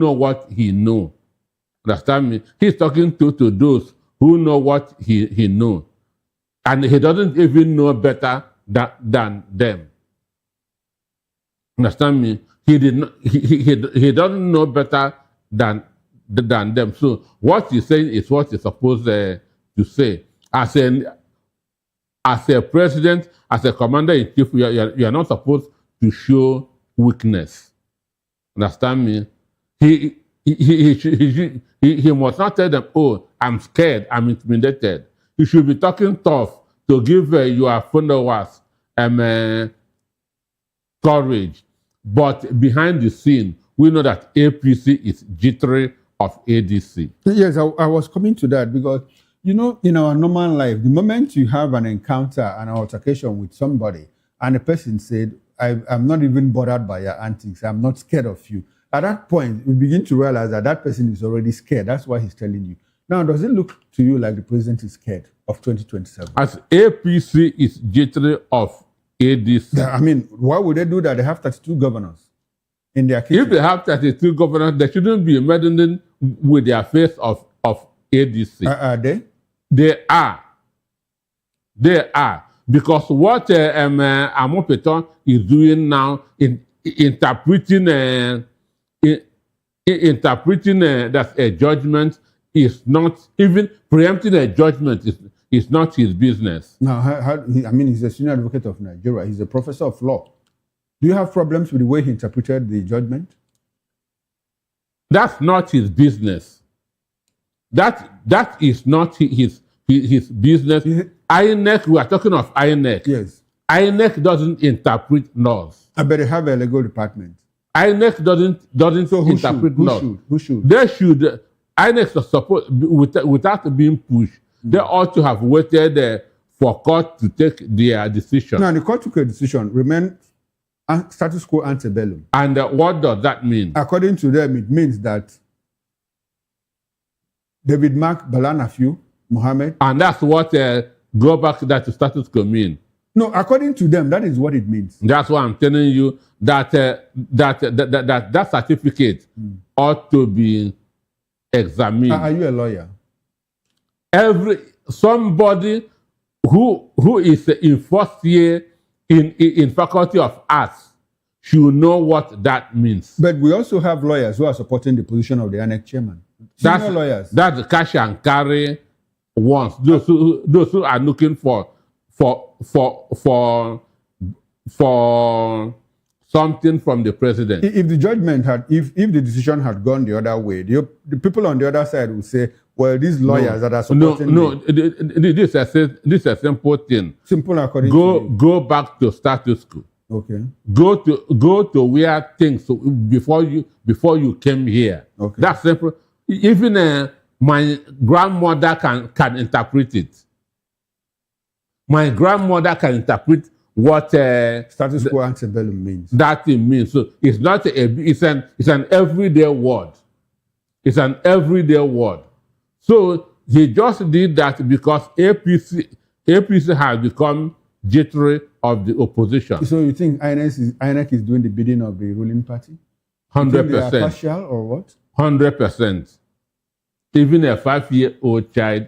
know what he know. Understand me? He's talking to those who know what he know. And he doesn't even know better than them. Understand me? He doesn't know better than them. So what he's saying is what he's supposed to say. As a president, as a commander-in-chief, you are not supposed to show weakness. Understand me? He must not tell them, oh, I'm scared, I'm intimidated. You should be talking tough to give your followers courage. But behind the scene, we know that APC is jittery of ADC. Yes, I was coming to that because, you know, in our normal life, the moment you have an encounter, an altercation with somebody, and the person said, I'm not even bothered by your antics, I'm not scared of you. At that point, we begin to realize that that person is already scared. That's why he's telling you. Now, does it look to you like the president is scared of 2027? As APC is jittery of ADC. I mean, why would they do that? They have 32 governors in their case. If they have 32 governors, they shouldn't be meddling with the affairs of ADC. Are they? They are. They are. Because what Amopeton is doing now in interpreting that a judgment is not, even preempting a judgment is not his business. Now, I mean, he's a senior advocate of Nigeria. He's a professor of law. Do you have problems with the way he interpreted the judgment? That's not his business. That is not his business. INEC, we are talking of INEC. Yes. INEC doesn't interpret laws. I bet they have a legal department. INEC doesn't So who interpret should? laws. Who should? They should. INEC is supposed, without being pushed, they ought to have waited for court to take their decision. Now, the court took a decision, remain status quo antebellum. And what does that mean? According to them, it means that David Mark, Bala Nafiu, Mohammed. And that's what go back to that status quo mean. No, according to them, that is what it means. That's why I'm telling you that that certificate ought to be examined. Are you a lawyer? Somebody who is in first year in Faculty of Arts should know what that means. But we also have lawyers who are supporting the position of the ANEC chairman. Senior lawyers. That's cash and carry ones. Those who are looking for something from the president. If the judgment had, if the decision had gone the other way, the people on the other side would say, well, these lawyers that are supporting this is a simple thing. Simple according to you. Go back to status quo. Okay. Go to where things before you came here. Okay. That's simple. Even my grandmother can interpret it. My grandmother can interpret what status quo antebellum means. That it means. So it's not it's an everyday word. It's an everyday word. So he just did that because APC has become jittery of the opposition. So you think INEC is doing the bidding of the ruling party? 100%. They are partial or what? 100%. Even a 5-year-old child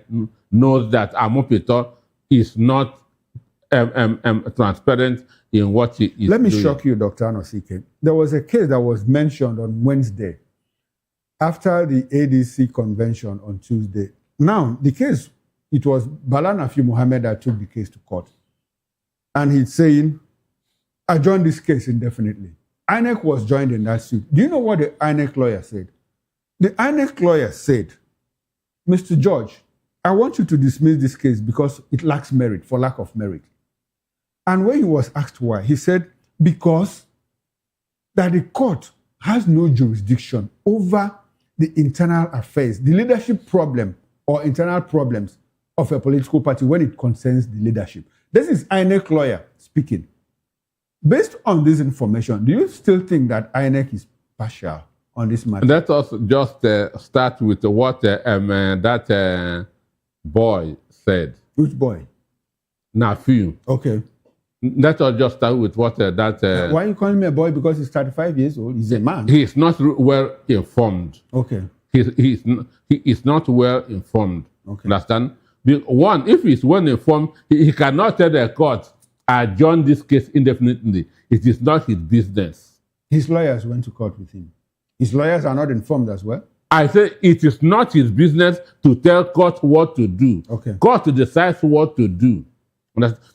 knows that Amopeto is not transparent in what he is Let me doing. shock you, Dr. Anosike. There was a case that was mentioned on Wednesday after the ADC convention on Tuesday. Now, the case, it was Bala Nafiu Mohammed that took the case to court. And he's saying, adjourn this case indefinitely. INEC was joined in that suit. Do you know what the INEC lawyer said? The INEC lawyer said, Mr. George, I want you to dismiss this case because it lacks merit, for lack of merit. And when he was asked why, he said, because that the court has no jurisdiction over the internal affairs, the leadership problem or internal problems of a political party when it concerns the leadership. This is INEC lawyer speaking. Based on this information, do you still think that INEC is partial on this matter? Let us just start with what that boy said. Which boy? Nafiu. Okay. Let us just start with what Why are you calling me a boy? Because he's 35 years old. He's a man. he is not well informed. Okay. He is not well informed. Okay. Understand? One, if he's well informed, he cannot tell the court, adjourn this case indefinitely. It is not his business. His lawyers went to court with him. His lawyers are not informed as well. I say it is not his business to tell court what to do. Okay. Court decides what to do.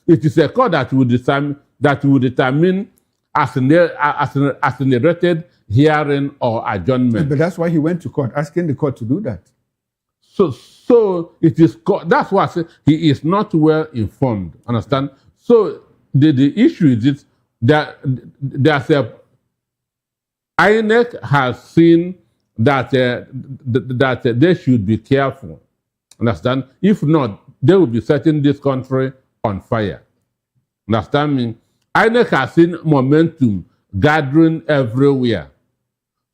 It is a court that will determine accelerated hearing or adjournment. But that's why he went to court, asking the court to do that. So it is. That's why I say he is not well informed. Understand? So the issue is this: that there's a INEC has seen that they should be careful. Understand? If not, they will be setting this country on fire. Understand me? INEC has seen momentum gathering everywhere.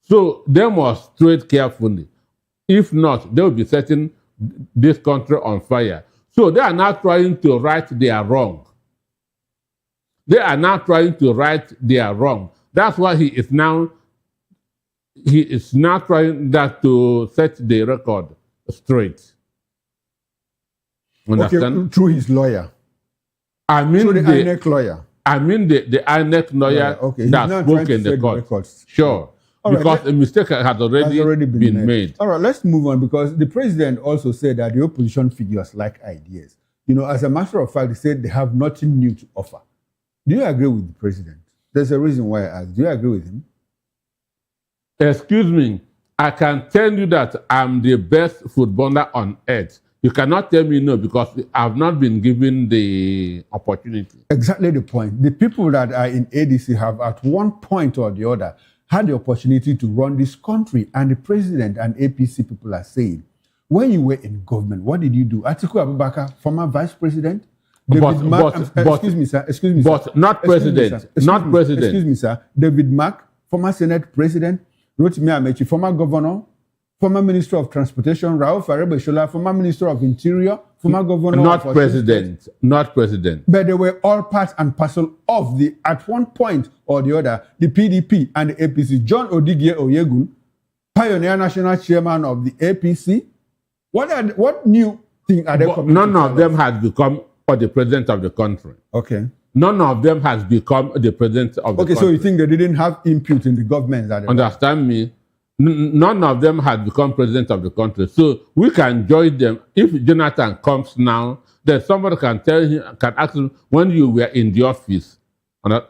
So they must tread carefully. If not, they will be setting this country on fire. So they are now trying to right their wrong. They are now trying to right their wrong. That's why he is now trying that to set the record straight. Understand? Okay, through his lawyer. I mean Through the INEC lawyer. I mean the INEC lawyer okay. that spoke in the court. Records. Sure. Right, because a mistake has already been made. All right, let's move on, because the president also said that the opposition figures like ideas. You know, as a matter of fact, they said they have nothing new to offer. Do you agree with the president? There's a reason why I asked. Do you agree with him? Excuse me. I can tell you that I'm the best footballer on earth. You cannot tell me no, because I've not been given the opportunity. Exactly the point. The people that are in ADC have at one point or the other had the opportunity to run this country, and the president and APC people are saying, when you were in government, what did you do? Atiku Abubakar, former vice president, excuse me, sir. But not president. Not president. Excuse me, sir. David Mark, former Senate president, Rotimi Amechi, former governor, former minister of transportation, Rauf Arebeshola, former minister of interior, former governor. Not president. Not president. But they were all part and parcel of the, at one point or the other, the PDP and the APC. John Odigie Oyegun, pioneer national chairman of the APC. What new thing are they coming? None of them has become the president of the country. Okay. None of them has become the president of the country. Okay, so you think they didn't have input in the government? Understand me? None of them has become president of the country. So we can join them. If Jonathan comes now, then somebody can tell him, can ask him, when you were in the office,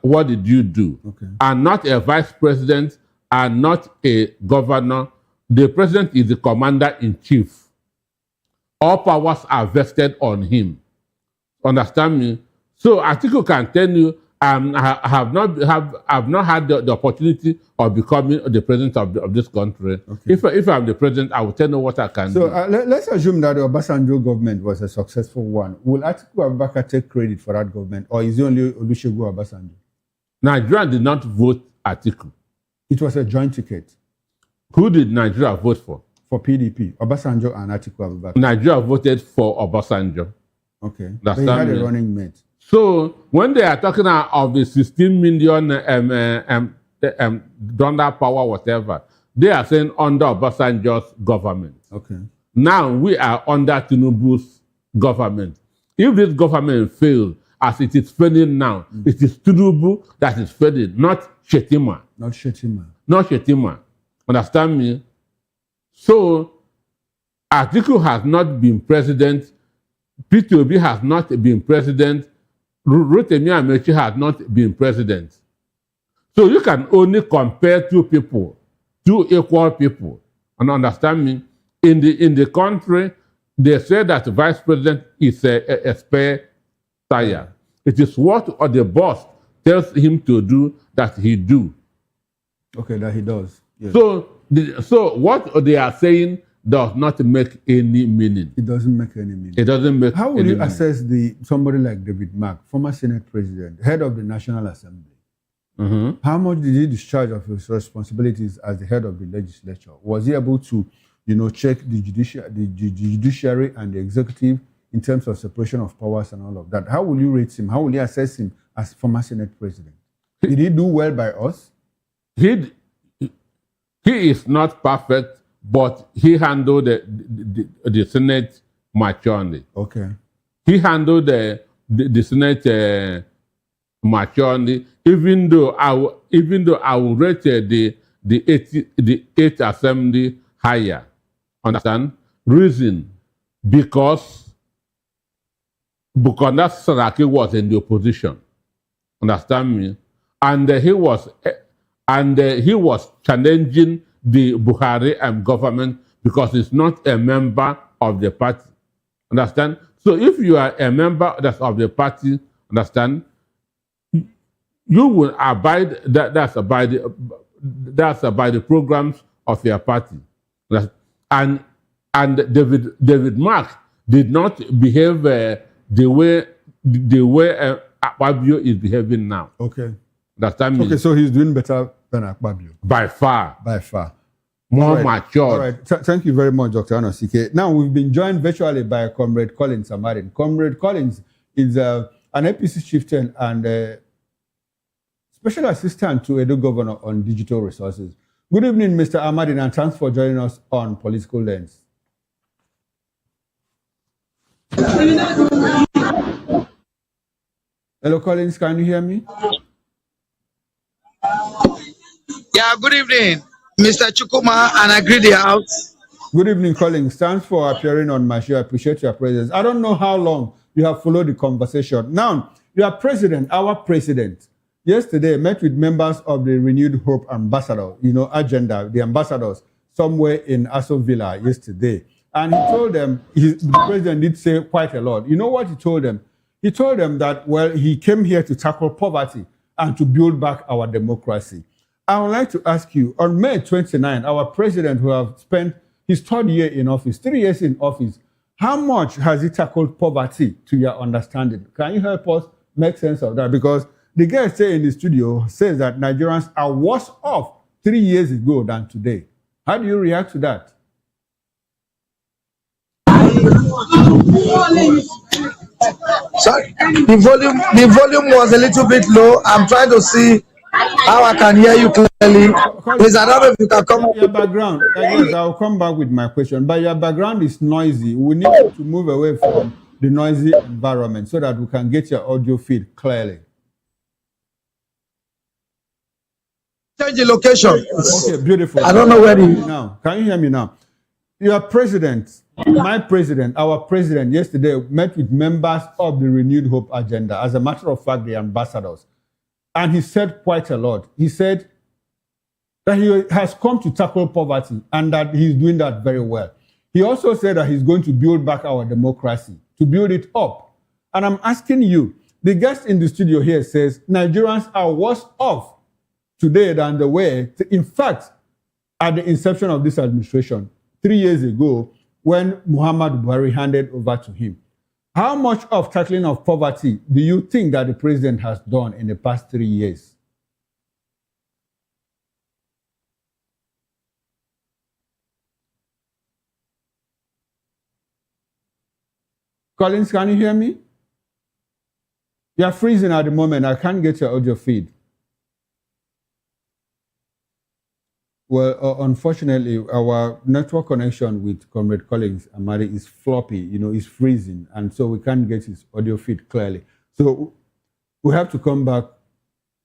what did you do? Okay. And not a vice president and not a governor. The president is the commander-in-chief. All powers are vested on him. Understand me? So Atiku can tell you, I have not had the opportunity of becoming the president of this country. Okay. If I'm the president, I will tell you what I can do. So let's assume that the Obasanjo government was a successful one. Will Atiku Abubakar take credit for that government, or is it only Olusegun Obasanjo? Nigeria did not vote Atiku. It was a joint ticket. Who did Nigeria vote for? For PDP, Obasanjo and Atiku Abubakar. Nigeria voted for Obasanjo. Okay. They had a running mate. So when they are talking of the 16 million dollar power, whatever, they are saying under Obasanjo's government. Okay. Now we are under Tinubu's government. If this government fails, as it is failing now, it is Tinubu that is failing, not Shetima. Not Shetima. Not Shetima. Understand me? So Atiku has not been president. P2B has not been president. Rotimi Amechi has not been president. So you can only compare two people, two equal people. And understand me? In the country, they say that the vice president is a spare tire. It is what the boss tells him to do that he do. Okay, that he does. Yes. So what they are saying does not make any meaning. It doesn't make any meaning. It doesn't make. How will you assess somebody like David Mark, former Senate president, head of the National Assembly? Mm-hmm. How much did he discharge of his responsibilities as the head of the legislature? Was he able to, check the judiciary and the executive in terms of separation of powers and all of that? How will you rate him? How will you assess him as former Senate president? Did he do well by us? He is not perfect, but he handled the Senate maturely. Okay. He handled the Senate maturely, even though I will rate the eighth assembly higher. Understand? Reason because that Saraki was in the opposition. Understand me? And he was challenging the Buhari government because he's not a member of the party. Understand? So if you are a member of the party, understand, you will abide that's by the programs of your party. And David Mark did not behave the way Akpabio is behaving now. Okay. Understand me? Okay, so he's doing better than Akpabio. By far. By far. More mature. All right. Thank you very much, Dr. Anosike. Now, we've been joined virtually by Comrade Collins Amarin. Comrade Collins is an APC chieftain and special assistant to Edo Governor on digital resources. Good evening, Mr. Amarin, and thanks for joining us on Political Lens. Hello, Collins, can you hear me? Yeah, good evening, Mr. Chukuma and Agridi House. Good evening, Collins. Thanks for appearing on my show. I appreciate your presence. I don't know how long you have followed the conversation. Now, your president, our president, yesterday met with members of the Renewed Hope Ambassador, agenda, the ambassadors, somewhere in Aso Villa yesterday. And he told them, the president did say quite a lot. You know what he told them? He told them that, well, he came here to tackle poverty and to build back our democracy. I would like to ask you, on May 29, our president, who have spent his third year in office, 3 years in office, how much has he tackled poverty to your understanding? Can you help us make sense of that? Because the guy say in the studio says that Nigerians are worse off 3 years ago than today. How do you react to that? Sorry, the volume was a little bit low. I'm trying to see how I can hear you clearly. Please, I don't know if you can come up. Your background, yes, I'll come back with my question, but your background is noisy. We need to move away from the noisy environment so that we can get your audio feed clearly. Change the location. Okay, beautiful. I don't know where now. Can you hear me now? Your president, my president, our president yesterday met with members of the Renewed Hope agenda. As a matter of fact, the ambassadors. And he said quite a lot. He said that he has come to tackle poverty and that he's doing that very well. He also said that he's going to build back our democracy, to build it up. And I'm asking you, the guest in the studio here says Nigerians are worse off today than they were. In fact, at the inception of this administration, 3 years ago, when Muhammad Buhari handed over to him. How much of tackling of poverty do you think that the president has done in the past 3 years? Collins, can you hear me? You are freezing at the moment. I can't get your audio feed. Well, unfortunately, our network connection with Comrade Collins Amari is floppy, it's freezing, and so we can't get his audio feed clearly. So we have to come back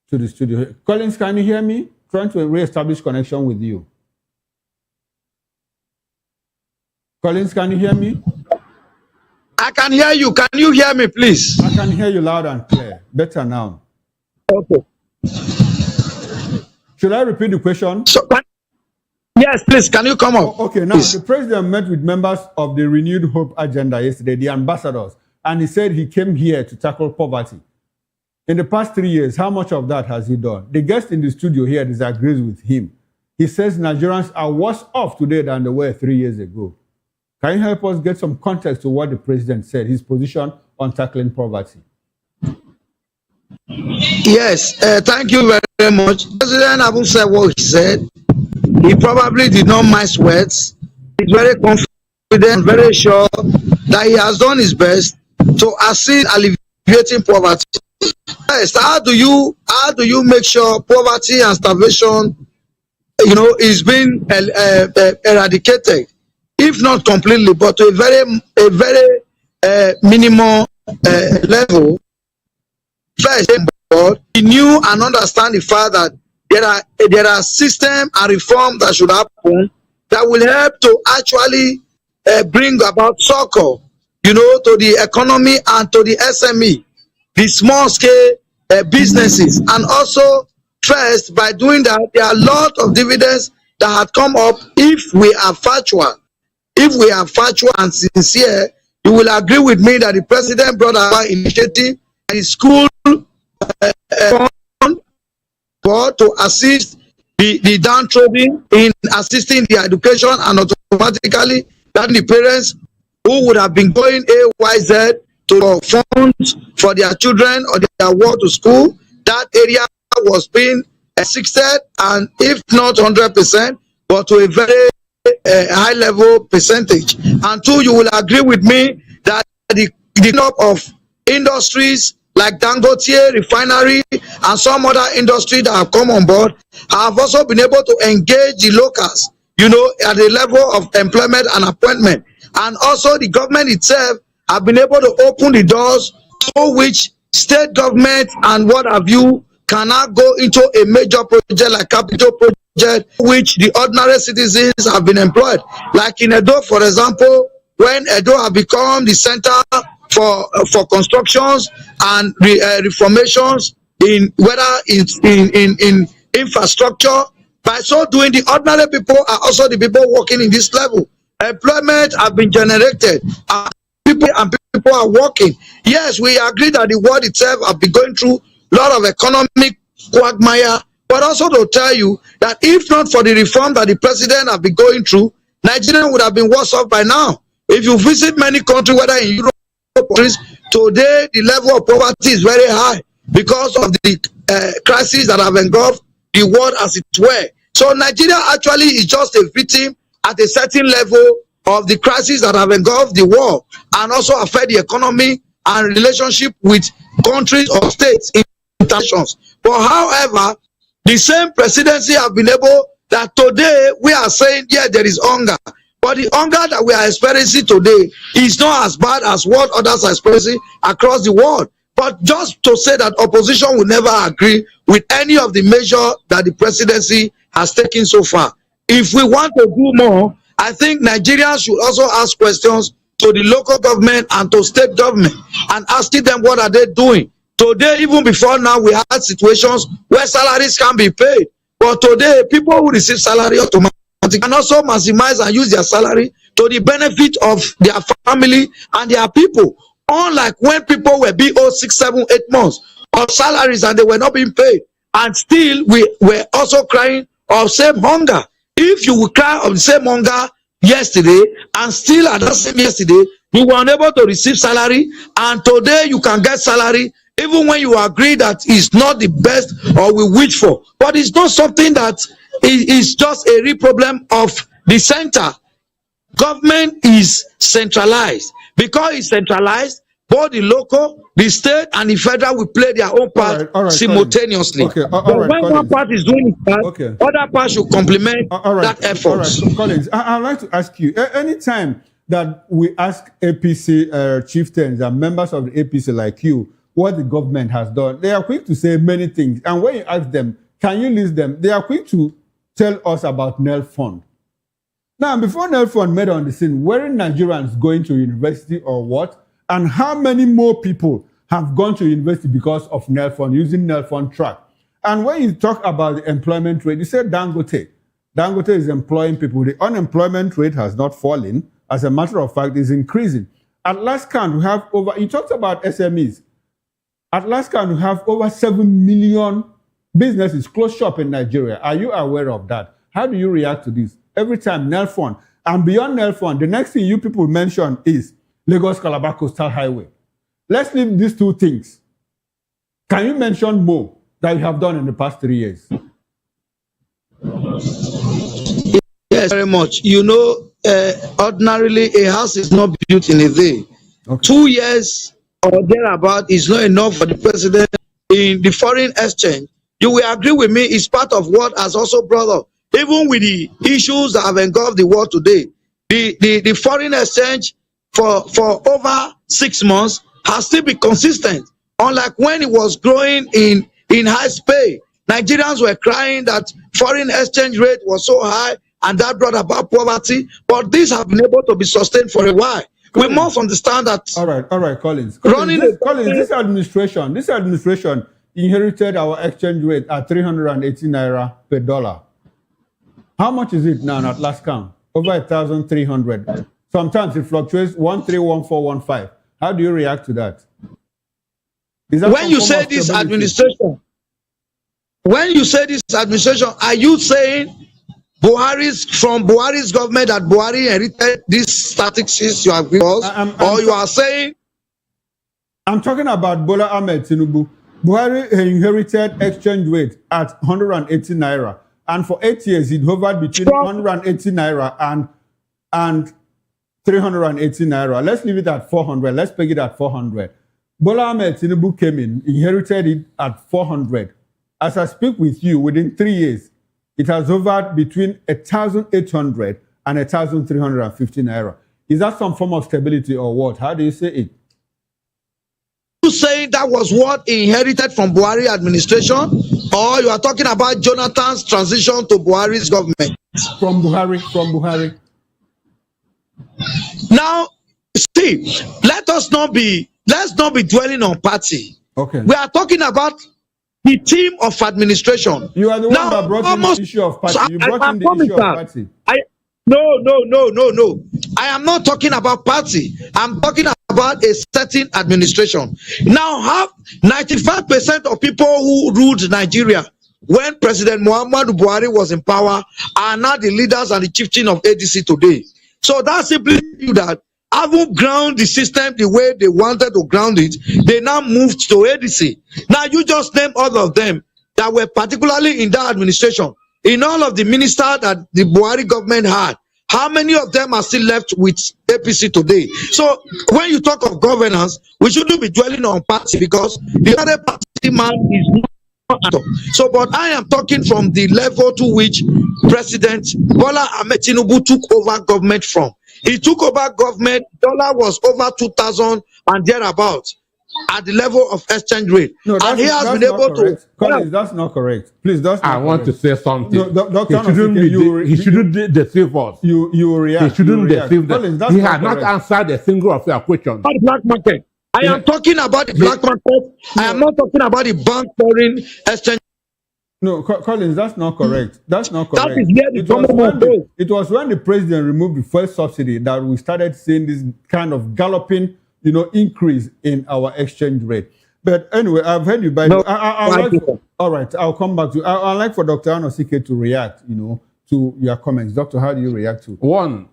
to the studio. Collins, can you hear me? Trying to re-establish connection with you. Collins, can you hear me? I can hear you. Can you hear me, please? I can hear you loud and clear. Better now. Okay. Should I repeat the question? Yes, please. Can you come up? Okay, now please. The president met with members of the Renewed Hope agenda yesterday, the ambassadors, and he said he came here to tackle poverty. In the past 3 years, how much of that has he done? The guest in the studio here disagrees with him. He says Nigerians are worse off today than they were 3 years ago. Can you help us get some context to what the president said, his position on tackling poverty? Yes, thank you very much. President Abu said what he said. He probably did not mince words. He's very confident, very sure that he has done his best to assist alleviate alleviating poverty. First, how do you make sure poverty and starvation, is being eradicated, if not completely, but to a very minimal level? First, we knew and understand the fact that there are system and reform that should happen that will help to actually bring about succor, to the economy and to the SME, the small scale businesses. And also, first, by doing that, there are a lot of dividends that had come up. If we are factual and sincere, you will agree with me that the president brought our initiative and the school fund to assist the downtrodden in assisting their education, and automatically that the parents who would have been going AYZ to funds for their children or their walk to school, that area was being assisted, and if not 100%, but to a very high level percentage. And two, you will agree with me that the development of industries like Dangote refinery and some other industry that have come on board have also been able to engage the locals, at the level of employment and appointment. And also the government itself have been able to open the doors through which state government and what have you cannot go into a major project like capital project, which the ordinary citizens have been employed. Like in Edo, for example, when Edo have become the center for constructions and reformations in whether it's in infrastructure, by so doing, the ordinary people are also the people working in this level. Employment have been generated, and people are working. Yes, we agree that the world itself have been going through a lot of economic quagmire, but also to tell you that if not for the reform that the president have been going through, Nigeria would have been worse off by now. If you visit many countries, whether in Europe or countries, today the level of poverty is very high because of the crises that have engulfed the world, as it were. So Nigeria actually is just a victim at a certain level of the crises that have engulfed the world and also affect the economy and relationship with countries or states in internations. But however, the same presidency have been able that today we are saying, yeah, there is hunger. But the hunger that we are experiencing today is not as bad as what others are experiencing across the world. But just to say that opposition will never agree with any of the measures that the presidency has taken so far. If we want to do more, I think Nigerians should also ask questions to the local government and to state government and asking them what are they doing. Today, even before now, we had situations where salaries can be paid. But today, people who receive salary automatically can also maximize and use their salary to the benefit of their family and their people. Unlike when people were being owed 6, 7, 8 months of salaries and they were not being paid. And still, we were also crying of same hunger. If you will cry of the same hunger yesterday and still at that same yesterday, you were unable to receive salary, and today you can get salary even when you agree that it's not the best or we wish for. But it's not something that is just a real problem of the center. Government is centralized. Because it's centralized, both the local, the state, and the federal will play their own part simultaneously. Okay, but when one part is doing its part, other parts should complement that effort. All right, so colleagues, I'd like to ask you, anytime that we ask APC chieftains and members of the APC like you what the government has done, they are quick to say many things. And when you ask them, can you list them? They are quick to tell us about NEL Fund. Now, before NEL Fund made on the scene, weren't Nigerians going to university or what? And how many more people have gone to university because of NEL Fund, using NEL Fund track? And when you talk about the employment rate, you said Dangote. Dangote is employing people. The unemployment rate has not fallen. As a matter of fact, it's increasing. At last count, we have over, you talked about SMEs. At last count, we have over 7 million businesses close shop in Nigeria. Are you aware of that? How do you react to this? Every time NEL Fund, and beyond NEL Fund, the next thing you people mention is Lagos-Calabar Coastal Highway. Let's leave these two things. Can you mention more that you have done in the past 3 years? Yes, very much. You know, ordinarily, a house is not built in a day. Okay. 2 years or thereabout is not enough for the president in the foreign exchange, you will agree with me, is part of what has also brought up, even with the issues that have engulfed the world today. The foreign exchange for over 6 months has still been consistent. Unlike when it was growing in high speed, Nigerians were crying that foreign exchange rate was so high and that brought about poverty. But these have been able to be sustained for a while. Collins. We must understand that. All right, Collins. Running This administration inherited our exchange rate at 380 naira per dollar. How much is it now at last count? Over 1,300. Sometimes it fluctuates 131415. How do you react to that? Is that when you say this administration, are you saying Buhari's government that Buhari inherited these statistics you have given us, or you are saying? I'm talking about Bola Ahmed Tinubu. Buhari inherited exchange rate at 180 naira, and for 8 years it hovered between 180 naira and 380 naira. Let's leave it at 400. Let's peg it at 400. Bola Ahmed Tinubu came in, inherited it at 400. As I speak with you, within 3 years, it has hovered between 1,800 and 1,350 naira. Is that some form of stability or what? How do you say it? You saying that was what he inherited from Buhari administration, or you are talking about Jonathan's transition to Buhari's government? From Buhari. Now, see, let's not be dwelling on party. Okay. We are talking about the team of administration. You are the one that brought in the issue of party. You brought in the issue of party. No. I am not talking about party. I'm talking about a certain administration. Now, 95% of people who ruled Nigeria when President Muhammadu Buhari was in power are now the leaders and the chieftain of ADC today. So that simply means that having ground the system the way they wanted to ground it, they now moved to ADC. Now you just name all of them that were particularly in that administration. In all of the ministers that the Buhari government had, how many of them are still left with APC today? So when you talk of governance, we shouldn't be dwelling on party, because the other party man is not. So, but I am talking from the level to which President Bola Ahmed Tinubu took over government from. He took over government, dollar was over 2,000 and thereabouts at the level of exchange rate. No, and he has been able to. Collins, that's not correct. Please, that's not I want to say something. No, Dr. He shouldn't deceive us. You react. He shouldn't deceive them. Collins, He has not answered a single of your questions. Black market. I am talking about the black market. I am not talking about the bank foreign exchange. No, Collins, that's not correct. That's not correct. That is where it was when the president removed the first subsidy that we started seeing this kind of galloping, increase in our exchange rate. But anyway, I've heard you. All right, I'll come back to. I'd like for Dr. Anosike to react, to your comments. Doctor, how do you react to? One,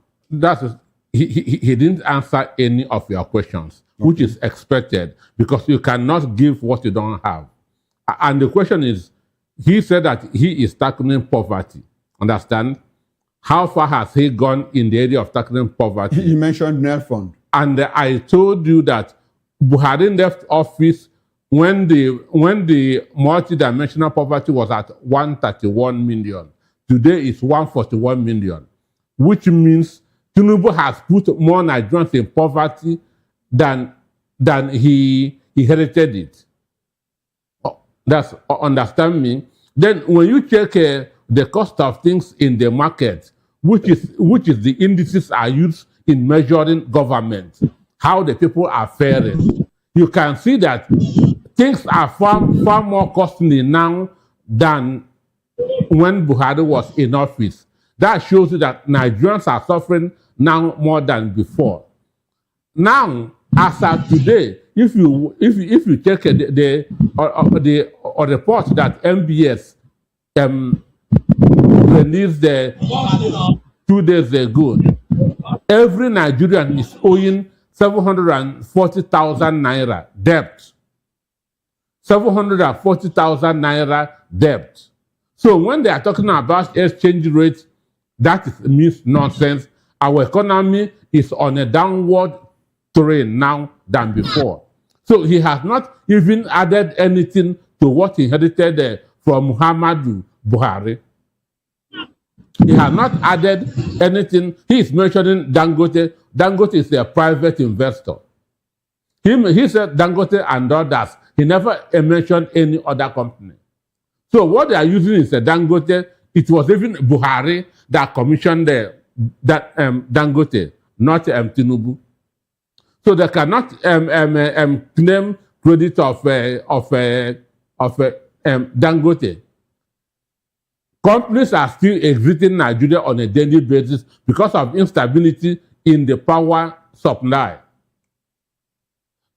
he didn't answer any of your questions, which is expected, because you cannot give what you don't have. And the question is, he said that he is tackling poverty. Understand? How far has he gone in the area of tackling poverty? He mentioned NEL Fund. And I told you that Buhari left office when the multidimensional poverty was at 131 million. Today it's 141 million, which means Tinubu has put more Nigerians in poverty than he inherited it. That's understand me. Then when you check the cost of things in the market, which is the indices are used in measuring government, how the people are faring, you can see that things are far more costly now than when Buhari was in office. That shows you that Nigerians are suffering now more than before. Now, as of today, if you check the report that MBS released 2 days ago, every Nigerian is owing 740,000 naira debt. 740,000 naira debt. So when they are talking about exchange rate, that means nonsense. Our economy is on a downward terrain now than before. So he has not even added anything to what he inherited from Muhammadu Buhari. He has not added anything. He is mentioning Dangote. Dangote is a private investor. He said Dangote and others. He never mentioned any other company. So what they are using is a Dangote. It was even Buhari that commissioned Dangote, not Tinubu. So they cannot claim credit of Dangote. Companies are still exiting Nigeria on a daily basis because of instability in the power supply.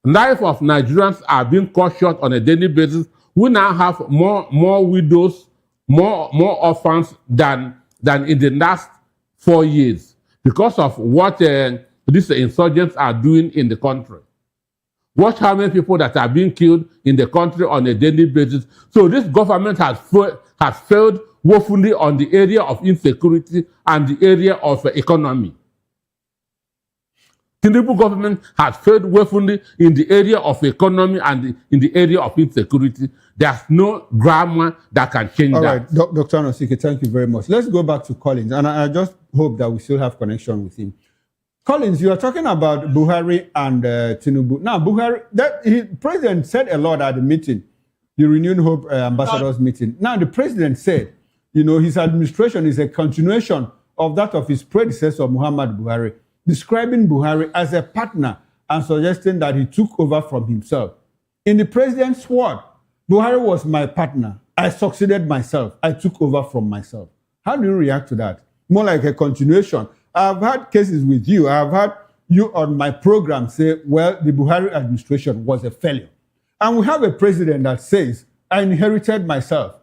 Lives of Nigerians are being cut short on a daily basis. We now have more widows, more orphans than in the last 4 years because of what these insurgents are doing in the country. Watch how many people that are being killed in the country on a daily basis. So this government has failed woefully on the area of insecurity and the area of economy. Tinubu government has failed woefully in the area of economy and in the area of insecurity. There's no grammar that can change that. All right, Dr. Anosike, thank you very much. Let's go back to Collins, and I just hope that we still have connection with him. Collins, you are talking about Buhari and Tinubu. Now, Buhari, President said a lot at the meeting, the Renewed Hope ambassadors meeting. Now, the president said, his administration is a continuation of that of his predecessor, Muhammad Buhari, describing Buhari as a partner and suggesting that he took over from himself. In the president's word, Buhari was my partner. I succeeded myself. I took over from myself. How do you react to that? More like a continuation. I've had cases with you. I've had you on my program say, well, the Buhari administration was a failure. And we have a president that says, I inherited myself.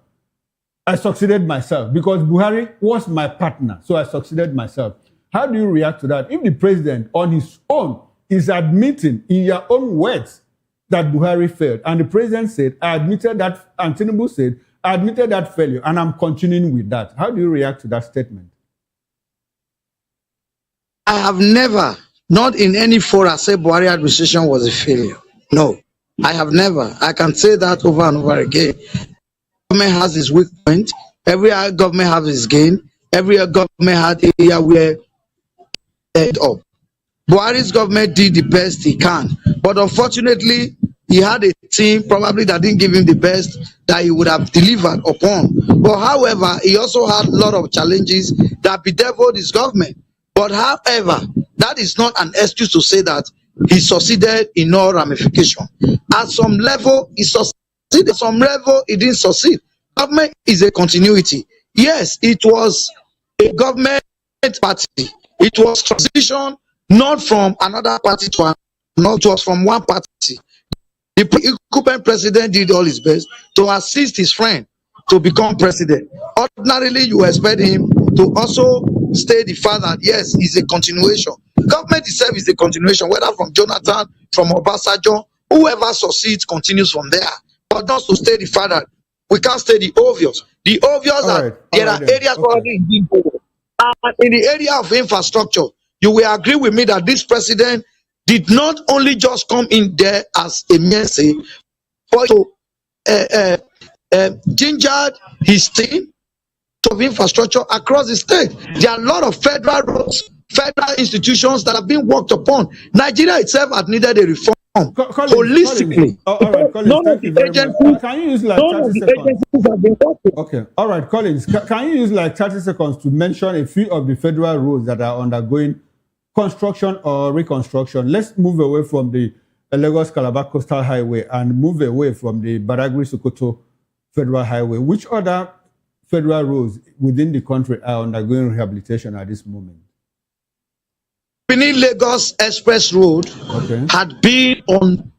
I succeeded myself because Buhari was my partner. So I succeeded myself. How do you react to that? If the president on his own is admitting in your own words that Buhari failed, and the president said, I admitted that, and Tinubu said, I admitted that failure, and I'm continuing with that. How do you react to that statement? I have never, not in any forum, said Buhari administration was a failure. No, I have never. I can say that over and over again. Government has its weak point. Every government has its gain. Every government had an area where it up. Buhari's government did the best he can, but unfortunately, he had a team probably that didn't give him the best that he would have delivered upon. But however, he also had a lot of challenges that bedeviled his government. But however, that is not an excuse to say that he succeeded in all ramification. At some level, he succeeded. At some level, he didn't succeed. Government is a continuity. Yes, it was a government party. It was transition not from another party to another. It was from one party. The incumbent president did all his best to assist his friend to become president. Ordinarily, you expect him to also stay the fact that yes, it's a continuation. Government itself is a continuation, whether from Jonathan, from Obasanjo, whoever succeeds continues from there. But not to stay the fact that we can't stay the obvious. The obvious that there are areas already in the area of infrastructure. You will agree with me that this president did not only just come in there as a mercy, but to ginger his team of infrastructure across the state. There are a lot of federal roads, federal institutions that have been worked upon. Nigeria itself had needed a reform holistically. All right, Collins, none of the agencies, can you use like 30 seconds? Have been working. Okay, all right, Collins, can you use like 30 seconds to mention a few of the federal roads that are undergoing construction or reconstruction? Let's move away from the Lagos-Calabar Coastal Highway and move away from the Badagry-Sokoto Federal Highway. Which other federal roads within the country are undergoing rehabilitation at this moment? Benin Lagos Express Road had been on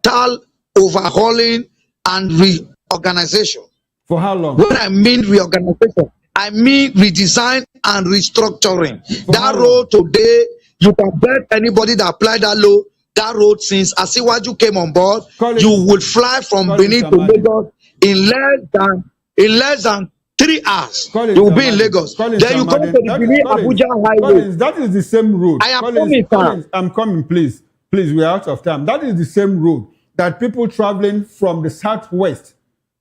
total overhauling and reorganization. For how long? When I mean reorganization, I mean redesign and restructuring. That road today, you can bet anybody that applied that road since Asiwaju came on board, you will fly from Benin to Lagos in less than 3 hours. You will be in Lagos. Then you come to the Benin Abuja Highway. That is the same road. I am coming, Collins, I'm coming, please. Please, we're out of time. That is the same road that people traveling from the southwest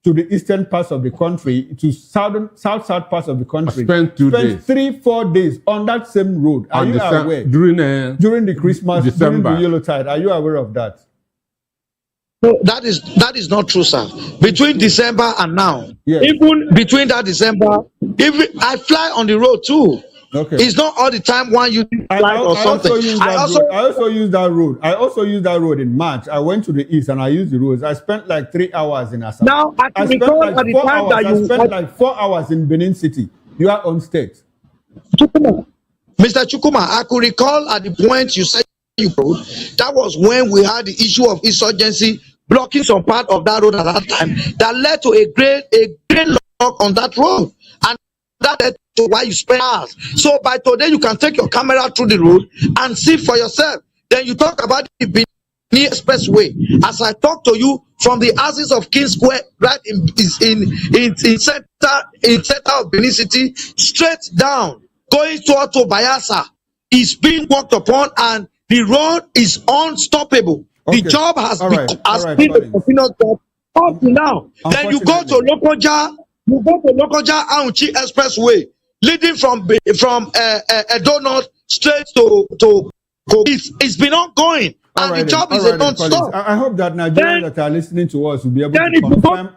to the eastern parts of the country, to south parts of the country, spend 3-4 days on that same road. Are you aware? During the Christmas, December. during the Yuletide, are you aware of that? No, that is not true, sir. Between December and now, yes. Even between that December, even I fly on the road too. Okay. It's not all the time one you fly or something. I also use that road. I also use that road in March. I went to the east and I used the roads. I spent like 3 hours in Assam. Now I spent like 4 hours. I spent like 4 hours in Benin City. You are on state. Mr. Chukuma, I could recall at the point you said you rode, that was when we had the issue of insurgency blocking some part of that road at that time, that led to a great lock on that road, and that led to why you spend hours. So by today you can take your camera through the road and see for yourself. Then you talk about the Benin Expressway. As I talk to you from the axis of King Square, right in center of Benin City, straight down, going toward to Bayelsa, is being worked upon, and the road is unstoppable. Okay. The job has been Collins. a continuous job up to now. Then you go to Lokoja, Aunchi Expressway, leading from Edo North straight to it's been ongoing, and the job is a non-stop. I hope that Nigerians that are listening to us will be able to confirm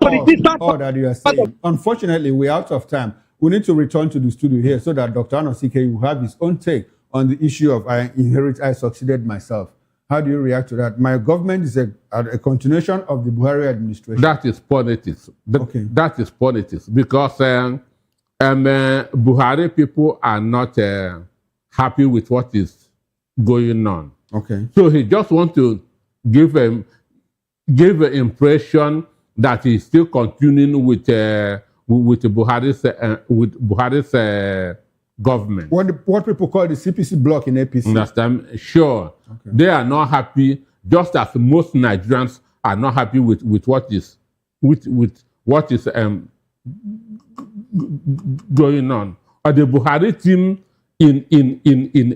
all that you are saying. Unfortunately, we're out of time. We need to return to the studio here so that Dr. Anosike will have his own take on the issue of I succeeded myself. How do you react to that? My government is a continuation of the Buhari administration. That is politics. Okay. That is politics because Buhari people are not happy with what is going on. Okay. So he just wants to give an impression that he's still continuing with Buhari's government. What people call the CPC block in APC. Understand? Sure. Okay. They are not happy, just as most Nigerians are not happy with what is going on. Or the Buhari team in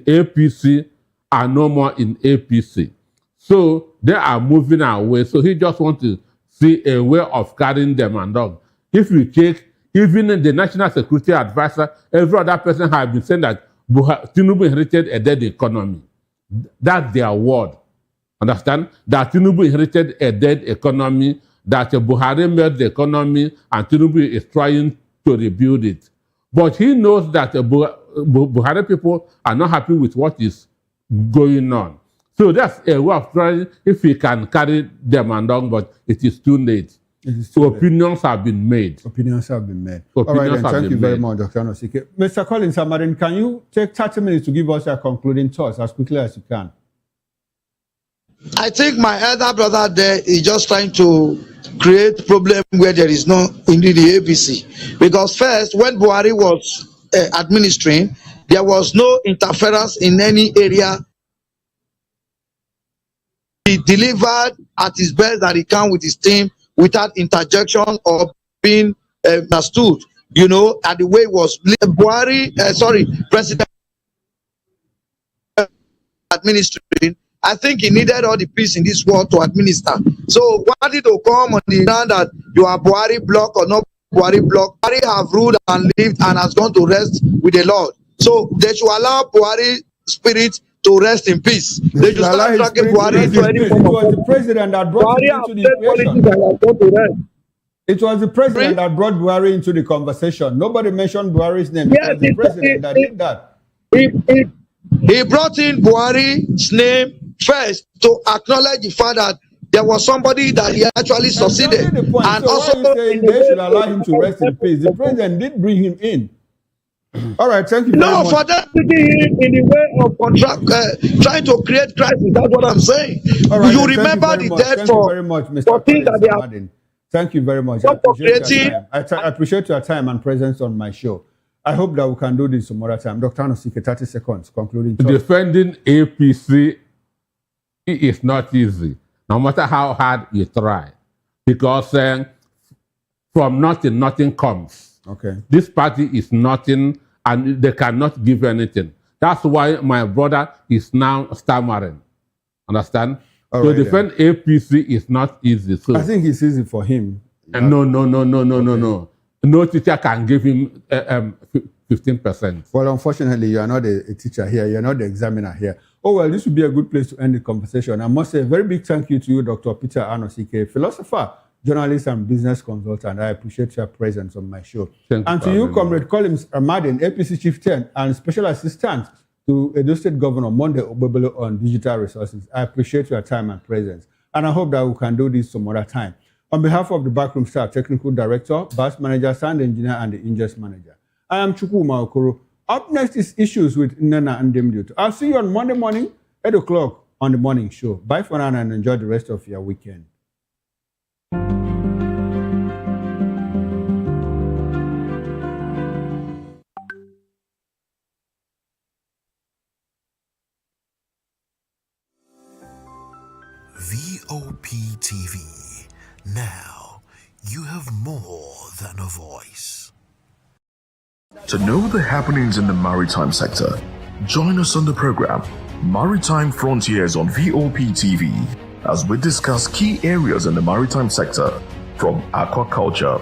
APC are no more in APC. So they are moving away. So he just wants to see a way of carrying them along. If you take even the National Security Advisor, every other person has been saying that Tinubu inherited a dead economy. That's their word. Understand? That Tinubu inherited a dead economy, that Buhari made the economy, and Tinubu is trying to rebuild it. But he knows that Buhari people are not happy with what is going on. So that's a way of trying, if he can carry them along, but it is too late. So opinions have been made. Opinions have been made. All right, then, thank you very much, Dr. Anosike. Mr. Collins Amarin, can you take 30 minutes to give us your concluding thoughts as quickly as you can? I think my elder brother there is just trying to create problem where there is no indeed the APC. Because first, when Buhari was administering, there was no interference in any area. He delivered at his best that he can with his team, without interjection or being understood, you know, and the way it was President administering. I think he needed all the peace in this world to administer. So wanted to come on the ground that you are Buhari block or not Buhari block. Buhari have ruled and lived and has gone to rest with the Lord. So they should allow Buhari spirit to rest in peace. They should start tracking Buhari into any form. It was the president that brought him into the equation. It was the president that brought Buhari into the conversation. Nobody mentioned Buhari's name. It was the president that did that. He brought in Buhari's name first to acknowledge the fact that there was somebody that he actually succeeded. And so also they should allow him to rest in peace. The president did bring him in. All right, thank you very much. No, for that to be in the way of contract, trying to create crisis. That's what I'm saying. All right, you remember the dead for very much, Mr. Things that they are. Thank you very much. I appreciate your time and presence on my show. I hope that we can do this some other time. Dr. Anosike, 30 seconds, concluding. Defending APC is not easy, no matter how hard you try, because from nothing comes. Okay. This party is nothing, and they cannot give anything. That's why my brother is now stammering. Understand? All To right, defend APC is not easy. So I think it's easy for him. no. No teacher can give him 15%. Well, unfortunately, you are not a teacher here. You're not the examiner here. Oh, well, this would be a good place to end the conversation. I must say a very big thank you to you, Dr. Peter Anosike, philosopher, journalist, and business consultant. I appreciate your presence on my show. Thank you And for to you, having me. Comrade Collins Amadin, APC Chieftain and Special Assistant to Edo State Governor Monday Obebelo on digital resources. I appreciate your time and presence. And I hope that we can do this some other time. On behalf of the Backroom Staff, Technical Director, Bus Manager, Sound Engineer, and the Ingest Manager, I am Chukwuma Okoro. Up next is Issues with Nana and Demduto. I'll see you on Monday morning, 8 o'clock on the morning show. Bye for now and enjoy the rest of your weekend. Vop TV. Now you have more than a voice. To know the happenings in the maritime sector, join us on the program Maritime Frontiers on Vop TV as we discuss key areas in the maritime sector from aquaculture,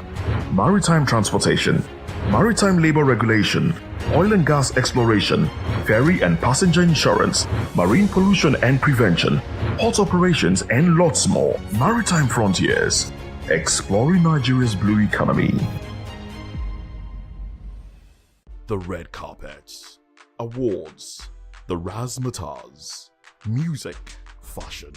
maritime transportation, maritime labor regulation, oil and gas exploration, ferry and passenger insurance, marine pollution and prevention, port operations, and lots more. Maritime Frontiers, exploring Nigeria's blue economy. The red carpets, awards, the razzmatazz, music, fashion,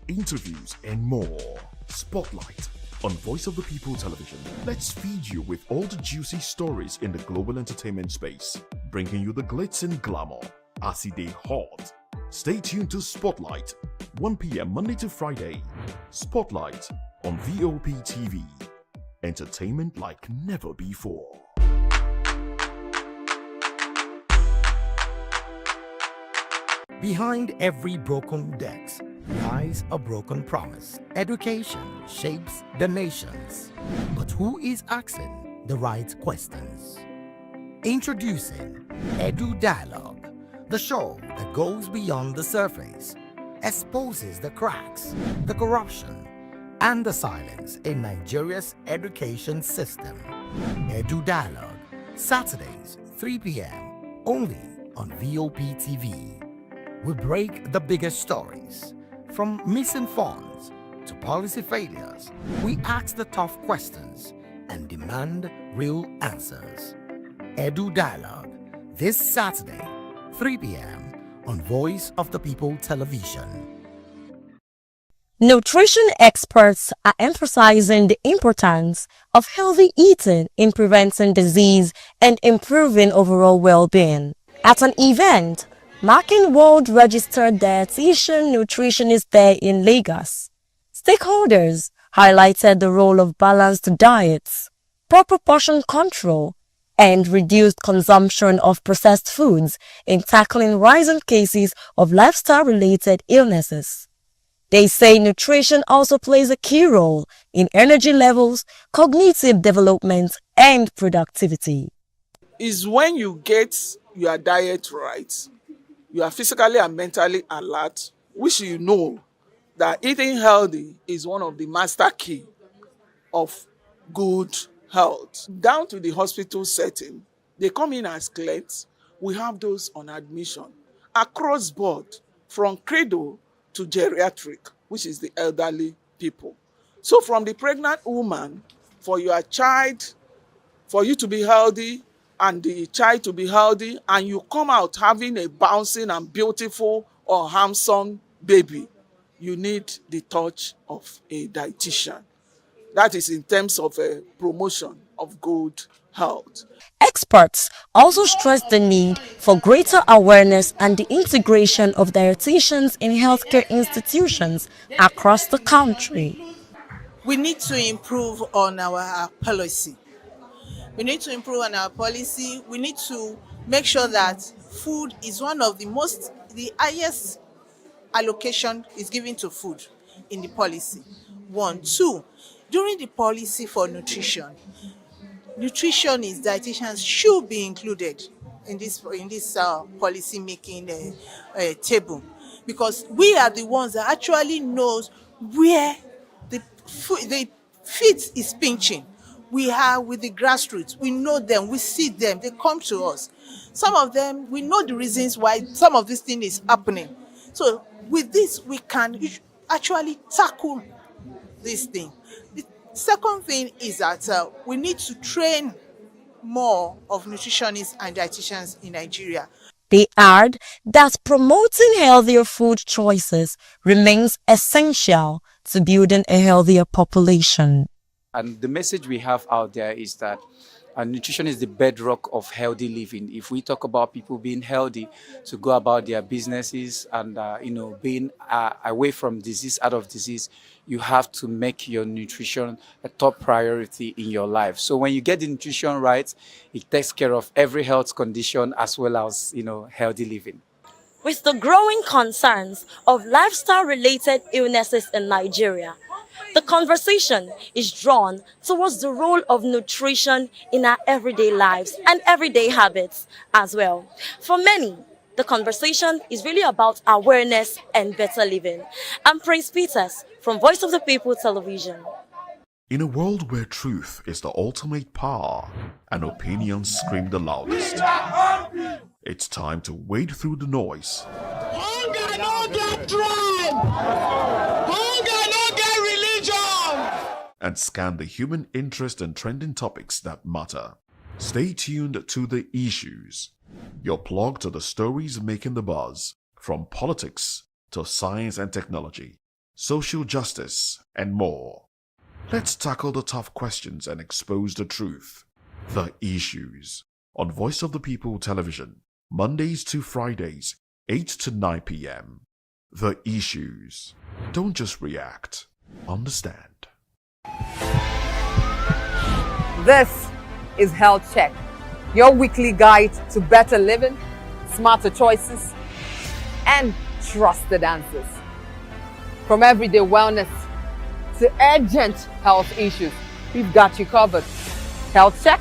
interviews, and more. Spotlight on Voice of the People Television. Let's feed you with all the juicy stories in the global entertainment space, bringing you the glitz and glamour as it is hot. Stay tuned to Spotlight, 1 p.m. Monday to Friday. Spotlight on Vop TV. Entertainment like never before. Behind every broken desk lies a broken promise. Education shapes the nations. But who is asking the right questions? Introducing Edu Dialogue, the show that goes beyond the surface, exposes the cracks, the corruption, and the silence in Nigeria's education system. Edu Dialogue, Saturdays, 3 p.m., only on VOP TV. We break the biggest stories, from missing funds to policy failures. We ask the tough questions and demand real answers. Edu Dialogue, this Saturday, 3 p.m. on Voice of the People Television. Nutrition experts are emphasizing the importance of healthy eating in preventing disease and improving overall well-being. At an event marking World Registered Dietitian Nutritionist Day in Lagos, stakeholders highlighted the role of balanced diets, proper portion control, and reduced consumption of processed foods in tackling rising cases of lifestyle-related illnesses. They say nutrition also plays a key role in energy levels, cognitive development, and productivity. Is when you get your diet right, you are physically and mentally alert, which you know that eating healthy is one of the master key of good health. Down to the hospital setting, they come in as clients. We have those on admission across board, from cradle to geriatric, which is the elderly people. So from the pregnant woman, for your child, for you to be healthy and the child to be healthy, and you come out having a bouncing and beautiful or handsome baby, you need the touch of a dietitian. That is in terms of a promotion of good health. Experts also stress the need for greater awareness and the integration of dietitians in healthcare institutions across the country. We need to improve on our policy. We need to improve on our policy. We need to make sure that food is one of the highest allocation is given to food in the policy. 1, 2, during the policy for nutrition, nutritionists, dietitians should be included in this policy making table. because we are the ones that actually knows where the feet is pinching. We are with the grassroots. We know them. We see them. They come to us. Some of them, we know the reasons why some of this thing is happening. So with this, we can actually tackle this thing. The second thing is that we need to train more of nutritionists and dietitians in Nigeria. They add that promoting healthier food choices remains essential to building a healthier population. And the message we have out there is that nutrition is the bedrock of healthy living. If we talk about people being healthy to go about their businesses and being away from disease, out of disease, you have to make your nutrition a top priority in your life. So when you get the nutrition right, it takes care of every health condition as well as healthy living. With the growing concerns of lifestyle-related illnesses in Nigeria, the conversation is drawn towards the role of nutrition in our everyday lives and everyday habits as well. For many, the conversation is really about awareness and better living. I'm Prince Peters from Voice of the People Television. In a world where truth is the ultimate power and opinions scream the loudest, it's time to wade through the noise. Hunger no get tribe! Hunger no get religion! And scan the human interest and trending topics that matter. Stay tuned to The Issues, your plug to the stories making the buzz, from politics to science and technology, social justice, and more. Let's tackle the tough questions and expose the truth. The Issues, on Voice of the People Television, Mondays to Fridays, 8 to 9 p.m. The Issues. Don't just react, understand. This is Health Check, your weekly guide to better living, smarter choices, and trusted answers. From everyday wellness to urgent health issues, we've got you covered. Health Check,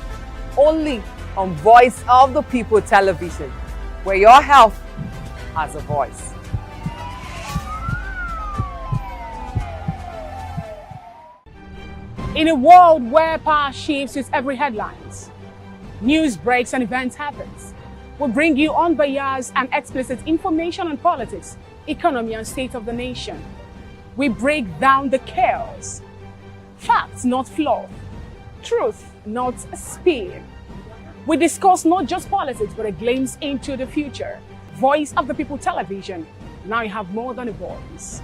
only on Voice of the People Television, where your health has a voice. In a world where power shifts with every headlines, news breaks and events happens, we bring you unbiased and explicit information on politics, economy, and state of the nation. We break down the chaos. Facts, not fluff. Truth, not spin. We discuss not just politics, but a glimpse into the future. Voice of the People Television. Now you have more than a voice.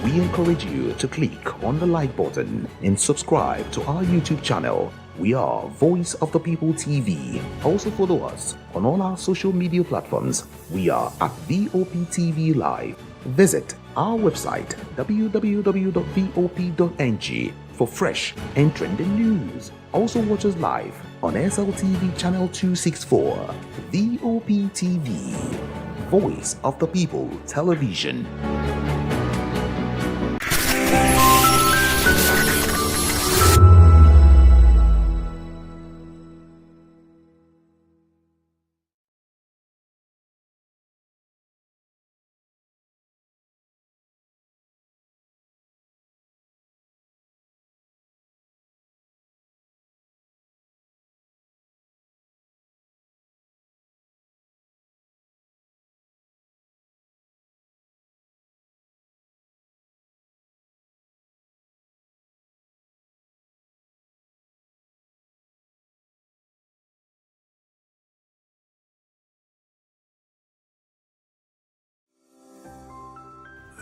We encourage you to click on the like button and subscribe to our YouTube channel. We are Voice of the People TV. Also follow us on all our social media platforms. We are at Vop TV Live. Visit our website www.vop.ng for fresh and trending news. Also watch us live on SLTV channel 264. Vop TV, Voice of the People Television.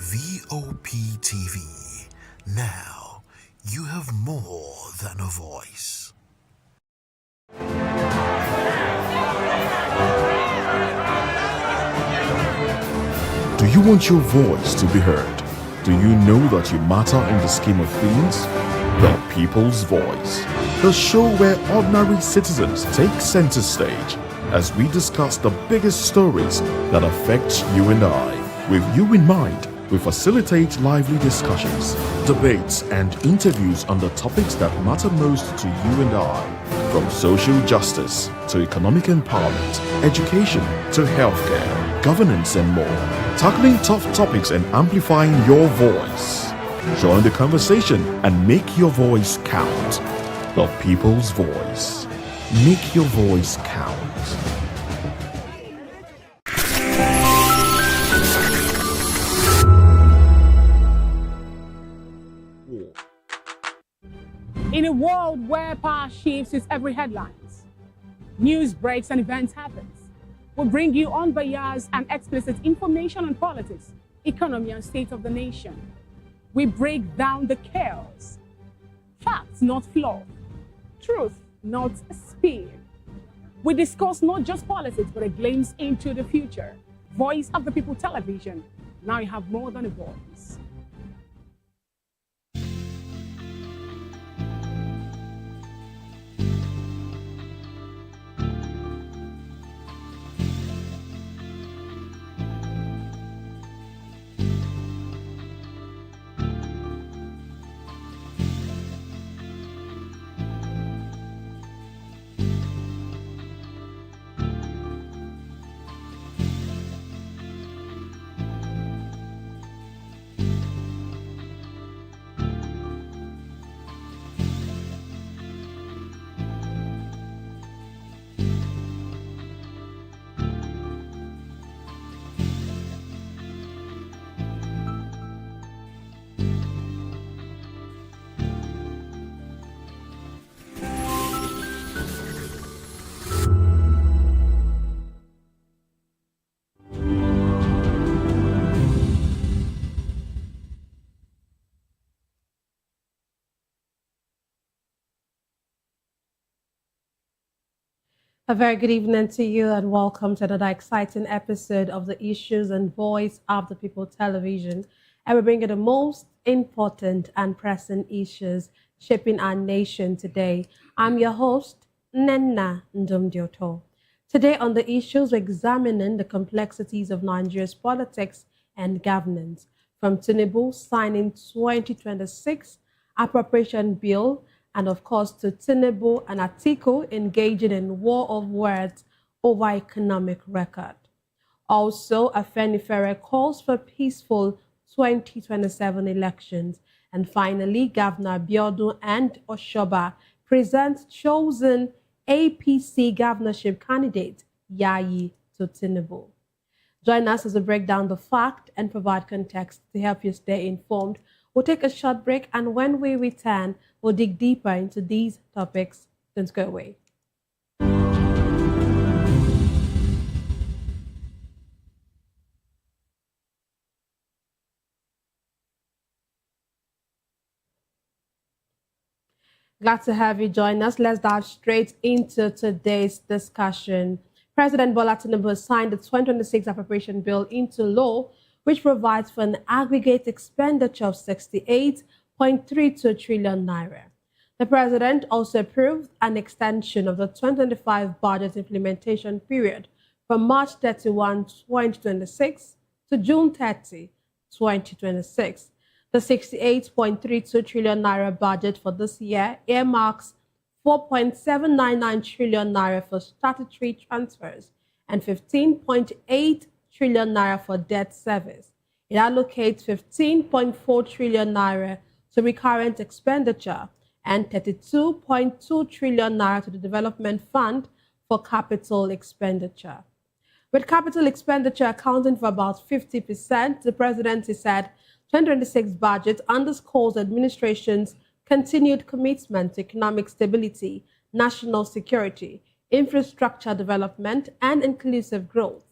VOP TV. Now you have more than a voice. Do you want your voice to be heard? Do you know that you matter in the scheme of things? The People's Voice, the show where ordinary citizens take center stage as we discuss the biggest stories that affect you and I. With you in mind, we facilitate lively discussions, debates, and interviews on the topics that matter most to you and I, from social justice to economic empowerment, education to healthcare, governance, and more, tackling tough topics and amplifying your voice. Join the conversation and make your voice count. The People's Voice. Make your voice count. In a world where power shifts with every headlines, news breaks and events happens, we bring you unbiased and explicit information on politics, economy, and state of the nation. We break down the chaos. Facts, not fluff. Truth, not speed. We discuss not just politics, but a glimpse into the future. Voice of the People Television. Now you have more than a voice. A very good evening to you and welcome to another exciting episode of the Issues and Voice of the People Television. And we bring you the most important and pressing issues shaping our nation today. I'm your host, Nenna Ndumdioto. Today on the issues, we're examining the complexities of Nigeria's politics and governance, from Tinubu signing 2026 appropriation bill, and of course to Tinubu and Atiku engaging in war of words over economic record. Also, Afenifere calls for peaceful 2027 elections. And finally, Governor Abiodun and Oshoba present chosen APC governorship candidate Yayi to Tinubu. Join us as we break down the fact and provide context to help you stay informed. We'll take a short break, and when we return, we'll dig deeper into these topics. Don't go away. Glad to have you join us. Let's dive straight into today's discussion. President Bola Tinubu signed the 2026 appropriation bill into law, which provides for an aggregate expenditure of 68.32 trillion naira. The president also approved an extension of the 2025 budget implementation period from March 31, 2026 to June 30, 2026. The 68.32 trillion naira budget for this year earmarks 4.799 trillion naira for statutory transfers and 15.8 trillion naira for debt service. It allocates 15.4 trillion naira to recurrent expenditure and 32.2 trillion naira to the development fund for capital expenditure. With capital expenditure accounting for about 50%, the presidency said 2026 budget underscores the administration's continued commitment to economic stability, national security, infrastructure development, and inclusive growth.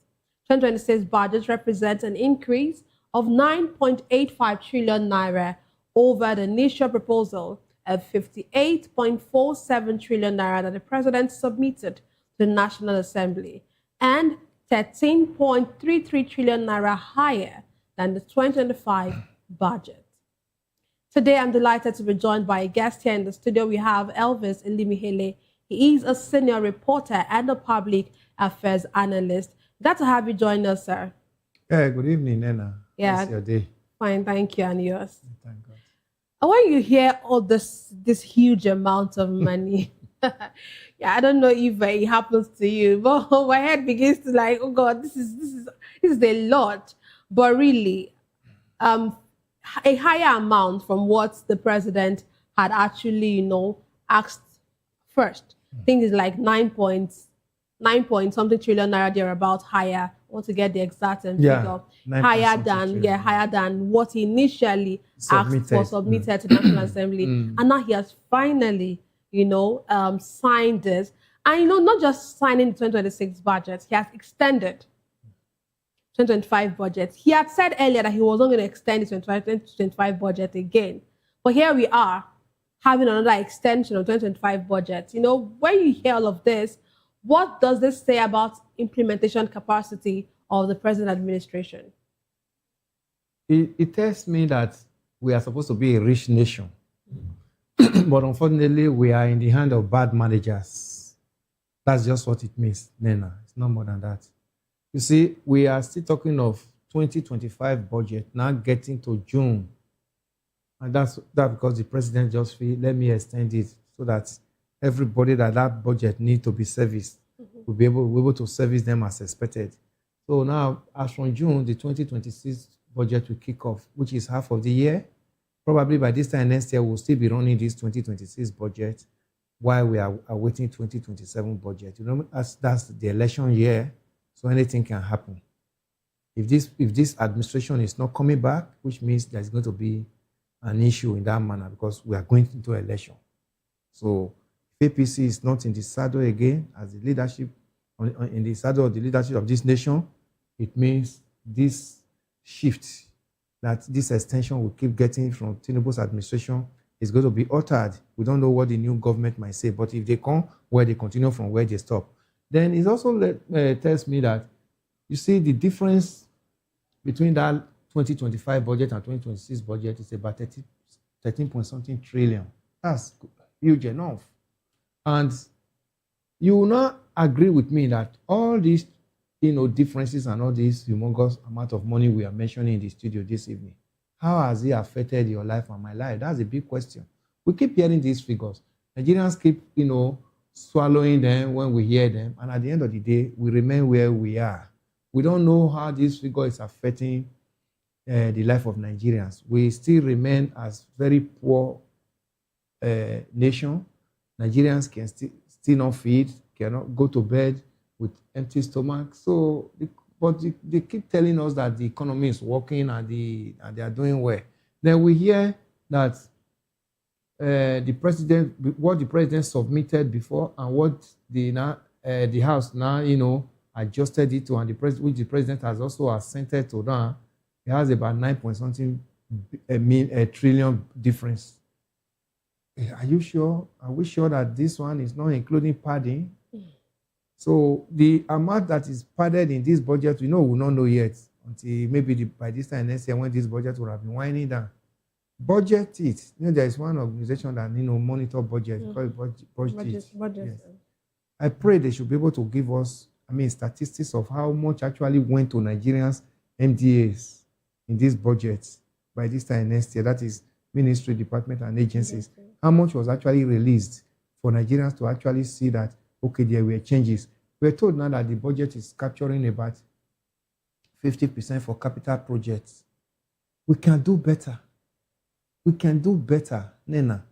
2026 budget represents an increase of 9.85 trillion naira over the initial proposal of 58.47 trillion naira that the president submitted to the National Assembly, and 13.33 trillion naira higher than the 2025 budget. Today, I'm delighted to be joined by a guest here in the studio. We have Elvis Elimihele. He is a senior reporter and a public affairs analyst. Glad to have you join us, sir. Yeah, good evening, Nena. Yeah. How's your day? Fine, thank you, and yours. Thank God. And when you hear all this huge amount of money, yeah, I don't know if it happens to you, but my head begins to like, oh God, this is a lot. But really, a higher amount from what the president had actually, asked first. I think it's like 9 point something trillion naira thereabout higher. I want to get the exact figure. Higher than what he initially submitted to the National Assembly. And now he has finally, signed this. And, not just signing the 2026 budget, he has extended 2025 budget. He had said earlier that he was not going to extend the 2025 budget again. But here we are, having another extension of 2025 budget. When you hear all of this, what does this say about implementation capacity of the present administration? It tells me that we are supposed to be a rich nation. But unfortunately, we are in the hand of bad managers. That's just what it means, Nena. It's not more than that. You see, we are still talking of 2025 budget, now getting to June. And that's because the president just feel, let me extend it so that everybody that budget needs to be serviced will be able to service them as expected. So now, as from June, the 2026 budget will kick off, which is half of the year. Probably by this time next year, we'll still be running this 2026 budget while we are awaiting 2027 budget. That's the election year, so anything can happen. If this administration is not coming back, which means there's going to be an issue in that manner because we are going into election. So if APC is not in the saddle again as the leadership, in the saddle of the leadership of this nation, it means this shift, that this extension we keep getting from Tinubu's administration is going to be altered. We don't know what the new government might say, but if they come where they continue from where they stop, then it also tells me that, you see, the difference between that 2025 budget and 2026 budget is about 13 point something trillion. That's huge enough. And you will not agree with me that all these differences and all this humongous amount of money we are mentioning in the studio this evening, how has it affected your life and my life? That's a big question. We keep hearing these figures. Nigerians keep, swallowing them when we hear them. And at the end of the day, we remain where we are. We don't know how this figure is affecting the life of Nigerians. We still remain as very poor nation. Nigerians can still not feed, cannot go to bed with empty stomach. So, but they keep telling us that the economy is working and they are doing well. Then we hear that what the president submitted before and what the House now, adjusted it to, and which the president has also assented to now, it has about 9 point something trillion difference. Are you sure? Are we sure that this one is not including padding? So the amount that is padded in this budget, we will not know yet until maybe by this time next year when this budget will have been winding down. Budget it. There is one organization that monitor budget. Call it budget. Yes. I pray they should be able to give us, statistics of how much actually went to Nigerians' MDAs in this budget by this time next year. That is ministry, department, and agencies. Yes. How much was actually released for Nigerians to actually see that, okay, there were changes. We're told now that the budget is capturing about 50% for capital projects. We can do better. We can do better, Nena.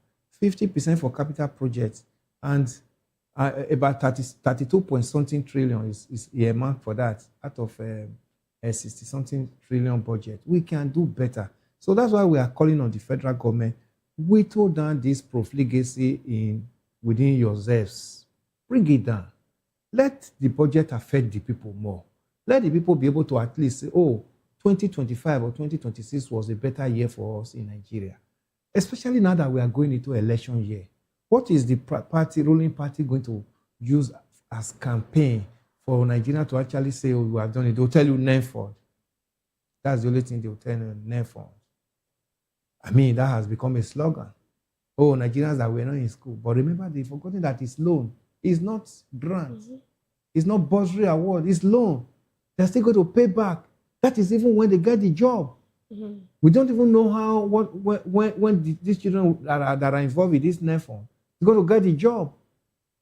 50% for capital projects, and about 32 point something trillion is earmarked for that out of a 60 something trillion budget. We can do better. So that's why we are calling on the federal government. Whittle down this profligacy within yourselves. Bring it down. Let the budget affect the people more. Let the people be able to at least say, 20 2025 or 2026 was a better year for us in Nigeria, especially now that we are going into election year. What is the ruling party going to use as campaign for Nigeria to actually say, oh, we have done it? They'll tell you NEFOD. That's the only thing they'll tell you, NEFOD. I mean, that has become a slogan. Oh, Nigerians that were not in school. But remember, they've forgotten that it's loan. It's not grant. It's not bursary award. It's loan. They're still going to pay back. That is even when they get the job. We don't even know how, when these children that are involved with this NEFON are going to get the job.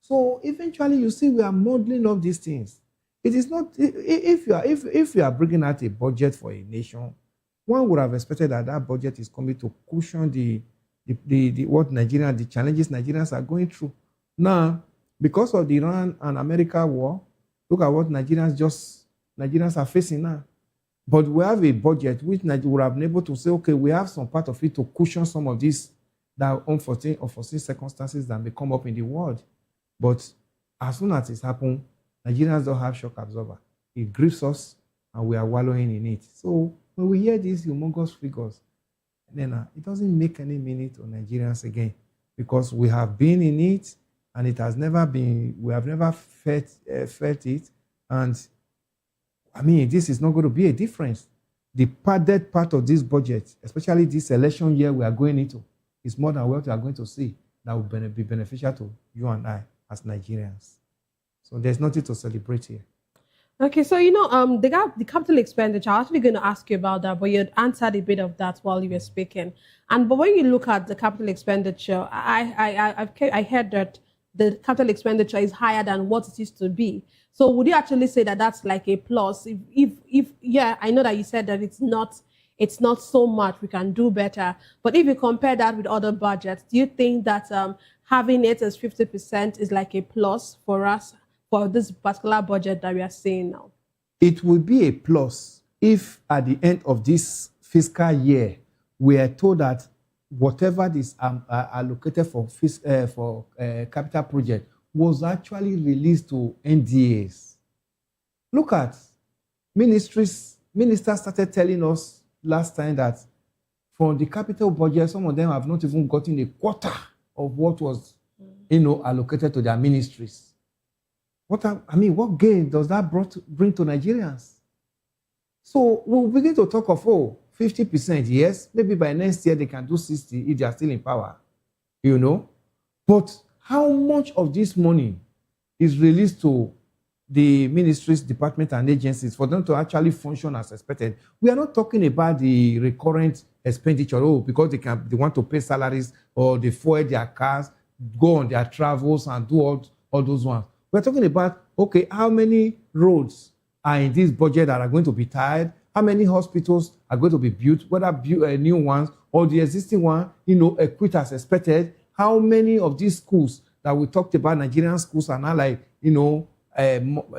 So eventually, you see, we are modeling of these things. It is not, if you are bringing out a budget for a nation, one would have expected that that budget is coming to cushion the challenges Nigerians are going through. Now, because of the Iran and America war, look at what Nigerians are facing now. But we have a budget which Nigeria would have been able to say, okay, we have some part of it to cushion some of these that unforeseen circumstances that may come up in the world. But as soon as it's happened, Nigerians don't have shock absorber. It grips us and we are wallowing in it. So when we hear these humongous figures, then it doesn't make any meaning to Nigerians again, because we have been in it and it has never been, we have never felt it. And I mean, this is not going to be a difference. The padded part of this budget, especially this election year we are going into, is more than what we are going to see that will be beneficial to you and I as Nigerians. So there's nothing to celebrate here. Okay, so the capital expenditure, I was actually going to ask you about that, but you had answered a bit of that while you were speaking. But when you look at the capital expenditure, I heard that the capital expenditure is higher than what it used to be. So would you actually say that that's like a plus? If yeah, I know that you said that it's not so much, we can do better. But if you compare that with other budgets, do you think that having it as 50% is like a plus for us for this particular budget that we are seeing now? It would be a plus if at the end of this fiscal year, we are told that whatever is allocated for capital project was actually released to NDAs. Look at ministers started telling us last time that from the capital budget, some of them have not even gotten a quarter of what was allocated to their ministries. What gain does that bring to Nigerians? So we'll begin to talk of 50%, yes, maybe by next year they can do 60% if they are still in power, But how much of this money is released to the ministries, departments, and agencies for them to actually function as expected? We are not talking about the recurrent expenditure, because they want to pay salaries or they fuel their cars, go on their travels and do all those ones. We're talking about, how many roads are in this budget that are going to be tied? How many hospitals are going to be built, whether new ones or the existing one, equipped as expected? How many of these schools that we talked about, Nigerian schools, are now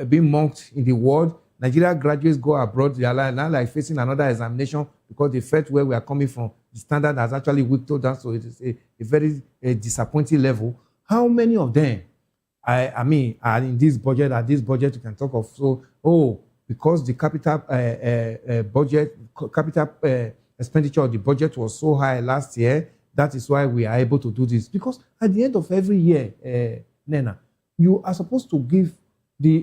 being mocked in the world? Nigeria graduates go abroad, they are now facing another examination because they felt where we are coming from. The standard has actually weakened down, so it is a very disappointing level. How many of them, are in this budget? At this budget, you can talk of because the capital expenditure of the budget was so high last year, that is why we are able to do this. Because at the end of every year, Nena, you are supposed to give the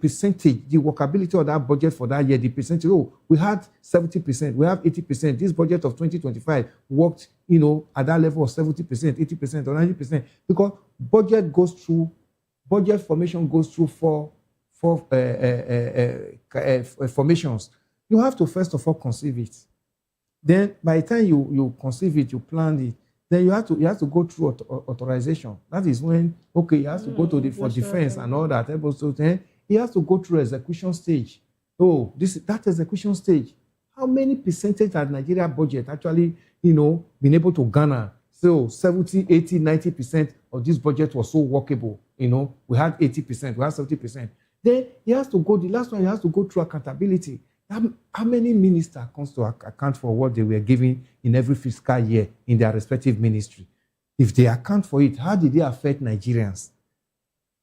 percentage, the workability of that budget for that year, the percentage. We had 70%, we have 80%. This budget of 2025 worked, at that level of 70%, 80%, or 90%, because budget formation goes through four formations. You have to first of all conceive it. Then by the time you conceive it, you plan it, then you have to go through authorization. That is when, he has to go to for defense and all that. Then he has to go through execution stage. That execution stage. How many percentage of Nigeria budget actually, been able to garner? So 70, 80, 90% of this budget was so workable. We had 80%, we had 70%. Then he has to go, the last one, he has to go through accountability. How many ministers comes to account for what they were giving in every fiscal year in their respective ministry? If they account for it, how did they affect Nigerians?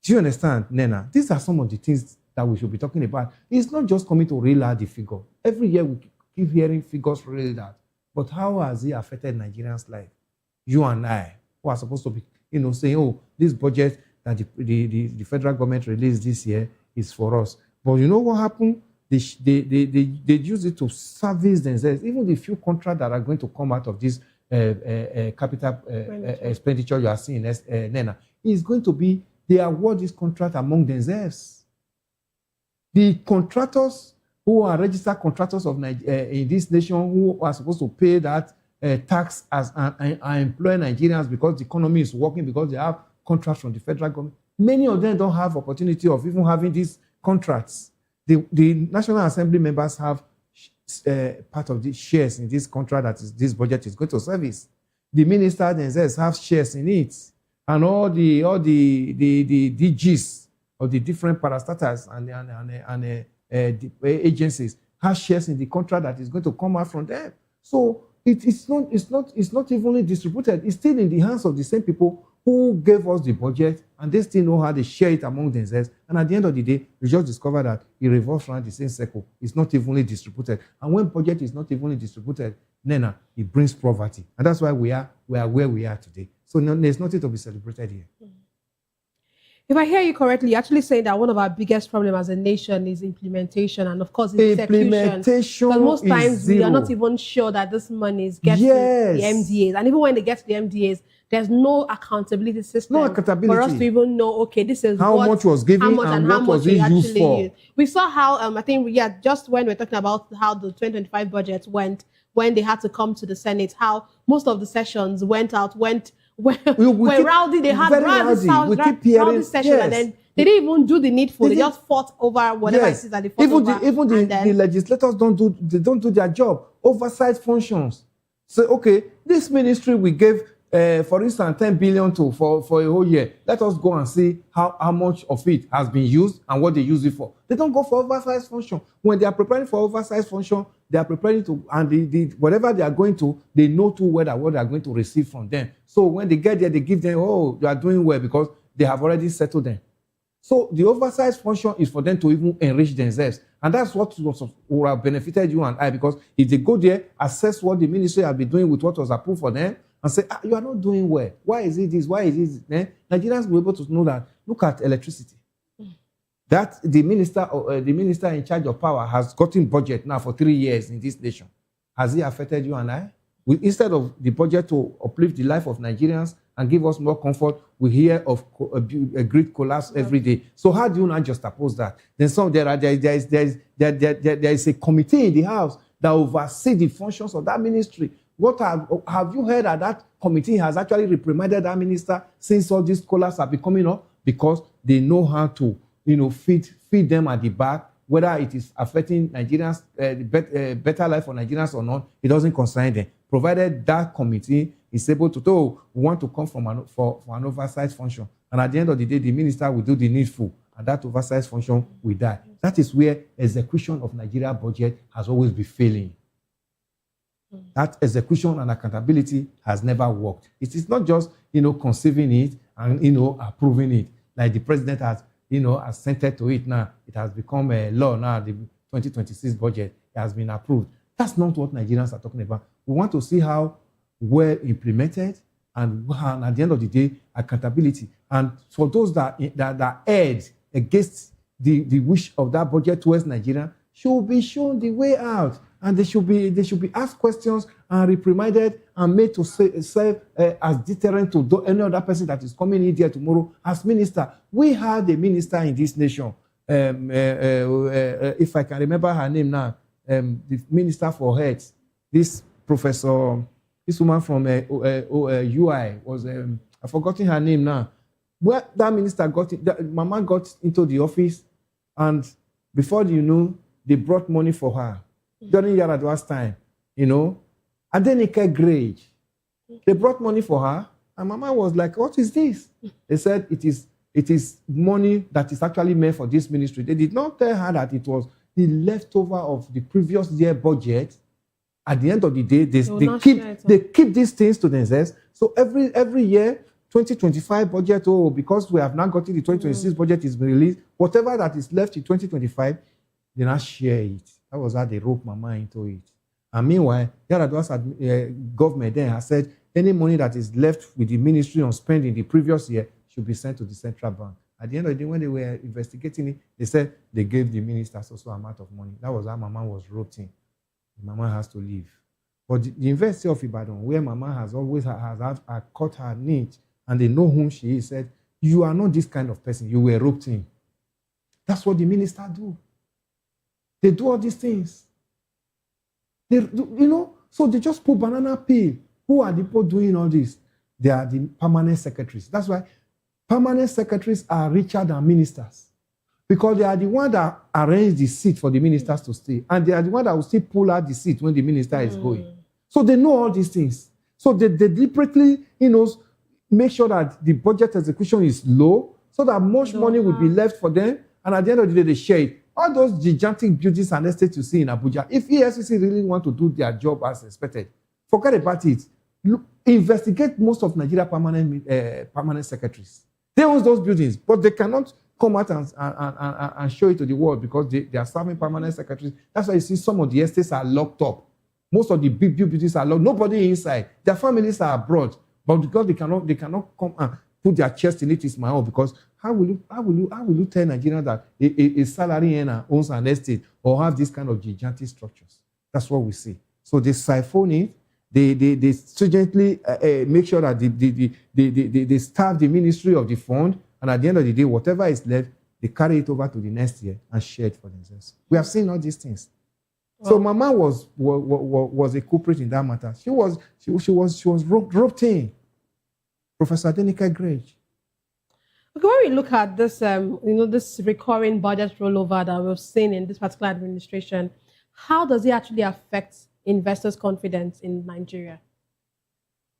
Do you understand, Nena? These are some of the things that we should be talking about. It's not just coming to real out the figure. Every year we keep hearing figures really that. But how has it affected Nigerians' life? You and I, who are supposed to be, saying, oh, this budget that the federal government released this year is for us. But you know what happened? They use it to service themselves. Even the few contracts that are going to come out of this capital expenditure you are seeing, Nena, is going to be, they award this contract among themselves. The contractors who are registered contractors of in this nation who are supposed to pay that tax as and employ Nigerians because the economy is working, because they have contracts from the federal government. Many of them don't have opportunity of even having these contracts. The National Assembly members have part of the shares in this contract that this budget is going to service. The ministers themselves have shares in it, and all the DGs of the different parastatals and agencies have shares in the contract that is going to come out from them. So it's not evenly distributed. It's still in the hands of the same people who gave us the budget, and they still know how they share it among themselves. And at the end of the day, we just discover that it revolves around the same circle. It's not evenly distributed. And when budget is not evenly distributed, Nena, it brings poverty. And that's why we are where we are today. So there's nothing to be celebrated here. If I hear you correctly, you're actually saying that one of our biggest problems as a nation is implementation, and of course, execution. Because most times we are not even sure that this money is getting the MDAs. And even when they get to the MDAs, there's no accountability system for us to even know, okay, this is how much was given and what was it used for. We saw how, I think, just when we're talking about how the 2025 budget went, when they had to come to the Senate, how most of the sessions went rowdy. They had rowdy sessions, and then they didn't even do the needful. They just fought over whatever it is that they fought over. Even the legislators don't do their job. Oversight functions. So, okay, this ministry we gave, for instance, 10 billion for a whole year. Let us go and see how much of it has been used and what they use it for. They don't go for oversight function. When they are preparing for oversight function, they are preparing to, and whatever they are going to, they know too well what they are going to receive from them. So when they get there, they give them, oh, you are doing well because they have already settled them. So the oversight function is for them to even enrich themselves. And that's what would have benefited you and I, because if they go there, assess what the ministry has been doing with what was approved for them, and say, you are not doing well. Why is it this? Why is it this? Nigerians will be able to know that. Look at electricity. That the minister in charge of power has gotten budget now for 3 years in this nation. Has it affected you and I? Instead of the budget to uplift the life of Nigerians and give us more comfort, we hear of a great collapse every day. So how do you not just oppose that? Then there is a committee in the House that oversees the functions of that ministry. What have you heard that committee has actually reprimanded that minister since all these collapse have been coming up? Because they know how to, feed them at the back, whether it is affecting Nigerians, better life for Nigerians or not, it doesn't concern them. Provided that committee is able to, we want to come for an oversight function. And at the end of the day, the minister will do the needful, and that oversight function will die. That is where execution of Nigeria budget has always been failing. That execution and accountability has never worked. It is not just, conceiving it and, approving it. Like the president has, assented to it now. It has become a law now. The 2026 budget has been approved. That's not what Nigerians are talking about. We want to see how well implemented and at the end of the day, accountability. And for those that erred against the wish of that budget towards Nigeria, should be shown the way out. And they should be asked questions and reprimanded and made to serve as deterrent to any other person that is coming in there tomorrow as minister. We had a minister in this nation, if I can remember her name now, the Minister for Health, this woman from UI was, I've forgotten her name now. Where that minister Mama got into the office, and before you know, they brought money for her. During Yaradwa's time, and then it came grade. They brought money for her, and Mama was like, what is this? They said it is money that is actually meant for this ministry. They did not tell her that it was the leftover of the previous year budget. At the end of the day, they keep these things to themselves. So every year, 2025 budget, oh, because we have not gotten the 2026 budget is released, whatever that is left in 2025, they not share it. That was how they rope Mama into it. And meanwhile, Yar'Adua's government then has said any money that is left with the ministry on spending the previous year should be sent to the central bank. At the end of the day, when they were investigating it, they said they gave the ministers also amount of money. That was how Mama was roped in. Mama has to leave. But the University of Ibadan, where Mama has always caught her niche, and they know whom she is, said, you are not this kind of person. You were roped in. That's what the minister do. They do all these things. They do, so they just put banana peel. Who are the people doing all this? They are the permanent secretaries. That's why permanent secretaries are richer than ministers. Because they are the ones that arrange the seat for the ministers to stay. And they are the ones that will still pull out the seat when the minister is going. So they know all these things. So they deliberately, make sure that the budget execution is low so that much money will be left for them. And at the end of the day, they share it. All those gigantic buildings and estates you see in Abuja, if EFCC really want to do their job as expected, forget about it. Look, investigate most of Nigeria permanent secretaries. They own those buildings, but they cannot come out and show it to the world because they are serving permanent secretaries. That's why you see some of the estates are locked up. Most of the big buildings are locked. Nobody inside. Their families are abroad. But because they cannot come and put their chest in it, it's my own. Because how will you tell Nigerians that a salary earner owns an estate or have this kind of gigantic structures? That's what we see. So they siphon it. They stringently make sure that they staff the ministry of the fund, and at the end of the day, whatever is left, they carry it over to the next year and share it for themselves. We have seen all these things. So Mama was a culprit in that matter. She was roped in. Professor Adenike Grage. Okay, when we look at this, this recurring budget rollover that we've seen in this particular administration, how does it actually affect investors' confidence in Nigeria?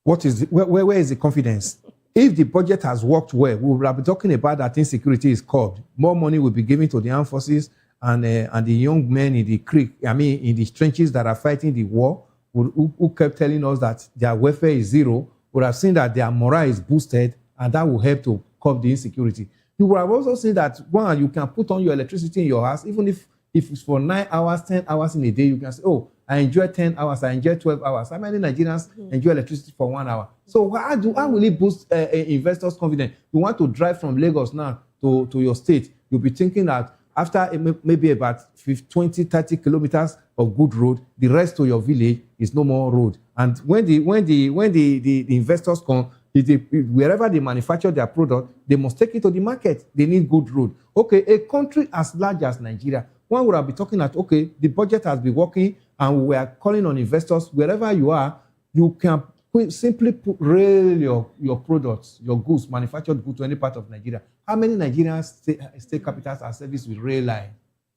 Where is the confidence? If the budget has worked well, we will be talking about that insecurity is curbed. More money will be given to the armed forces and the young men in the in the trenches that are fighting the war, who kept telling us that their welfare is zero. We have seen that their morale is boosted, and that will help to curb the insecurity. You will have also seen that, one, you can put on your electricity in your house, even if it's for 9 hours, 10 hours in a day, you can say, oh, I enjoy 10 hours, I enjoy 12 hours. How many Nigerians enjoy electricity for 1 hour? So how will it boost investors' confidence? You want to drive from Lagos now to your state, you'll be thinking that after maybe about 20, 30 kilometers of good road, the rest to your village is no more road. And when the investors come, wherever they manufacture their product, they must take it to the market. They need good road. Okay, a country as large as Nigeria, one would have been talking that, okay, the budget has been working and we are calling on investors, wherever you are, you can simply rail your products, your goods, manufactured goods to any part of Nigeria. How many Nigerian state capitals are serviced with rail lines,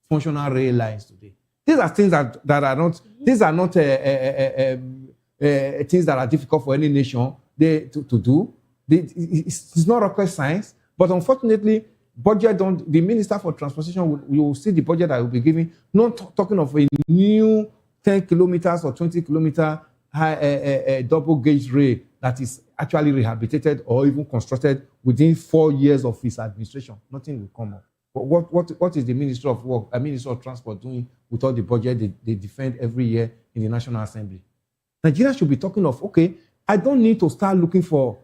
functional rail lines today? These are things that are not, these are not things that are difficult for any nation to do. It's not rocket science, but unfortunately, the Minister for Transportation, you will see the budget that will be giving, not talking of a new 10 kilometers or 20 kilometer double gauge rail that is actually rehabilitated or even constructed within 4 years of his administration. Nothing will come up. But what is the Minister of Work, Minister of Transport doing with all the budget they defend every year in the National Assembly? Nigeria should be talking of, okay, I don't need to start looking for,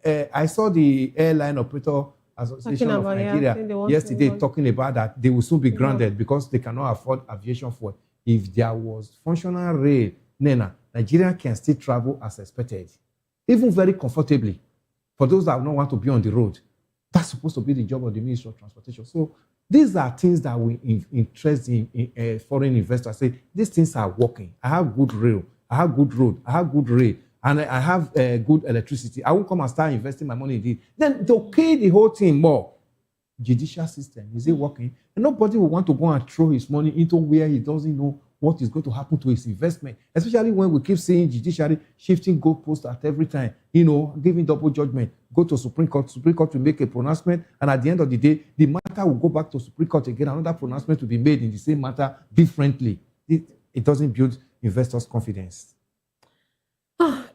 I saw the Airline Operator Association of Nigeria yesterday talking about that they will soon be grounded because they cannot afford aviation fuel. If there was functional rail, Nigeria can still travel as expected, even very comfortably. For those that don't want to be on the road, that's supposed to be the job of the Ministry of Transportation. So these are things that we interest in foreign investors. Say, these things are working. I have good rail, I have good road, I have good rail, and I have good electricity. I won't come and start investing my money in it. Then they'll pay the whole thing more. Judicial system, is it working? And nobody will want to go and throw his money into where he doesn't know what is going to happen to his investment, especially when we keep seeing judiciary shifting goalposts at every time, giving double judgment, go to Supreme Court will make a pronouncement, and at the end of the day, the matter will go back to Supreme Court again, another pronouncement will be made in the same matter differently. It doesn't build investors' confidence.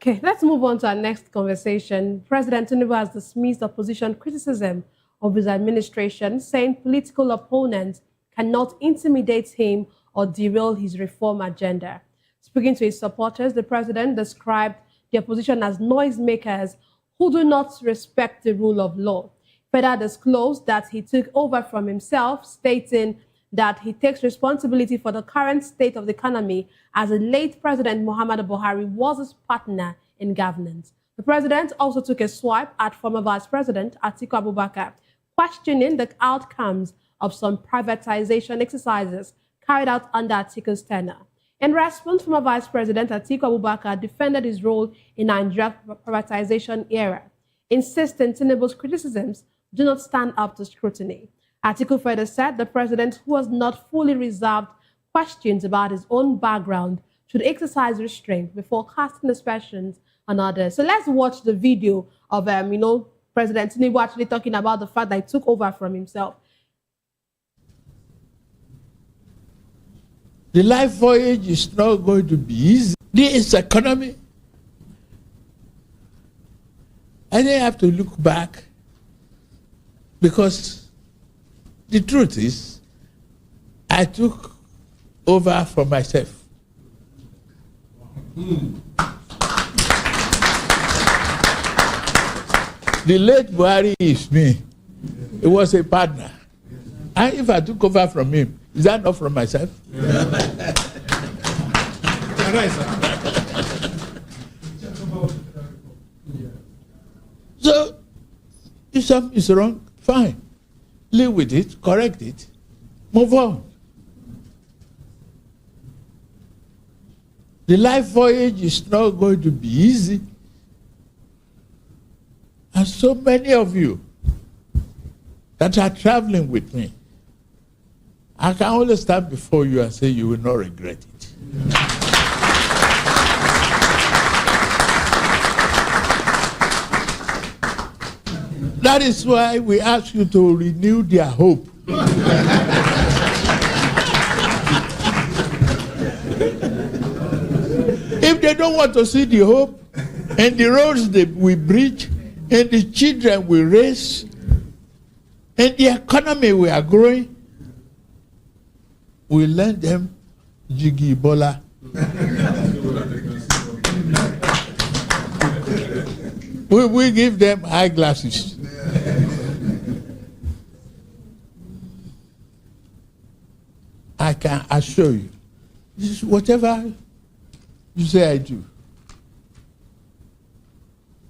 Okay, let's move on to our next conversation. President Tinubu has dismissed opposition criticism of his administration, saying political opponents cannot intimidate him or derail his reform agenda. Speaking to his supporters, the president described the opposition as noisemakers who do not respect the rule of law. Further disclosed that he took over from himself, stating that he takes responsibility for the current state of the economy as the late President Muhammadu Buhari was his partner in governance. The president also took a swipe at former Vice President Atiku Abubakar, questioning the outcomes of some privatization exercises carried out under Atiku's tenure. In response, former Vice President Atiku Abubakar defended his role in Nigeria's privatization era, insisting Tinubu's criticisms do not stand up to scrutiny. Atiku further said the president, who has not fully reserved questions about his own background, should exercise restraint before casting aspersions on others. So let's watch the video of, President Tinubu actually talking about the fact that he took over from himself. The life voyage is not going to be easy. This economy, I think I have to look back, because the truth is, I took over for myself. The late Buhari is me. He was a partner. And if I took over from him, is that not from myself? So, if something is wrong, fine. Live with it, correct it, move on. The life voyage is not going to be easy. And so many of you that are traveling with me, I can only stand before you and say you will not regret it. That is why we ask you to renew their hope. If they don't want to see the hope and the roads that we bridge and the children we raise and the economy we are growing, we lend them Jiggy Bola. We give them eyeglasses. I can assure you, this is whatever you say I do.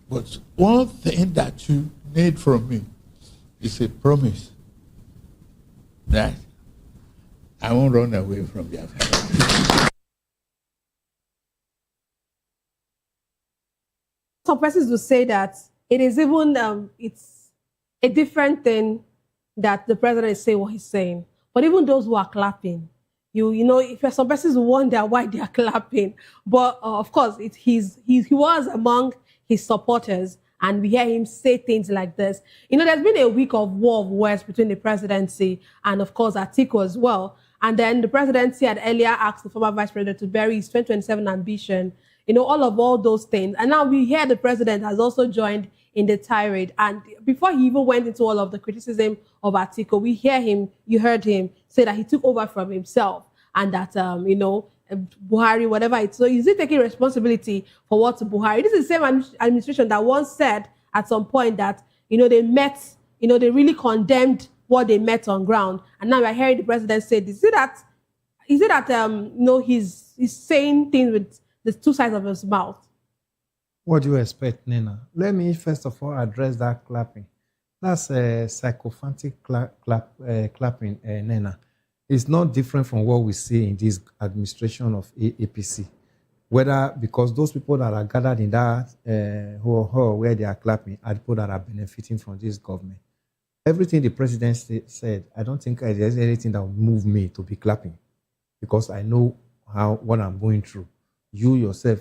But one thing that you need from me is a promise that I won't run away from their family. Some persons will say that it is even it's a different thing that the president is saying what he's saying. But even those who are clapping, you know, if some persons wonder why they are clapping. But of course, he was among his supporters, and we hear him say things like this. You know, there's been a week of war of words between the presidency and, of course, Atiku as well. And then the presidency had earlier asked the former vice president to bury his 2027 ambition, you know, all those things. And now we hear the president has also joined in the tirade. And before he even went into all of the criticism of Atiku, you heard him say that he took over from himself and that, you know, Buhari, whatever it's. So is he taking responsibility for what Buhari? This is the same administration that once said at some point that, you know, they met, you know, they really condemned what they met on ground. And now we're hearing the president say this. Is it that you know, he's saying things with the two sides of his mouth? What do you expect, Nena? Let me first of all address that clapping. That's a sycophantic clapping, Nena. It's not different from what we see in this administration of APC. Whether because those people that are gathered in that hall where they are clapping are people that are benefiting from this government. Everything the president said, I don't think there's anything that will move me to be clapping, because I know what I'm going through. You yourself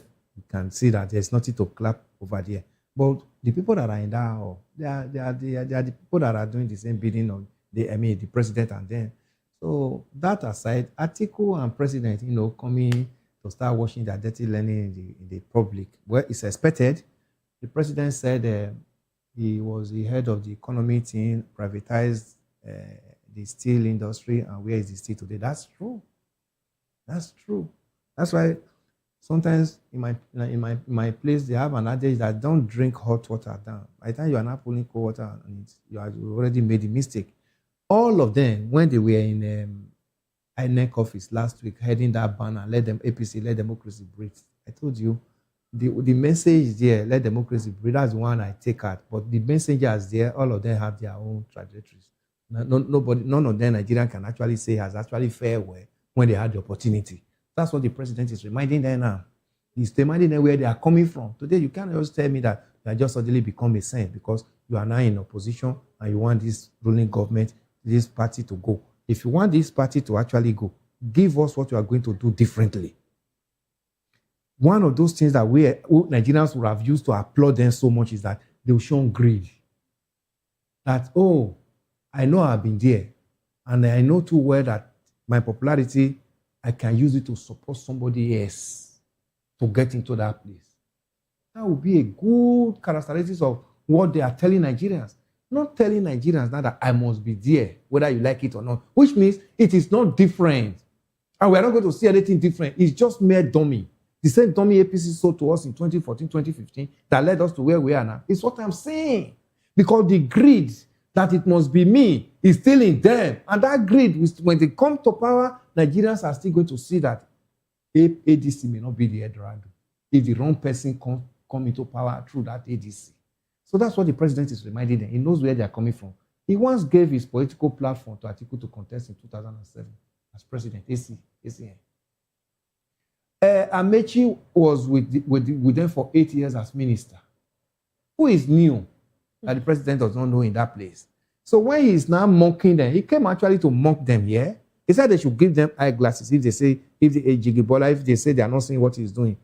can see that there's nothing to clap over there. But the people that are in that hall, they are the people that are doing the same bidding of the president and them. So that aside, Atiku and president, you know, coming to start washing their dirty linen in the public. Well, it's expected. The president said he was the head of the economy team, privatized the steel industry, and where is the steel today? That's true. That's true. That's why sometimes in my place they have an adage that don't drink hot water down. By the time you are not pulling cold water and you have already made a mistake. All of them, when they were in INEC office last week, heading that banner, let them APC, let democracy breathe. I told you, the message there, let democracy breathe, that's the one I take out. But the messengers there, all of them have their own trajectories. None of them Nigerian can actually say has actually fared well when they had the opportunity. That's what the president is reminding them now. He's reminding them where they are coming from. Today, you can't just tell me that you have just suddenly become a saint because you are now in opposition and you want this ruling government, this party to go. If you want this party to actually go, give us what you are going to do differently. One of those things that Nigerians would have used to applaud them so much is that they will show greed. That, oh, I know I've been there, and I know too well that my popularity, I can use it to support somebody else to get into that place. That would be a good characteristic of what they are telling Nigerians. Not telling Nigerians now that I must be there, whether you like it or not, which means it is not different. And we are not going to see anything different. It's just mere dummy. The same dummy APC sold to us in 2014, 2015 that led us to where we are now. It's what I'm saying. Because the greed that it must be me is still in them. And that greed, when they come to power, Nigerians are still going to see that ADC may not be the Eldorado if the wrong person come into power through that ADC. So that's what the president is reminding them. He knows where they are coming from. He once gave his political platform to Atiku to contest in 2007 as president, ACN. Amechi was with them for 8 years as minister. Who is new that the president does not know in that place? So when he is now mocking them, he came actually to mock them, yeah? He said they should give them eyeglasses if they say they are not seeing what he's doing.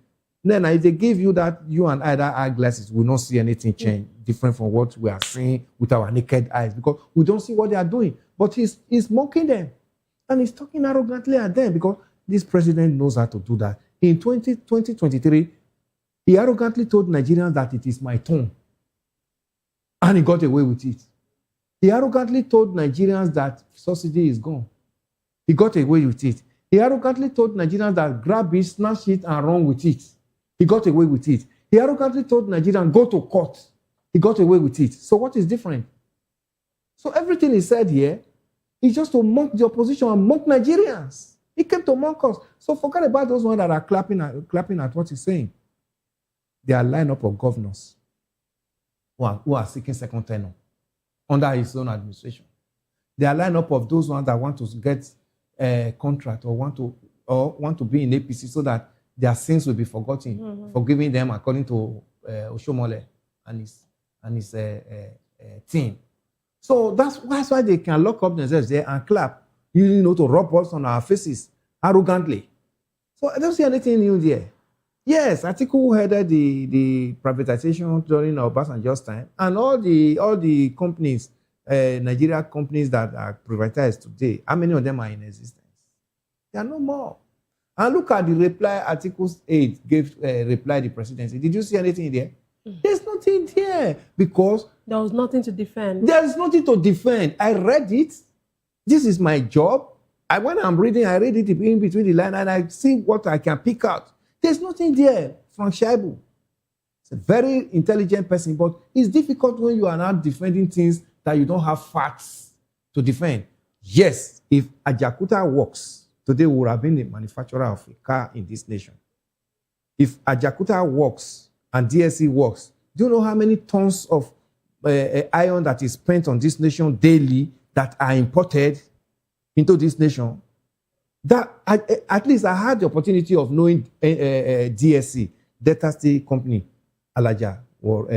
Then if they give you that, you and I, that eyeglasses, will not see anything change different from what we are seeing with our naked eyes because we don't see what they are doing. But he's mocking them. And he's talking arrogantly at them because this president knows how to do that. In 2023, he arrogantly told Nigerians that it is my turn. And he got away with it. He arrogantly told Nigerians that subsidy is gone. He got away with it. He arrogantly told Nigerians that grab it, snatch it, and run with it. He got away with it. He arrogantly told Nigerians, go to court. He got away with it. So what is different? So everything he said here is just to mock the opposition and mock Nigerians. He came to mock us. So forget about those ones that are clapping at what he's saying. They are lineup of governors who are seeking second tenure under his own administration. They are lineup of those ones that want to get a contract or want to be in APC so that their sins will be forgotten, forgiving them according to Oshomole and his team. So that's why they can lock up themselves there and clap, to rub us on our faces arrogantly. So I don't see anything new there. Yes, Atiku headed the privatization during Obasanjo's time, and all the companies, Nigeria companies that are privatized today, how many of them are in existence? There are no more. And look at the reply Atiku's aide gave reply the presidency. Did you see anything there? There's nothing there because there was nothing to defend. There is nothing to defend. I read it. This is my job. When I'm reading, I read it in between the line and I see what I can pick out. There's nothing there. Frank Shaibu. He's a very intelligent person, but it's difficult when you are not defending things that you don't have facts to defend. Yes, if Ajakuta works, today we would have been the manufacturer of a car in this nation. If Ajakuta works and DSC works, do you know how many tons of iron that is spent on this nation daily that are imported into this nation? That at least I had the opportunity of knowing DSC, Delta State Company, Alaja, or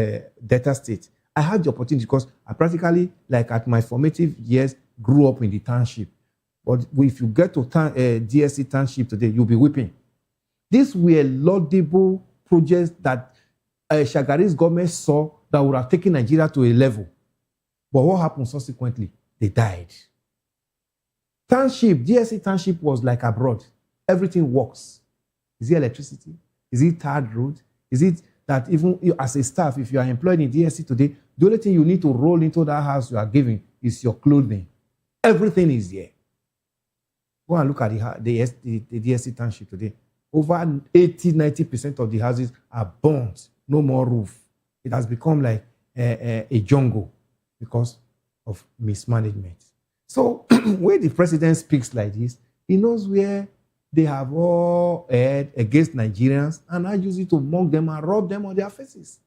Delta State. I had the opportunity because I practically, like at my formative years, grew up in the township. But if you get to DSC township today, you'll be weeping. These were laudable projects that Shagari's government saw that would have taken Nigeria to a level. But what happened subsequently? They died. DSC township was like abroad. Everything works. Is it electricity? Is it tarred road? Is it that even you, as a staff, if you are employed in DSC today, the only thing you need to roll into that house you are giving is your clothing. Everything is there. Go and look at the DSC township today. Over 80-90% of the houses are burnt. No more roof. It has become like a jungle because of mismanagement. So when the president speaks like this, he knows where they have all erred against Nigerians and I use it to mock them and rub them on their faces.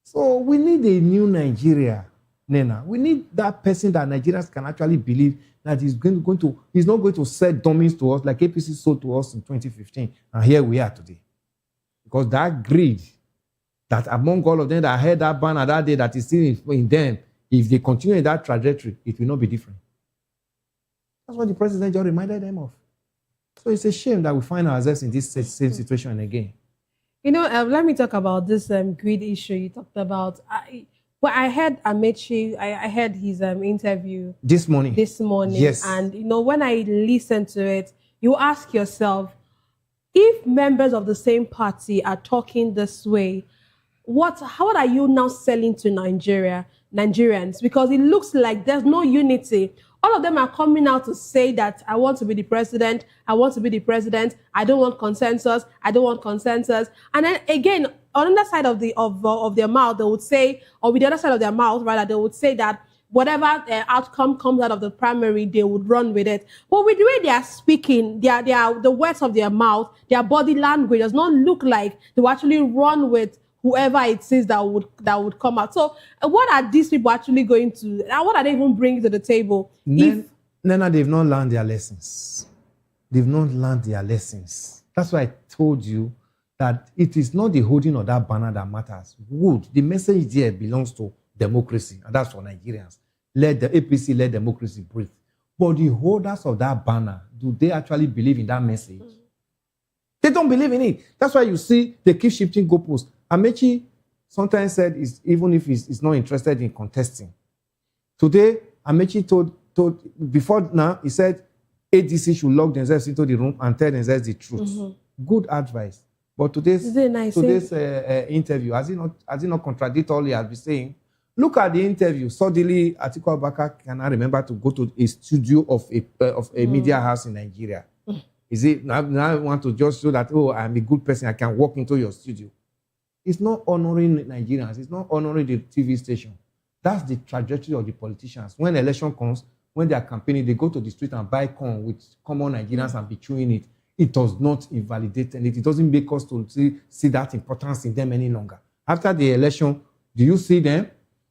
So we need a new Nigeria, Nena. We need that person that Nigerians can actually believe that he's not going to sell dummies to us like APC sold to us in 2015. And here we are today. Because that greed, that among all of them that had that banner that day that is still in them, if they continue in that trajectory, it will not be different. That's what the president just reminded them of. So it's a shame that we find ourselves in this same situation again. You know, let me talk about this greed issue you talked about. I heard Amechi, I heard his interview This morning. Yes. And, you know, when I listened to it, you ask yourself, if members of the same party are talking this way, how are you now selling to Nigerians? Because it looks like there's no unity. All of them are coming out to say that I want to be the president. I want to be the president. I don't want consensus. I don't want consensus. And then again, on the other side of their mouth, they would say, or with the other side of their mouth, rather, they would say that whatever outcome comes out of the primary, they would run with it. But with the way they are speaking, the words of their mouth, their body language does not look like they will actually run with whoever it is that would come out. So what are these people actually going to, what are they even bringing to the table? Nena, they've not learned their lessons. They've not learned their lessons. That's why I told you that it is not the holding of that banner that matters. The message there belongs to democracy, and that's for Nigerians. Let the APC, let democracy breathe. But the holders of that banner, do they actually believe in that message? They don't believe in it. That's why you see they keep shifting goalposts. Amechi sometimes said even if he's not interested in contesting. Today, Amechi told before now, he said ADC should lock themselves into the room and tell themselves the truth. Mm-hmm. Good advice. But today's interview, has he not contradict all he has been saying? Look at the interview. Suddenly, Atiku Abubakar cannot remember to go to a studio of a media house in Nigeria. Is it now I want to just show that, oh, I'm a good person, I can walk into your studio? It's not honoring Nigerians. It's not honoring the TV station. That's the trajectory of the politicians. When election comes, when they are campaigning, they go to the street and buy corn with common Nigerians and be chewing it. It does not invalidate and it doesn't make us to see that importance in them any longer. After the election, do you see them?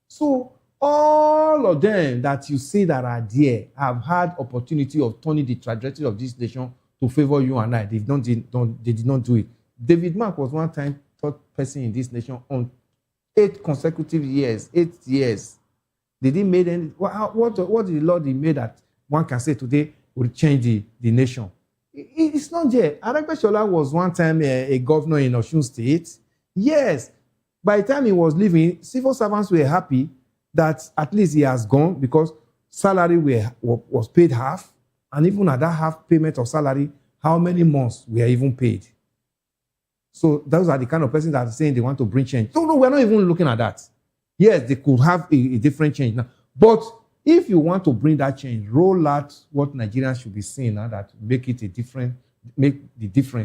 So all of them that you see that are there have had opportunity of turning the trajectory of this nation to favor you and I. They did not do it. David Mark was one time third person in this nation on 8 consecutive years, 8 years. Did he make any? What did the Lord he made that one can say today will change the nation? It's not there. Aregbesola was one time a governor in Osun State. Yes. By the time he was leaving, civil servants were happy that at least he has gone because salary was paid half. And even at that half payment of salary, how many months were even paid? So those are the kind of persons that are saying they want to bring change. No, we're not even looking at that. Yes, they could have a different change now. But if you want to bring that change, roll out what Nigerians should be seeing now that make the difference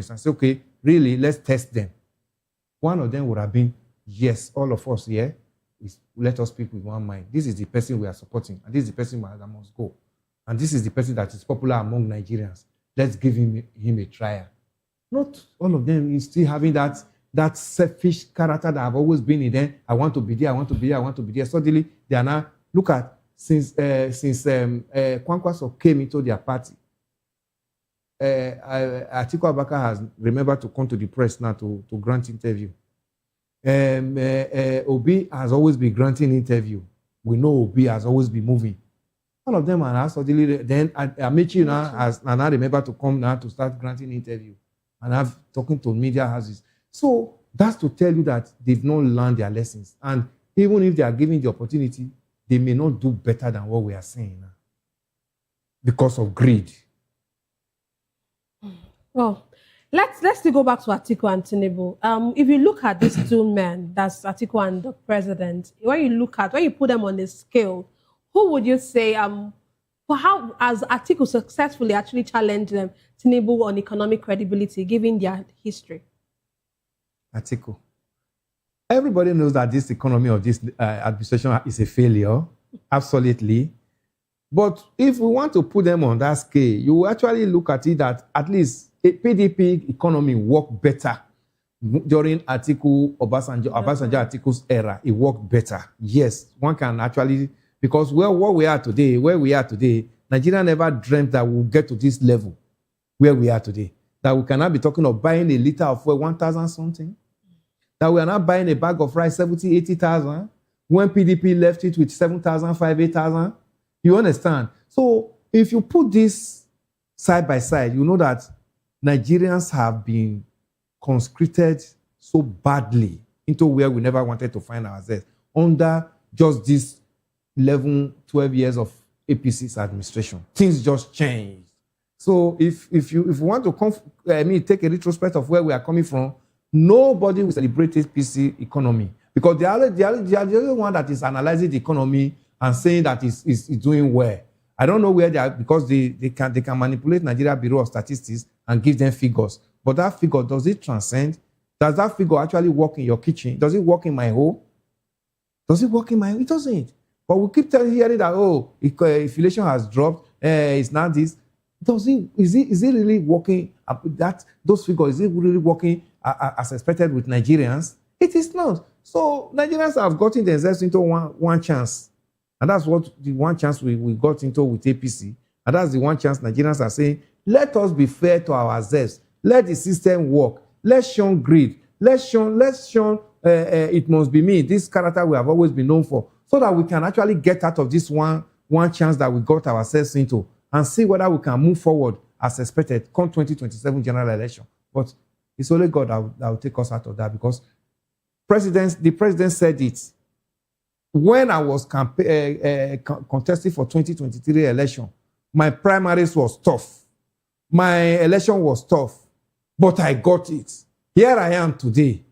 and say, okay, really, let's test them. One of them would have been, yes, all of us here, let us speak with one mind. This is the person we are supporting, and this is the person that must go. And this is the person that is popular among Nigerians. Let's give him a trial. Not all of them is still having that selfish character that have always been in them. I want to be there, I want to be there, I want to be there. Suddenly, they are now, look at, since Kwankwaso came into their party, Atiku Abubakar has remembered to come to the press now to grant interview. Obi has always been granting interview. We know Obi has always been moving. All of them are now suddenly, then Amechi now has now remembered to come now to start granting interview and have talking to media houses. So that's to tell you that they've not learned their lessons. And even if they are given the opportunity, they may not do better than what we are saying now because of greed. Well, Let's still go back to Atiku and Tinubu. If you look at these two men, that's Atiku and the president, when you put them on a scale, who would you say for how has Atiku successfully actually challenged them, Tinubu, on economic credibility, given their history? Atiku. Everybody knows that this economy of this administration is a failure. Absolutely. But if we want to put them on that scale, you actually look at it that at least a PDP economy worked better during Atiku's era. It worked better. Yes, one can actually, because where we are today, Nigeria never dreamt that we'll get to this level where we are today. That we cannot be talking of buying a liter of fuel 1,000 something. That we are not buying a bag of rice 70, 80,000 when PDP left it with 7,000, 8,000. You understand? So if you put this side by side, you know that Nigerians have been conscripted so badly into where we never wanted to find ourselves under just this 11, 12 years of APC's administration. Things just changed. So if you want to take a retrospect of where we are coming from, nobody will celebrate APC economy because they are the only one that is analyzing the economy and saying that it's doing well. I don't know where they are because they can manipulate Nigeria Bureau of Statistics and give them figures. But that figure, does it transcend? Does that figure actually work in your kitchen? Does it work in my home? Does it work in my home? It doesn't. But we keep hearing that, inflation has dropped, it's not this. Is it really working? Those figures, is it really working as expected with Nigerians? It is not. So Nigerians have gotten themselves into one chance. And that's what the one chance we got into with APC. And that's the one chance Nigerians are saying, let us be fair to ourselves. Let the system work. Let's shun greed. Let's shun it must be me, this character we have always been known for, so that we can actually get out of this one chance that we got ourselves into and see whether we can move forward as expected come 2027 general election. But it's only God that will take us out of that because the president said it. When I was contesting for 2023 election, my primaries was tough. My election was tough, but I got it. Here I am today.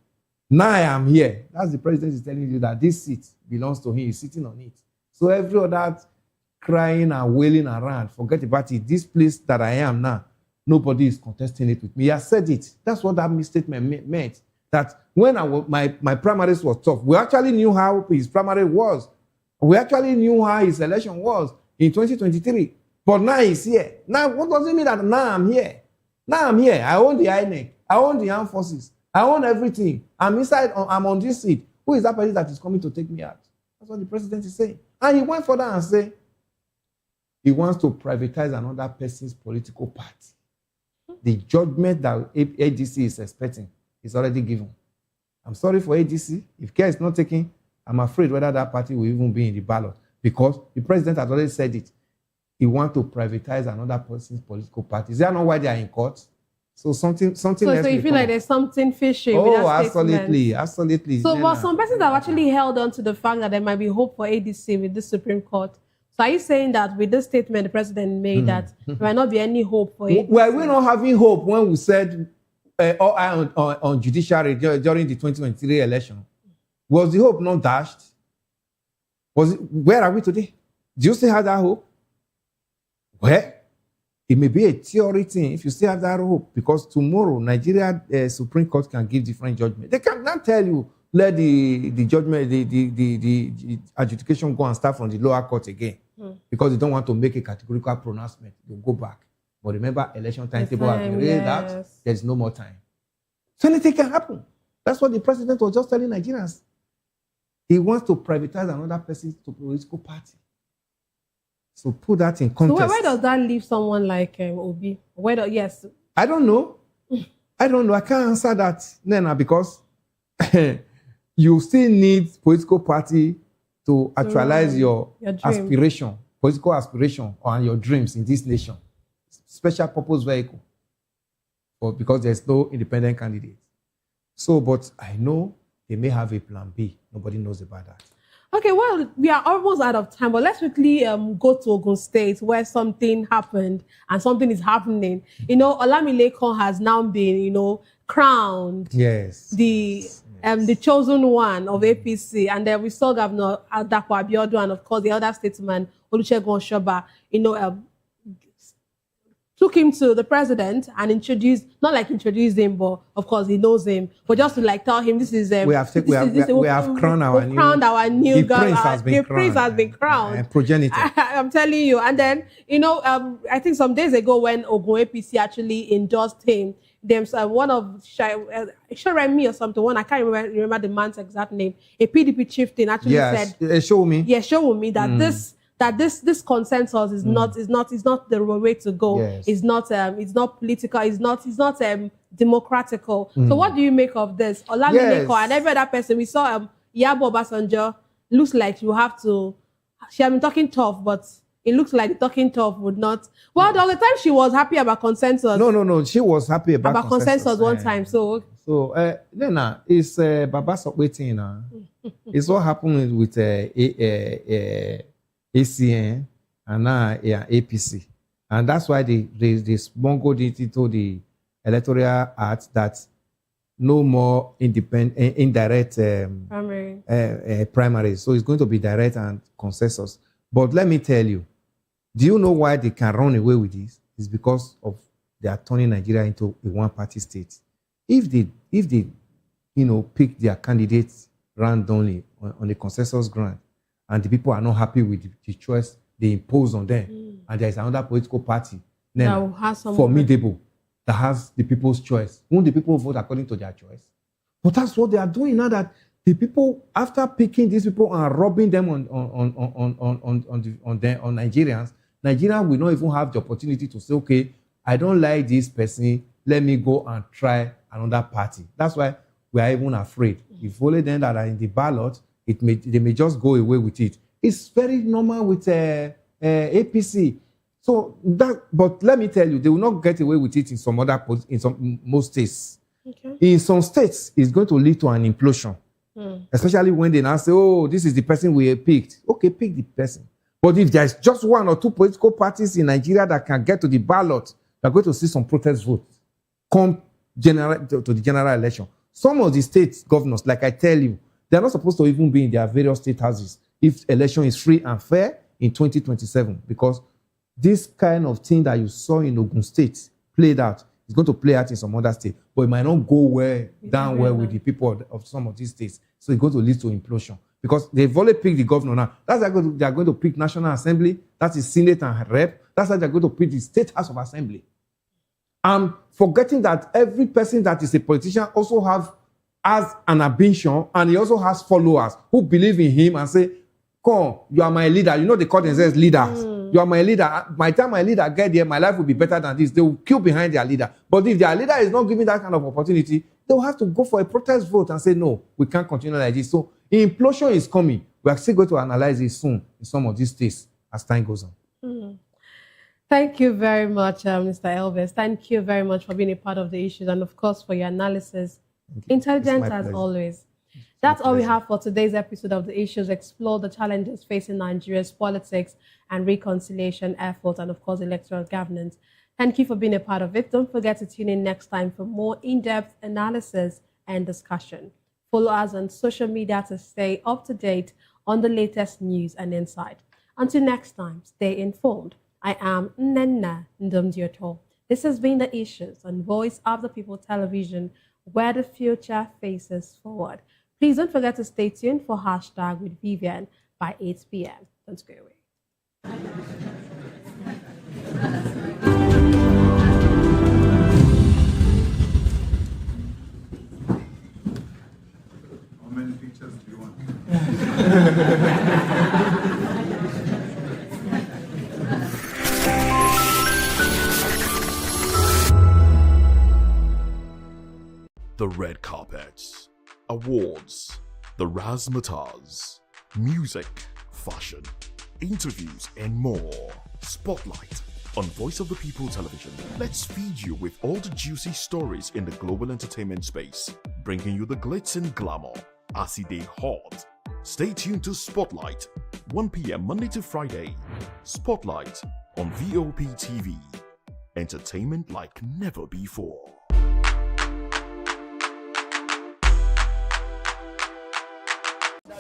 Now I am here. That's the president is telling you that this seat belongs to him. He's sitting on it. So every other crying and wailing around, forget about it. This place that I am now, nobody is contesting it with me. He has said it. That's what that misstatement meant. That when my primaries was tough, we actually knew how his primary was. We actually knew how his election was in 2023. But now he's here. Now, what does it mean that now I'm here? Now I'm here. I own the INEC. I own the armed forces. I own everything. I'm inside. I'm on this seat. Who is that person that is coming to take me out? That's what the president is saying. And he went further and said he wants to privatize another person's political party. The judgment that ADC is expecting is already given. I'm sorry for ADC. If care is not taken, I'm afraid whether that party will even be in the ballot because the president has already said it. He wants to privatize another person's political party. Is that not why they are in court? So something else. So you feel like there's something fishy with that absolutely, statement? absolutely. So, but some persons have actually held on to the fact that there might be hope for ADC with the Supreme Court. So are you saying that with this statement the president made that there might not be any hope for ADC? Well, we're not having hope when we said all eye on judiciary during the 2023 election. Was the hope not dashed? Where are we today? Do you still have that hope? Well, it may be a theory thing if you still have that hope, because tomorrow Nigeria Supreme Court can give different judgment. They cannot tell you let the judgment, the adjudication go and start from the lower court again, because they don't want to make a categorical pronouncement. They'll go back. But remember, election timetable has been raised out. There's no more time. So anything can happen. That's what the president was just telling Nigerians. He wants to privatize another person's political party. So put that in context. So where does that leave someone like Obi? Yes. I don't know. I can't answer that, Nena, because you still need political party to actualize your aspiration, political aspiration, and your dreams in this nation. Special purpose vehicle. Because there's no independent candidate. So, but I know they may have a plan B. Nobody knows about that. Okay, well, we are almost out of time, but let's quickly go to Ogun State where something happened and something is happening. You know, Olamilekan has now been, crowned Yes. the chosen one of APC, and then we saw Governor Dapo Abiodun and of course the other statesman Olusegun Oshoba, took him to the president and introduced him, but of course he knows him, but just to tell him this is we have crowned our new the prince has been prince has been crowned. Progenitor. I'm telling you. And then I think some days ago when Ogun APC actually endorsed him, there's one of Shoremi or something. I can't remember the man's exact name. A PDP chieftain actually said, "Show me that this consensus is not the way to go. Yes. It's not political. It's not democratical. So what do you make of this? Olamilekan and every other person we saw, Iyabo Obasanjo looks like you have to. She has been talking tough, but it looks like the talking tough would not. Well, the other time she was happy about consensus. No. She was happy about consensus one time. So then it's Baba Sokweti. It's what happened with ACN and now APC, and that's why they bungled it into the Electoral Act that no more indirect primaries. So it's going to be direct and consensus. But let me tell you, do you know why they can run away with this? It's because of they are turning Nigeria into a one-party state. If they pick their candidates randomly on a consensus ground, and the people are not happy with the choice they impose on them, and there is another political party then formidable that has the people's choice, won't the people vote according to their choice? But that's what they are doing now, that the people, after picking these people and robbing them on Nigerians, Nigerians will not even have the opportunity to say, okay, I don't like this person, let me go and try another party. That's why we are even afraid. If only them that are in the ballot, they may just go away with it. It's very normal with APC. So but let me tell you, they will not get away with it in most states. Okay. In some states, it's going to lead to an implosion. Especially when they now say, oh, this is the person we picked. Okay, pick the person. But if there's just one or two political parties in Nigeria that can get to the ballot, they're going to see some protest votes come to the general election. Some of the state governors, like I tell you, they're not supposed to even be in their various state houses if election is free and fair in 2027, because this kind of thing that you saw in Ogun State played out is going to play out in some other states, but it might not go down well with the people of some of these states. So it's going to lead to implosion because they've already picked the governor now. That's why they are going to pick National Assembly, that is Senate and Rep. That's why they're going to pick the State House of Assembly. I'm forgetting that every person that is a politician also has an ambition, and he also has followers who believe in him and say, come, you are my leader. You know, they call themselves leaders. You are my leader. By the time my leader get there, my life will be better than this. They will queue behind their leader. But if their leader is not giving that kind of opportunity, they will have to go for a protest vote and say, no, we can't continue like this. So implosion is coming. We are still going to analyze it soon in some of these states as time goes on. Thank you very much, Mr. Elvis. Thank you very much for being a part of the issues and, of course, for your analysis. Intelligent as always. That's all we have for today's episode of The Issues. Explore the challenges facing Nigeria's politics and reconciliation efforts and, of course, electoral governance. Thank you for being a part of it. Don't forget to tune in next time for more in-depth analysis and discussion. Follow us on social media to stay up to date on the latest news and insight. Until next time, stay informed. I am Nnenna Ndomdioto. This has been The Issues on Voice of the People Television, where the future faces forward. Please don't forget to stay tuned for Hashtag with Vivian by 8 p.m. Don't go away. How many pictures do you want? The red carpets, awards, the razzmatazz, music, fashion, interviews, and more. Spotlight on Voice of the People Television. Let's feed you with all the juicy stories in the global entertainment space, bringing you the glitz and glamour, as they hot Stay tuned to Spotlight, 1 p.m. Monday to Friday. Spotlight on VOP TV. Entertainment like never before.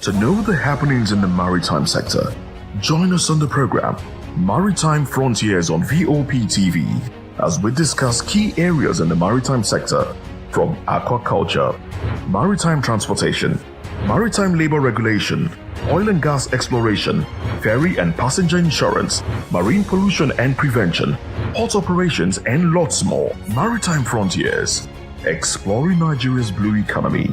To know the happenings in the maritime sector, join us on the program Maritime Frontiers on VOP TV as we discuss key areas in the maritime sector from aquaculture, maritime transportation, maritime labor regulation, oil and gas exploration, ferry and passenger insurance, marine pollution and prevention, port operations and lots more. Maritime Frontiers, exploring Nigeria's blue economy.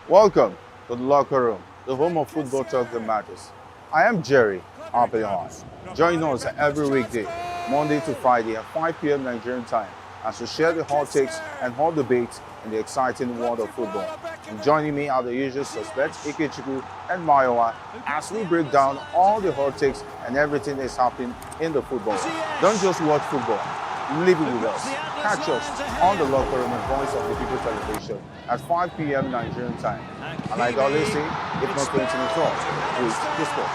Welcome to the locker room, the home of football talk that matters. I am Jerry Apelon. Join us every weekday, Monday to Friday at 5 p.m. Nigerian time, as we share the hot takes and hot debates in the exciting world of football. And joining me are the usual suspects, Ikechukwu and Mayowa, as we break down all the hot takes and everything that's happening in the football. Don't just watch football, live it with us. Catch us on the locker room and Voice of the People television at 5 p.m. Nigerian time. And like I always say, if not 20 minutes off, with the sport.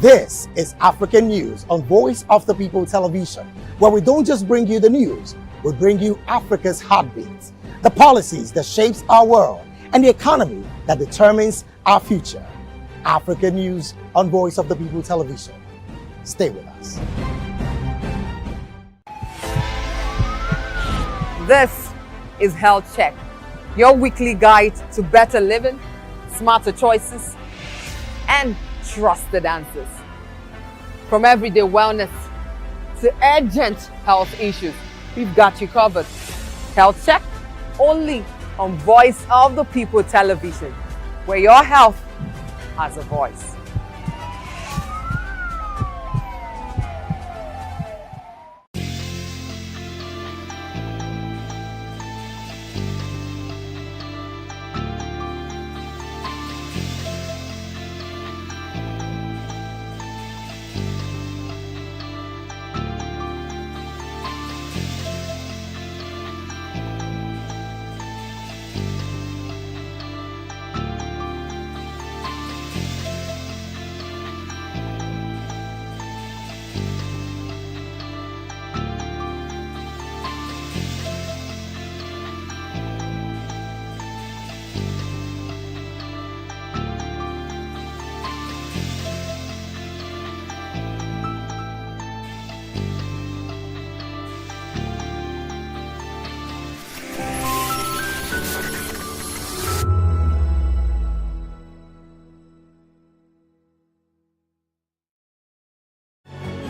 This is African News on Voice of the People television, where we don't just bring you the news, we bring you Africa's heartbeats, the policies that shapes our world, and the economy that determines our future. African News on Voice of the People television. Stay with us. This is Health Check, your weekly guide to better living, smarter choices, and trusted answers. From everyday wellness to urgent health issues, we've got you covered. Health Check, only on Voice of the People television, where your health has a voice.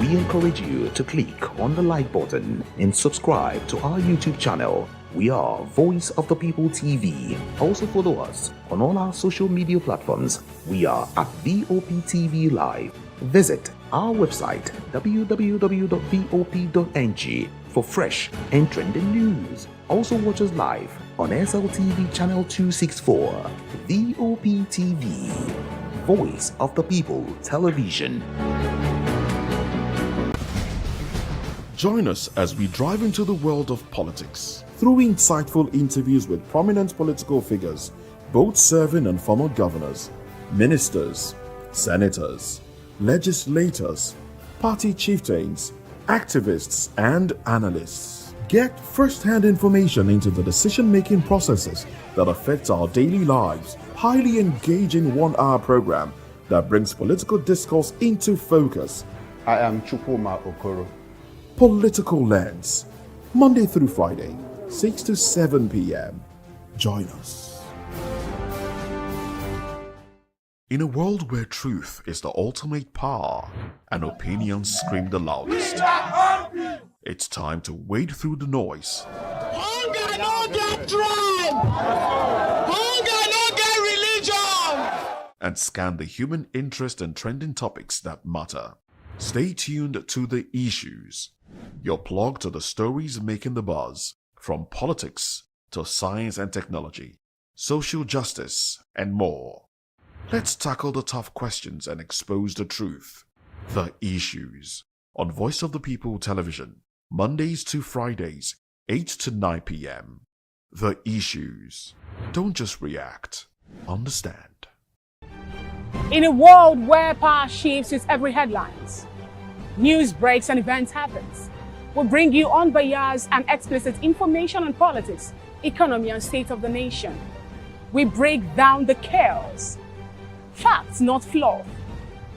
We encourage you to click on the like button and subscribe to our YouTube channel. We are Voice of the People TV. Also follow us on all our social media platforms. We are at VOP TV Live. Visit our website www.vop.ng for fresh and trending news. Also watch us live on SLTV channel 264. VOP TV, Voice of the People Television. Join us as we drive into the world of politics through insightful interviews with prominent political figures, both serving and former governors, ministers, senators, legislators, party chieftains, activists, and analysts. Get first-hand information into the decision-making processes that affect our daily lives. Highly engaging one-hour program that brings political discourse into focus. I am Chukwuma Okoro. Political Lens, Monday through Friday, 6 to 7 p.m. Join us. In a world where truth is the ultimate power and opinions scream the loudest, it's time to wade through the noise. Hunger no get tribe. Hunger no get religion. And scan the human interest and trending topics that matter. Stay tuned to The Issues, your plug to the stories making the buzz, from politics to science and technology, social justice, and more. Let's tackle the tough questions and expose the truth. The Issues, on Voice of the People television, Mondays to Fridays, 8 to 9 p.m. The issues. Don't just react. Understand. In a world where power shifts with every headlines, news breaks and events happens, we bring you unbiased and explicit information on politics, economy and state of the nation. We break down the chaos. Facts, not fluff.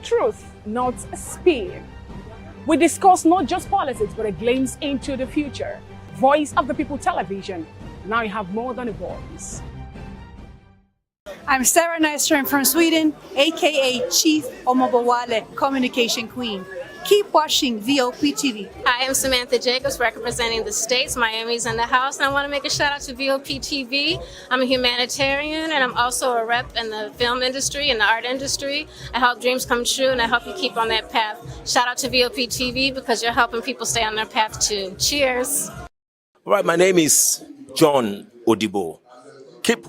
Truth, not spin. We discuss not just politics, but a glimpse into the future. Voice of the People Television. Now you have more than a voice. I'm Sarah Nystrom from Sweden, aka Chief Omobawale, Communication Queen. Keep watching Vop TV. Hi, I'm Samantha Jacobs, representing the States. Miami's in the house, and I want to make a shout out to Vop TV. I'm a humanitarian, and I'm also a rep in the film industry and the art industry. I help dreams come true, and I help you keep on that path. Shout out to Vop TV because you're helping people stay on their path too. Cheers. All right, my name is John Odibo. Keep.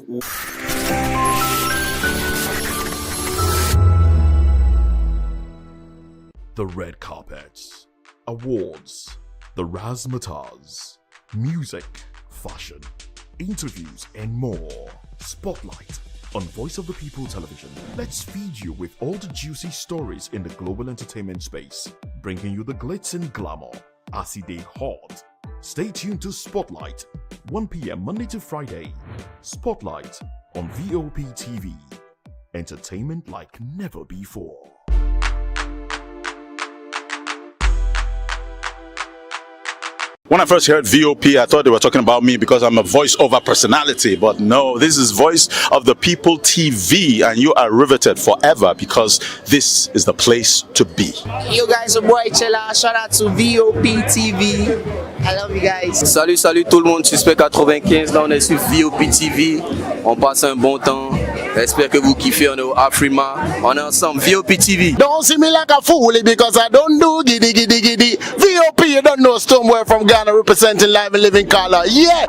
The red carpets, awards, the razzmatazz, music, fashion, interviews, and more. Spotlight on Voice of the People Television. Let's feed you with all the juicy stories in the global entertainment space, bringing you the glitz and glamour as it is hot. Stay tuned to Spotlight, 1 p.m. Monday to Friday. Spotlight on VOP TV. Entertainment like never before. When I first heard VOP, I thought they were talking about me because I'm a voiceover personality. But no, this is Voice of the People TV, and you are riveted forever because this is the place to be. Yo guys, your boy Chela. Shout out to VOP TV. I love you guys. Salut tout le monde, Suspect 95. Là, on est sur VOP TV. On passe un bon temps. J'espère que vous kiffez. On est au Afrima. On est ensemble, VOP TV. Don't see me like a fool because I don't do giddy giddy giddy. VOP, you don't know somewhere from Ghana representing live and living color. Yeah,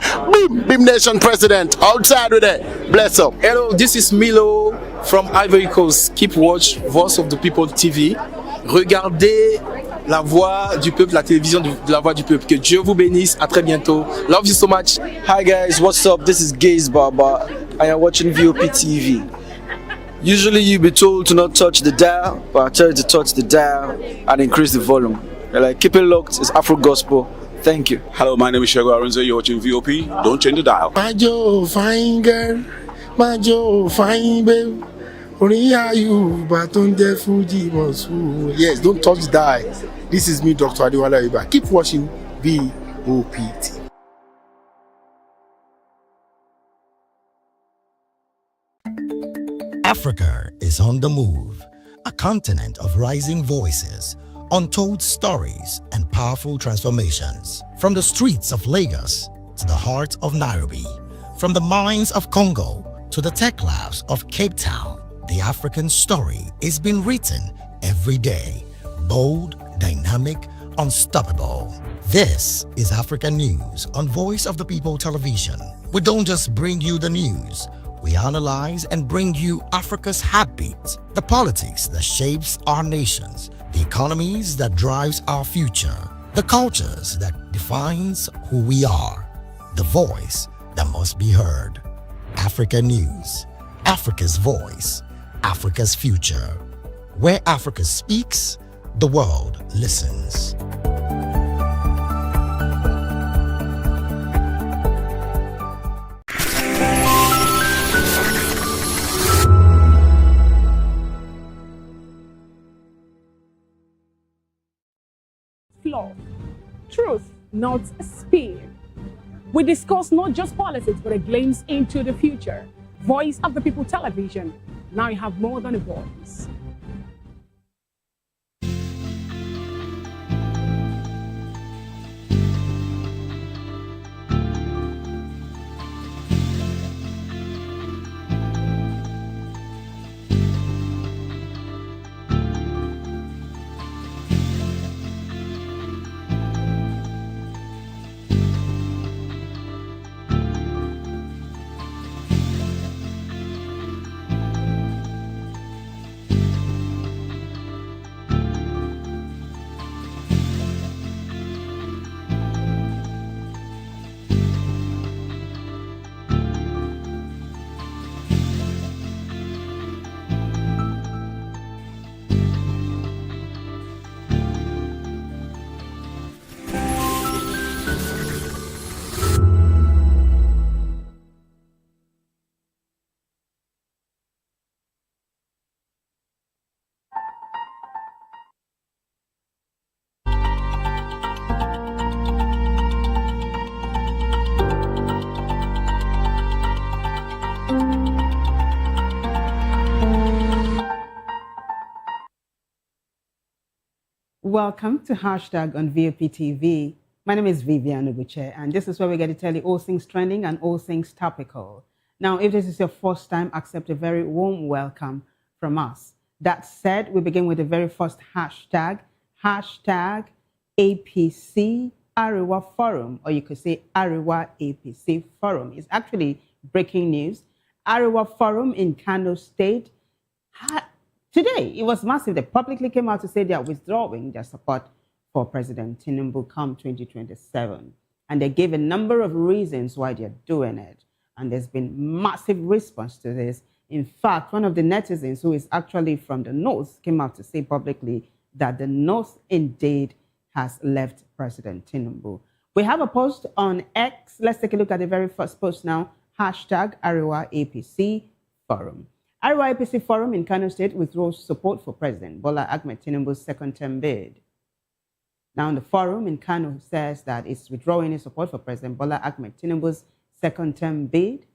Beam Nation President. Outside with it. Bless up. Hello, this is Milo from Ivory Coast. Keep watch Voice of the People TV. Regardez la voix du peuple, la télévision de la voix du peuple. Que Dieu vous bénisse. À très bientôt. Love you so much. Hi guys, what's up? This is Gaze Baba. I am watching VOP TV. Usually you be told to not touch the dial, but I tell you to touch the dial and increase the volume. You're like, keep it locked. It's Afro Gospel. Thank you. Hello, my name is Shego Aronzo. You're watching VOP. Don't change the dial. My Joe, fine girl. My Joe, fine babe. Only are you, but on the Fuji was. Yes, don't touch the dial. This is me, Dr. Adiwala Iba. Keep watching VOP TV. Africa is on the move, a continent of rising voices, untold stories, and powerful transformations. From the streets of Lagos to the heart of Nairobi, from the mines of Congo to the tech labs of Cape Town, the African story is being written every day. Bold, dynamic, unstoppable. This is African News on Voice of the People Television. We don't just bring you the news. We analyze and bring you Africa's heartbeat, the politics that shapes our nations, the economies that drives our future, the cultures that defines who we are, the voice that must be heard. Africa News, Africa's voice, Africa's future. Where Africa speaks, the world listens. Flaw. Truth, not spin. We discuss not just politics, but a glimpse into the future. Voice of the People Television. Now you have more than a voice. Welcome to Hashtag on Vop TV. My name is Vivian Uguche, and this is where we get to tell you all things trending and all things topical. Now, if this is your first time, accept a very warm welcome from us. That said, we begin with the very first hashtag, hashtag APC Ariwa Forum, or you could say Ariwa APC Forum. It's actually breaking news. Ariwa Forum in Kano State. Today, it was massive. They publicly came out to say they are withdrawing their support for President Tinubu come 2027. And they gave a number of reasons why they're doing it. And there's been massive response to this. In fact, one of the netizens who is actually from the North came out to say publicly that the North indeed has left President Tinubu. We have a post on X. Let's take a look at the very first post now. Hashtag Ariwa APC Forum. Ariwa APC Forum in Kano State withdraws support for President Bola Ahmed Tinubu's second-term bid. Now, the forum in Kano says that it's withdrawing its support for President Bola Ahmed Tinubu's second-term bid,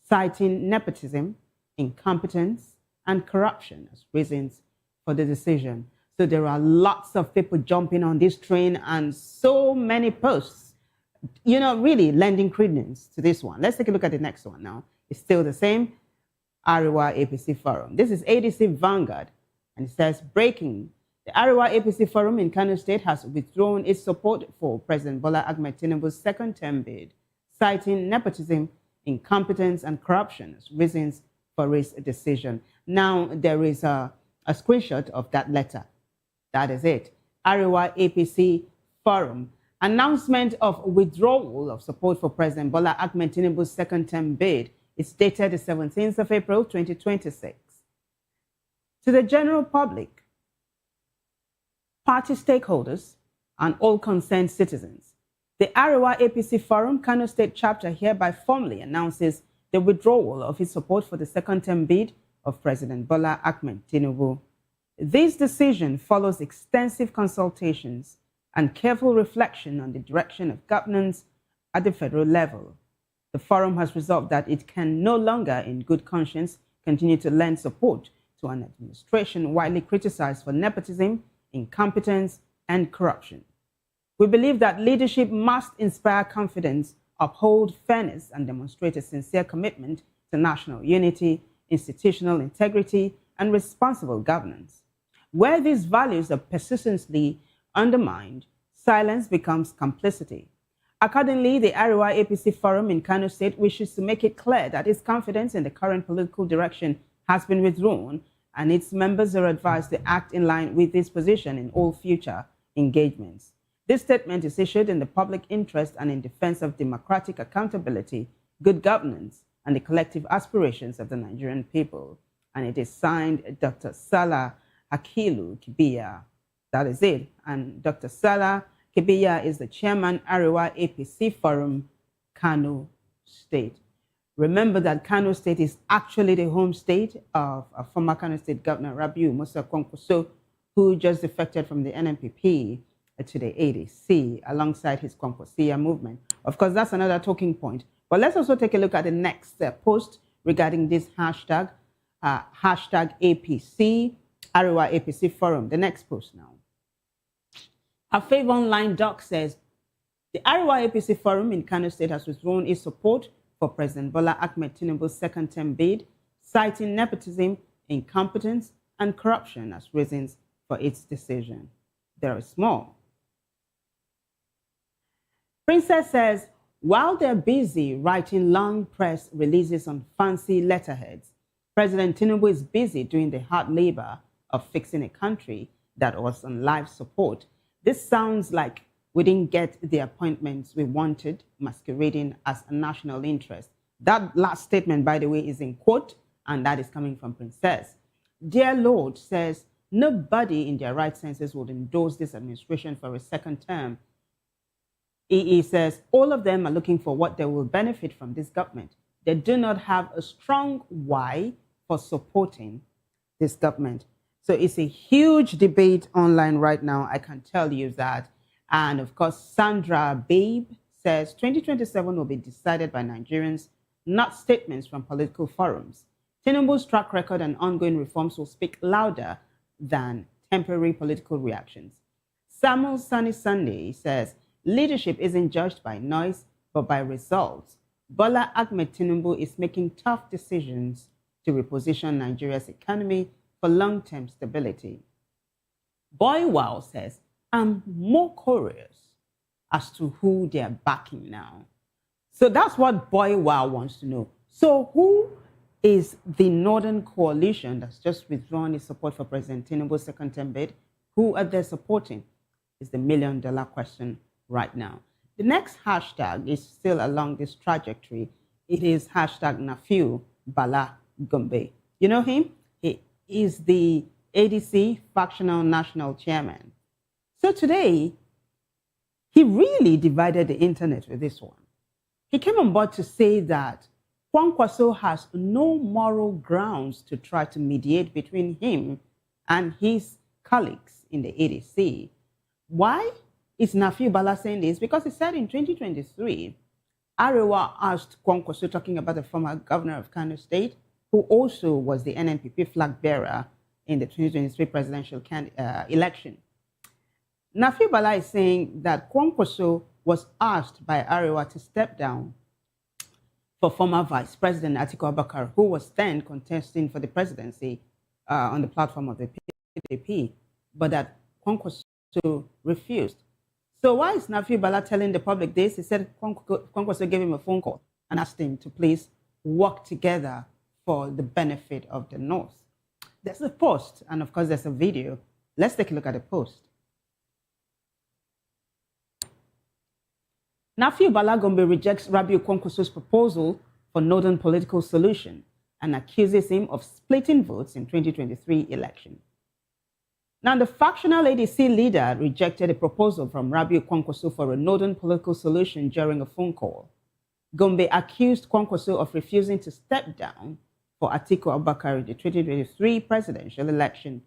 citing nepotism, incompetence, and corruption as reasons for the decision. So there are lots of people jumping on this train and so many posts, you know, really lending credence to this one. Let's take a look at the next one now. It's still the same. Ariwa APC Forum. This is ADC Vanguard, and it says, breaking. The Ariwa APC Forum in Kano State has withdrawn its support for President Bola Ahmed Tinubu's second-term bid, citing nepotism, incompetence, and corruption as reasons for its decision. Now, there is a screenshot of that letter. That is it. Ariwa APC Forum. Announcement of withdrawal of support for President Bola Ahmed Tinubu's second-term bid. It's dated the 17th of April, 2026. To the general public, party stakeholders, and all concerned citizens, the Ariwa APC Forum Kano State Chapter hereby formally announces the withdrawal of its support for the second-term bid of President Bola Ahmed Tinubu. This decision follows extensive consultations and careful reflection on the direction of governance at the federal level. The forum has resolved that it can no longer, in good conscience, continue to lend support to an administration widely criticized for nepotism, incompetence, and corruption. We believe that leadership must inspire confidence, uphold fairness, and demonstrate a sincere commitment to national unity, institutional integrity, and responsible governance. Where these values are persistently undermined, silence becomes complicity. Accordingly, the Ariwa APC Forum in Kano State wishes to make it clear that its confidence in the current political direction has been withdrawn, and its members are advised to act in line with this position in all future engagements. This statement is issued in the public interest and in defense of democratic accountability, good governance, and the collective aspirations of the Nigerian people. And it is signed Dr. Salah Akilu Kibiya. That is it. And Dr. Salah Kibiya is the chairman, Ariwa APC Forum, Kano State. Remember that Kano State is actually the home state of former Kano State Governor Rabiu Musa Kwankwaso, who just defected from the NNPP to the ADC alongside his Kwankwasia movement. Of course, that's another talking point. But let's also take a look at the next post regarding this hashtag, hashtag APC, Ariwa APC Forum. The next post now. A Fave Online doc says, the Ariwa APC Forum in Kano State has withdrawn its support for President Bola Ahmed Tinubu's second-term bid, citing nepotism, incompetence, and corruption as reasons for its decision. There is more. Princess says, while they're busy writing long press releases on fancy letterheads, President Tinubu is busy doing the hard labor of fixing a country that was on life support. This sounds like we didn't get the appointments we wanted, masquerading as a national interest. That last statement, by the way, is in quote, and that is coming from Princess. Dear Lord says, nobody in their right senses would endorse this administration for a second term. EE says, all of them are looking for what they will benefit from this government. They do not have a strong why for supporting this government. So it's a huge debate online right now, I can tell you that. And of course, Sandra Babe says 2027 will be decided by Nigerians, not statements from political forums. Tinubu's track record and ongoing reforms will speak louder than temporary political reactions. Samuel Sunny Sunday says, leadership isn't judged by noise, but by results. Bola Ahmed Tinubu is making tough decisions to reposition Nigeria's economy for long-term stability. Boy Wow says, I'm more curious as to who they're backing now. So that's what Boy Wow wants to know. So who is the Northern Coalition that's just withdrawn its support for President Tinubu's second-term bid? Who are they supporting? Is the million-dollar question right now. The next hashtag is still along this trajectory. It is hashtag Nafiu Bala Gombe. You know him? He is the ADC factional national chairman. So today, he really divided the internet with this one. He came on board to say that Kwankwaso has no moral grounds to try to mediate between him and his colleagues in the ADC. Why is Nafiu Bala saying this? Because he said in 2023, Arewa asked Kwankwaso, talking about the former governor of Kano State, who also was the NNPP flag bearer in the 2023 presidential election. Nafiu Bala is saying that Kwankwaso was asked by Arewa to step down for former Vice President Atiku Abubakar, who was then contesting for the presidency on the platform of the PDP, but that Kwankwaso refused. So why is Nafiu Bala telling the public this? He said Kwankwaso gave him a phone call and asked him to please work together for the benefit of the North. There's a post, and of course there's a video. Let's take a look at the post. Nafiu Bala Gombe rejects Rabiu Kwankwaso's proposal for Northern political solution and accuses him of splitting votes in 2023 election. Now, the factional ADC leader rejected a proposal from Rabiu Kwankwaso for a Northern political solution during a phone call. Gombe accused Kwankwaso of refusing to step down for Atiku Abubakar in the 2023 presidential election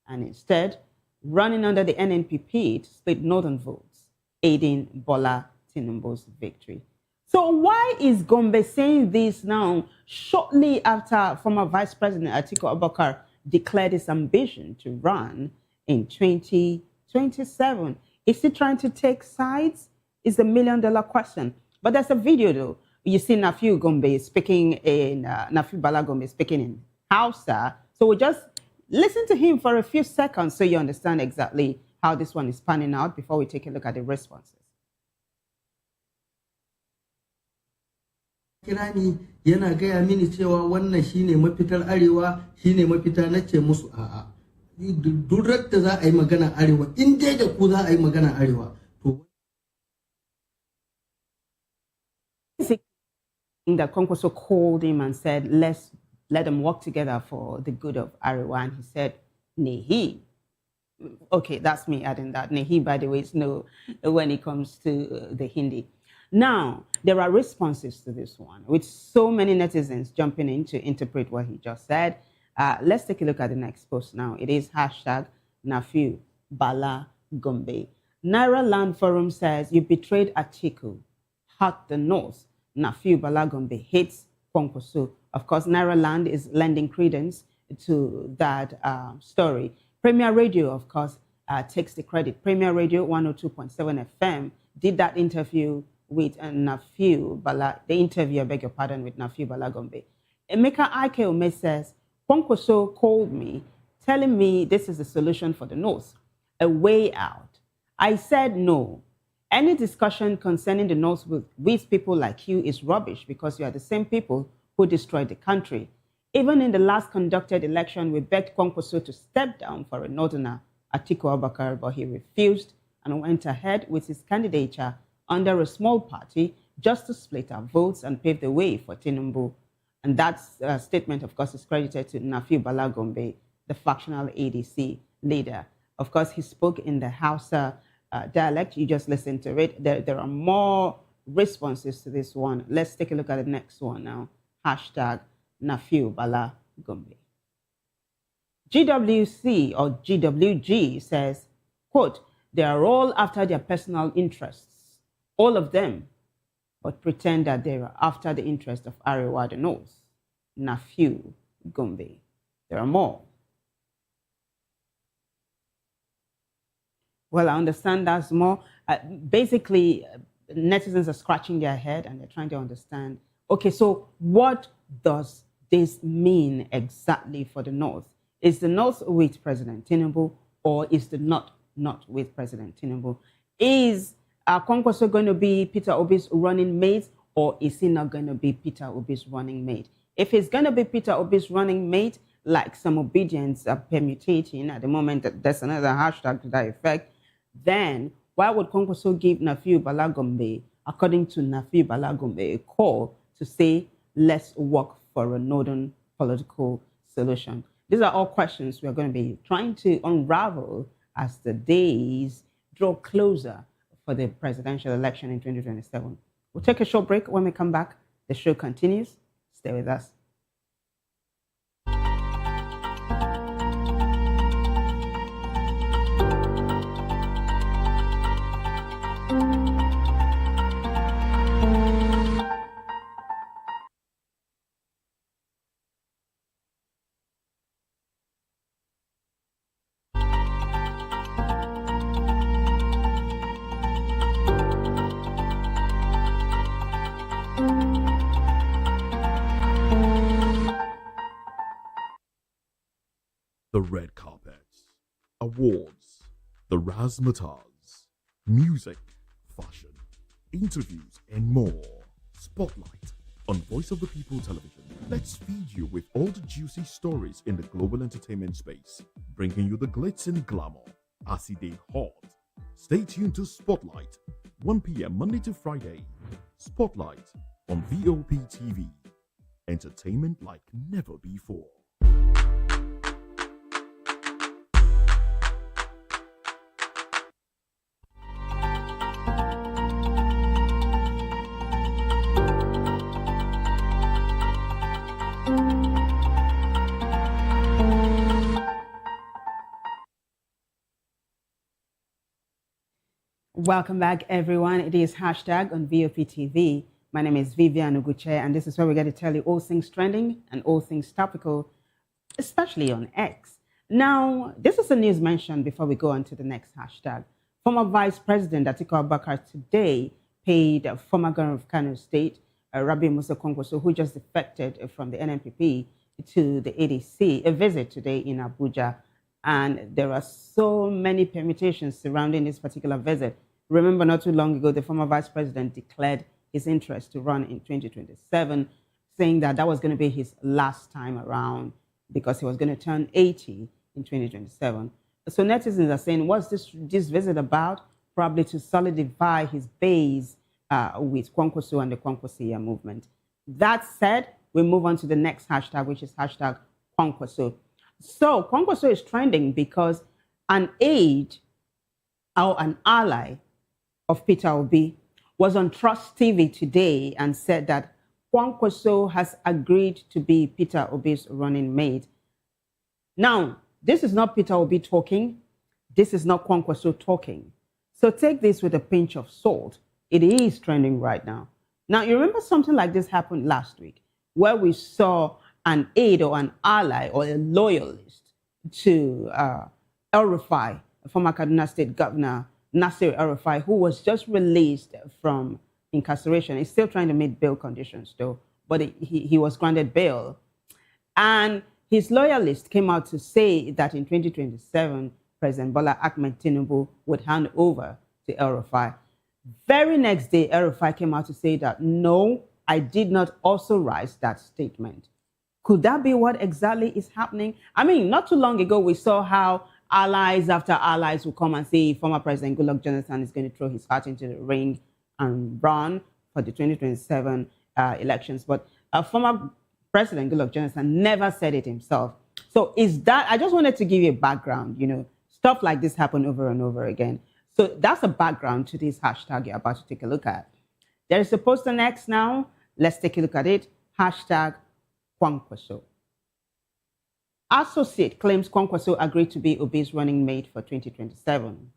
and instead running under the NNPP to split Northern votes, aiding Bola Tinubu's victory. So why is Gombe saying this now, shortly after former Vice President Atiku Abubakar declared his ambition to run in 2027? Is he trying to take sides? Is the million-dollar question. But there's a video, though. You see Nafiu Gombe speaking in, Nafiu Bala Gombe speaking in Hausa. So we'll just listen to him for a few seconds so you understand exactly how this one is panning out before we take a look at the responses. Kira ni yana gaya mini cewa wannan shine mafitar arewa shine mafita nace musu a'a durar da za a yi magana arewa in dai da ku za a yi magana arewa to that Kwankwaso called him and said let them work together for the good of Arewa, and he said Nehi. Okay, that's me adding that. Nehi, by the way, is no when it comes to the Hindi. Now, there are responses to this one, with so many netizens jumping in to interpret what he just said. Let's take a look at the next post now. It is hashtag Nafiu Bala Gombe. Naira Land Forum says, you betrayed Atiku, hurt the North. Nafiu Bala Gombe hates Kwankwaso. Of course, Naira Land is lending credence to that story. Premier Radio, of course, takes the credit. Premier Radio 102.7 FM did that interview with Nafiu Bala, the interview, I beg your pardon, with Nafiu Bala Gombe. Emeka Ike Ome says, Kwankwaso called me, telling me this is the solution for the North, a way out. I said no. Any discussion concerning the North with people like you is rubbish because you are the same people who destroyed the country. Even in the last conducted election, we begged Kwankwaso to step down for a Northerner, Atiku Abubakar, but he refused and went ahead with his candidature under a small party just to split our votes and pave the way for Tinubu. And that statement, of course, is credited to Nafiu Bala Gombe, the factional ADC leader. Of course, he spoke in the Hausa dialect. You just listened to it. There are more responses to this one. Let's take a look at the next one now. Hashtag Nafiu Bala Gombe. GWC or GWG says, quote, they are all after their personal interests. All of them, but pretend that they are after the interest of Arewa the North. Nafiu Gombe. There are more. Well, I understand that's more. Basically, netizens are scratching their head and they're trying to understand, okay, so what does this mean exactly for the North? Is the North with President Tinubu or is the North not with President Tinubu? Is Kwankwaso going to be Peter Obi's running mate or is he not going to be Peter Obi's running mate? If he's going to be Peter Obi's running mate, like some obedience are permutating at the moment, there's another hashtag to that effect, then why would Kwankwaso give Nafiu Balagombe, according to Nafiu Balagombe, a call to say, let's work for a northern political solution? These are all questions we are going to be trying to unravel as the days draw closer for the presidential election in 2027. We'll take a short break. When we come back, the show continues. Stay with us. The red carpets, awards, the razzmatazz, music, fashion, interviews, and more. Spotlight on Voice of the People Television. Let's feed you with all the juicy stories in the global entertainment space, bringing you the glitz and glamour as it is hot. Stay tuned to Spotlight, 1 p.m. Monday to Friday. Spotlight on VOP TV. Entertainment like never before. Welcome back, everyone. It is hashtag on VOP TV. My name is Vivian Uguche, and this is where we get to tell you all things trending and all things topical, especially on X. Now, this is a news mention before we go on to the next hashtag. Former Vice President Atiku Abubakar today paid former Governor of Kano State, Rabi Musa Kwankwaso, who just defected from the NNPP to the ADC, a visit today in Abuja. And there are so many permutations surrounding this particular visit. Remember, not too long ago, the former vice president declared his interest to run in 2027, saying that that was going to be his last time around because he was going to turn 80 in 2027. So netizens are saying, what's this visit about? Probably to solidify his base with Kwankwaso and the Kwankwasia movement. That said, we move on to the next hashtag, which is hashtag Kwankwaso. So Kwankwaso is trending because an aide or an ally of Peter Obi was on Trust TV today and said that Kwankwaso has agreed to be Peter Obi's running mate. Now, this is not Peter Obi talking. This is not Kwankwaso talking. So take this with a pinch of salt. It is trending right now. Now, you remember something like this happened last week where we saw an aide or an ally or a loyalist to El-Rufai, former Kaduna State Governor Nasir El-Rufai, who was just released from incarceration. He's still trying to meet bail conditions, though, but he was granted bail. And his loyalist came out to say that in 2027, President Bola Ahmed Tinubu would hand over to El-Rufai. Very next day, El-Rufai came out to say that, no, I did not authorize that statement. Could that be what exactly is happening? I mean, not too long ago, we saw how allies after allies will come and say former President Goodluck Jonathan is going to throw his heart into the ring and run for the 2027 elections. But former President Goodluck Jonathan never said it himself. So is that, I just wanted to give you a background, you know, stuff like this happen over and over again. So that's a background to this hashtag you're about to take a look at. There is a post on X now. Let's take a look at it. Hashtag Kwankwaso. Associate claims Kwankwaso agreed to be Obi's running mate for 2027.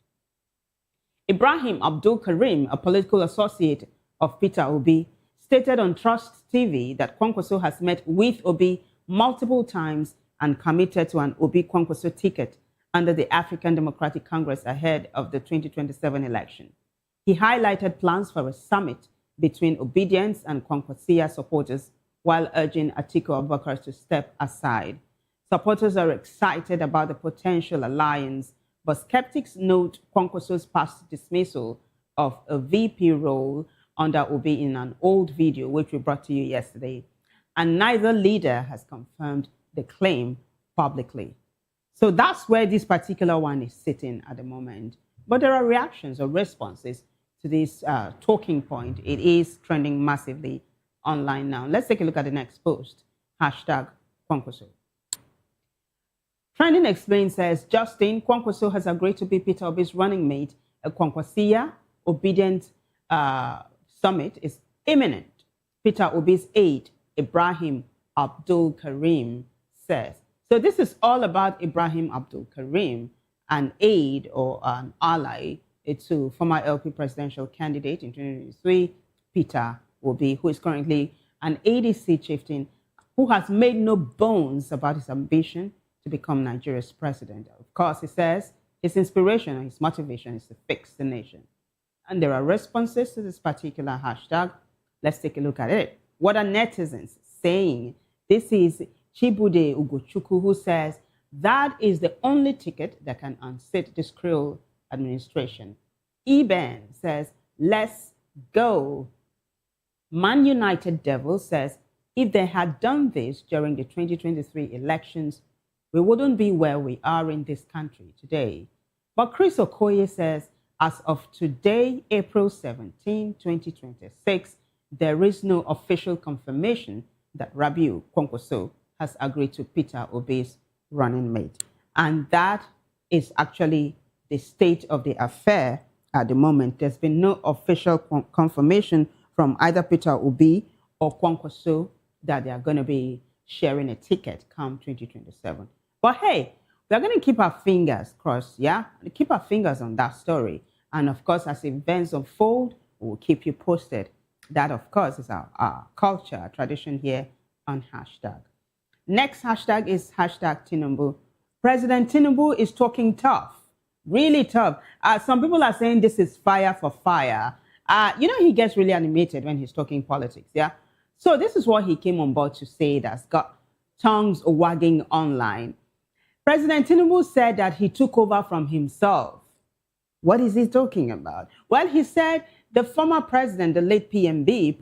Ibrahim Abdul Karim, a political associate of Peter Obi, stated on Trust TV that Kwankwaso has met with Obi multiple times and committed to an Obi Kwankwaso ticket under the African Democratic Congress ahead of the 2027 election. He highlighted plans for a summit between Obedience and Kwankwasia supporters while urging Atiku Abubakar to step aside. Supporters are excited about the potential alliance, but skeptics note Kwankwaso's past dismissal of a VP role under Obi in an old video, which we brought to you yesterday. And neither leader has confirmed the claim publicly. So that's where this particular one is sitting at the moment. But there are reactions or responses to this talking point. It is trending massively online now. Let's take a look at the next post. Hashtag Kwankwaso. Trending Explained says, Justin, Kwankwaso has agreed to be Peter Obi's running mate. A Kwankwasia Obedient Summit is imminent. Peter Obi's aide, Ibrahim Abdul Karim, says. So this is all about Ibrahim Abdul Karim, an aide or an ally to former LP presidential candidate in 2023, Peter Obi, who is currently an ADC chieftain who has made no bones about his ambition to become Nigeria's president. Of course, he says his inspiration and his motivation is to fix the nation. And there are responses to this particular hashtag. Let's take a look at it. What are netizens saying? This is Chibude Ugochukwu, who says that is the only ticket that can unseat this cruel administration. Eben says, let's go. Man United Devil says, if they had done this during the 2023 elections, we wouldn't be where we are in this country today. But Chris Okoye says, as of today, April 17, 2026, there is no official confirmation that Rabiu Kwankwaso has agreed to Peter Obi's running mate. And that is actually the state of the affair at the moment. There's been no official confirmation from either Peter Obi or Kwankwaso that they are going to be sharing a ticket come 2027. But hey, we're going to keep our fingers crossed, yeah? Keep our fingers on that story. And of course, as events unfold, we'll keep you posted. That, of course, is our culture, our tradition here on hashtag. Next hashtag is hashtag Tinubu. President Tinubu is talking tough, really tough. Some people are saying this is fire for fire. You know, he gets really animated when he's talking politics, yeah? So this is what he came on board to say that's got tongues wagging online. President Tinubu said that he took over from himself. What is he talking about? Well, he said the former president, the late PMB,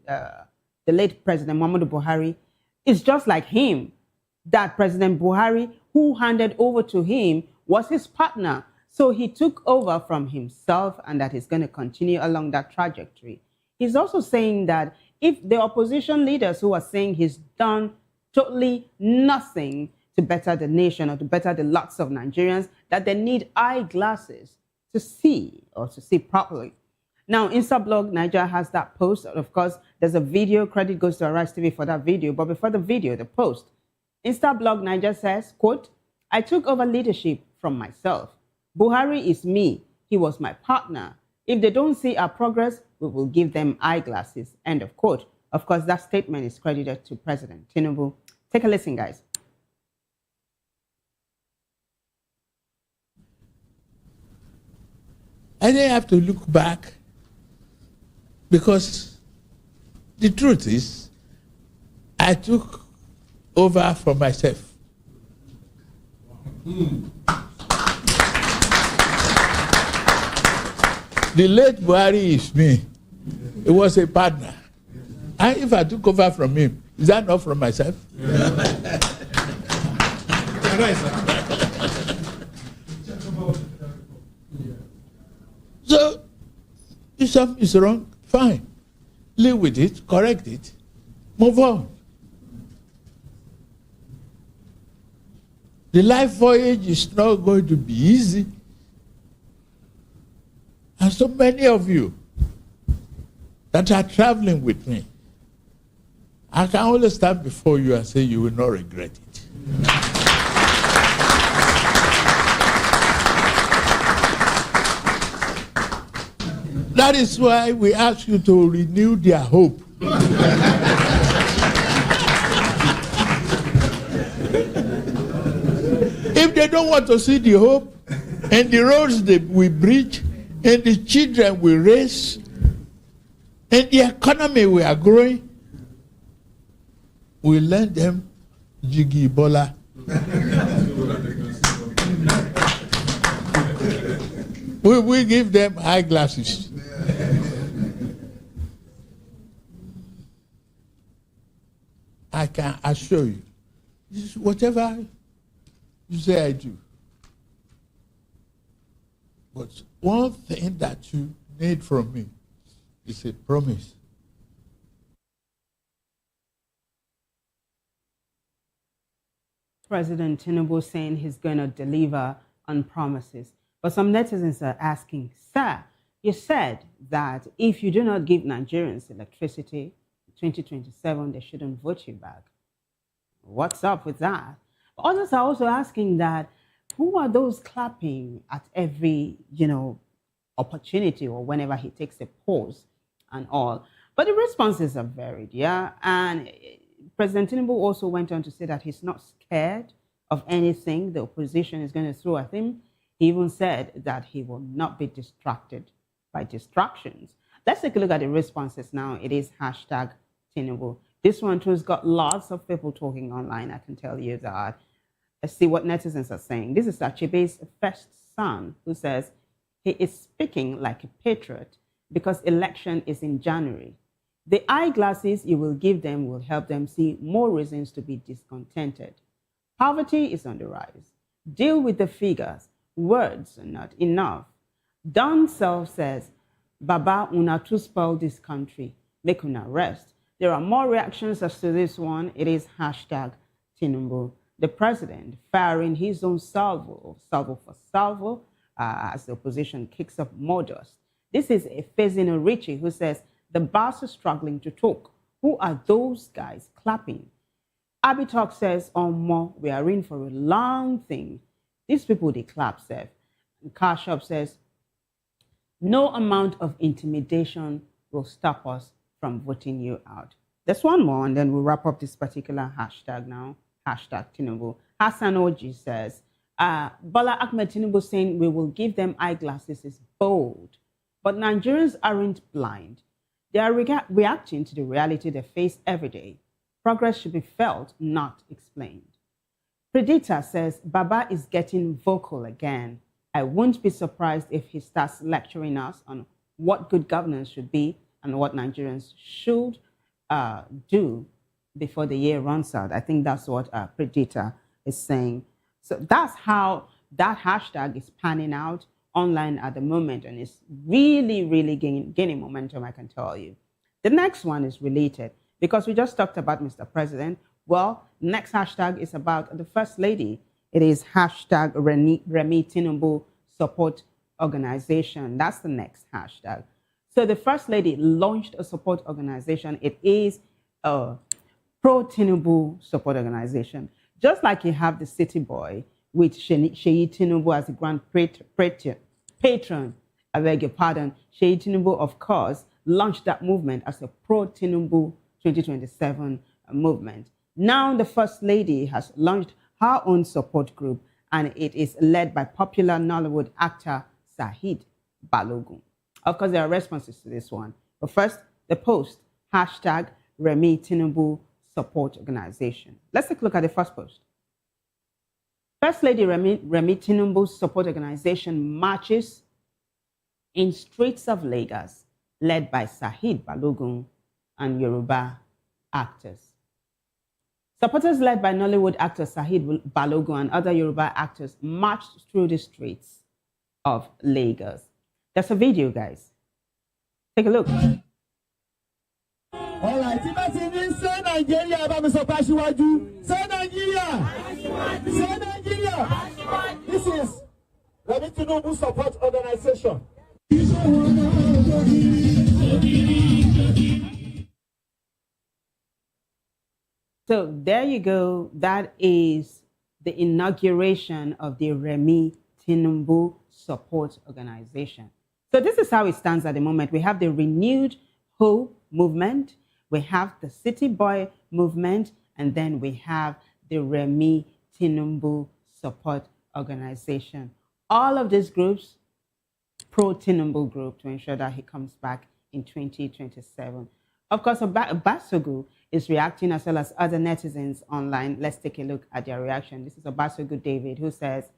the late President Muhammadu Buhari, is just like him. That President Buhari, who handed over to him, was his partner. So he took over from himself and that he's going to continue along that trajectory. He's also saying that if the opposition leaders who are saying he's done totally nothing to better the nation or to better the lots of Nigerians, that they need eyeglasses to see or to see properly. Now, Instablog Niger has that post. Of course, there's a video. Credit goes to Arise TV for that video. But before the video, the post, Instablog Niger says, quote, I took over leadership from myself. Buhari is me. He was my partner. If they don't see our progress, we will give them eyeglasses. End of quote. Of course, that statement is credited to President Tinubu. Take a listen, guys. I didn't have to look back because the truth is I took over for myself. The late Buhari is me. He was a partner. And if I took over from him, is that not from myself? So, if something is wrong, fine. Live with it, correct it, move on. The life voyage is not going to be easy. And so many of you that are traveling with me, I can only stand before you and say you will not regret it. That is why we ask you to renew their hope. If they don't want to see the hope and the roads that we bridge and the children we raise and the economy we are growing, we lend them Jiggy Bola. we give them eyeglasses. I can assure you, this is whatever you say I do. But one thing that you need from me is a promise. President Tinubu saying he's going to deliver on promises. But some netizens are asking, sir, you said that if you do not give Nigerians electricity in 2027, they shouldn't vote you back. What's up with that? Others are also asking that, who are those clapping at every, opportunity or whenever he takes a pause and all? But the responses are varied, yeah? And President Tinubu also went on to say that he's not scared of anything the opposition is going to throw at him. He even said that he will not be distracted by distractions. Let's take a look at the responses now. It is hashtag Tinubu. This one too has got lots of people talking online, I can tell you that. Let's see what netizens are saying. This is Achebe's first son who says he is speaking like a patriot because election is in January. The eyeglasses you will give them will help them see more reasons to be discontented. Poverty is on the rise. Deal with the figures. Words are not enough. Don Self says, Baba, una to spoil this country. Make una rest. There are more reactions as to this one. It is hashtag Tinubu. The president firing his own salvo for salvo, as the opposition kicks up more dust. This is Efezino Richie who says, the boss is struggling to talk. Who are those guys clapping? Abitalk says, more, we are in for a long thing. These people, they clap, Seth. And Car Shop says, no amount of intimidation will stop us from voting you out. There's one more, and then we'll wrap up this particular hashtag now. Hashtag Tinubu. Hassan Oji says, Bola Ahmed Tinubu saying we will give them eyeglasses is bold. But Nigerians aren't blind. They are reacting to the reality they face every day. Progress should be felt, not explained. Predator says, Baba is getting vocal again. I won't be surprised if he starts lecturing us on what good governance should be and what Nigerians should do before the year runs out. I think that's what Predator is saying. So that's how that hashtag is panning out online at the moment, and it's really, really gaining momentum, I can tell you. The next one is related because we just talked about Mr. President. Well, next hashtag is about the First Lady. It is hashtag Remi Tinubu Support Organization. That's the next hashtag. So the First Lady launched a support organization. It is a pro-Tinubu support organization. Just like you have the City Boy with Sheyi Tinubu as the grand patron, I beg your pardon. Sheyi Tinubu, of course, launched that movement as a pro-Tinubu 2027 movement. Now the First Lady has launched her own support group, and it is led by popular Nollywood actor Saheed Balogun. Of course, there are responses to this one. But first, the post, hashtag Remi Tinubu Support Organization. Let's take a look at the first post. First Lady Remi Tinubu Support Organization marches in streets of Lagos, led by Saheed Balogun and Yoruba actors. Supporters led by Nollywood actor Saheed Balogun and other Yoruba actors marched through the streets of Lagos. There's a video, guys. Take a look. All right, say Nigeria, say Nigeria, say Nigeria. This is Remi Tinubu Support Organization. So there you go. That is the inauguration of the Remi Tinubu Support Organization. So this is how it stands at the moment. We have the Renewed Hope movement, we have the City Boy movement, and then we have the Remi Tinubu Support Organization. All of these groups pro-Tinubu group to ensure that he comes back in 2027. Of course, Obasogu is reacting as well as other netizens online. Let's take a look at their reaction. This is Obasogu David, who says,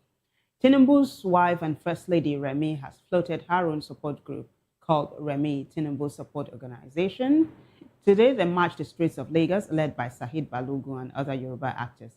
Tinubu's wife and First Lady Remi has floated her own support group called Remi Tinubu Support Organization. Today, they marched the streets of Lagos, led by Sahid Balogun and other Yoruba actors.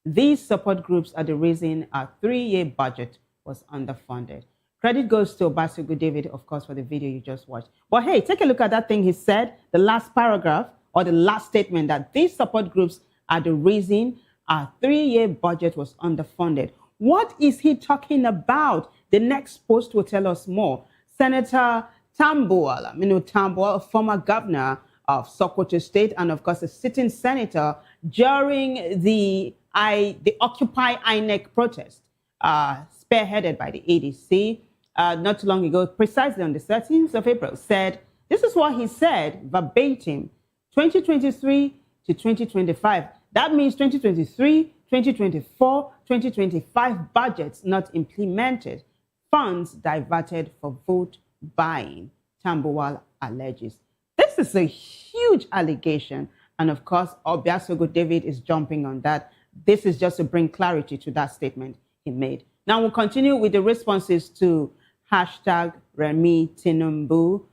These support groups are the reason our 3-year budget was underfunded. Credit goes to Obasogu David, of course, for the video you just watched. But hey, take a look at that thing he said, the last paragraph or the last statement, that these support groups are the reason our 3-year budget was underfunded. What is he talking about? The next post will tell us more. Senator Tambuwal, Tambuwal, a former governor of Sokoto State and, of course, a sitting senator during the Occupy INEC protest, spearheaded by the ADC, not too long ago, precisely on the 13th of April, said, this is what he said, verbatim, 2023 to 2025. That means 2023, 2024, 2025 budgets not implemented, funds diverted for vote buying, Tambuwal alleges. This is a huge allegation, and of course, Obasogu David is jumping on that. This is just to bring clarity to that statement he made. Now we'll continue with the responses to hashtag Remi Tinubu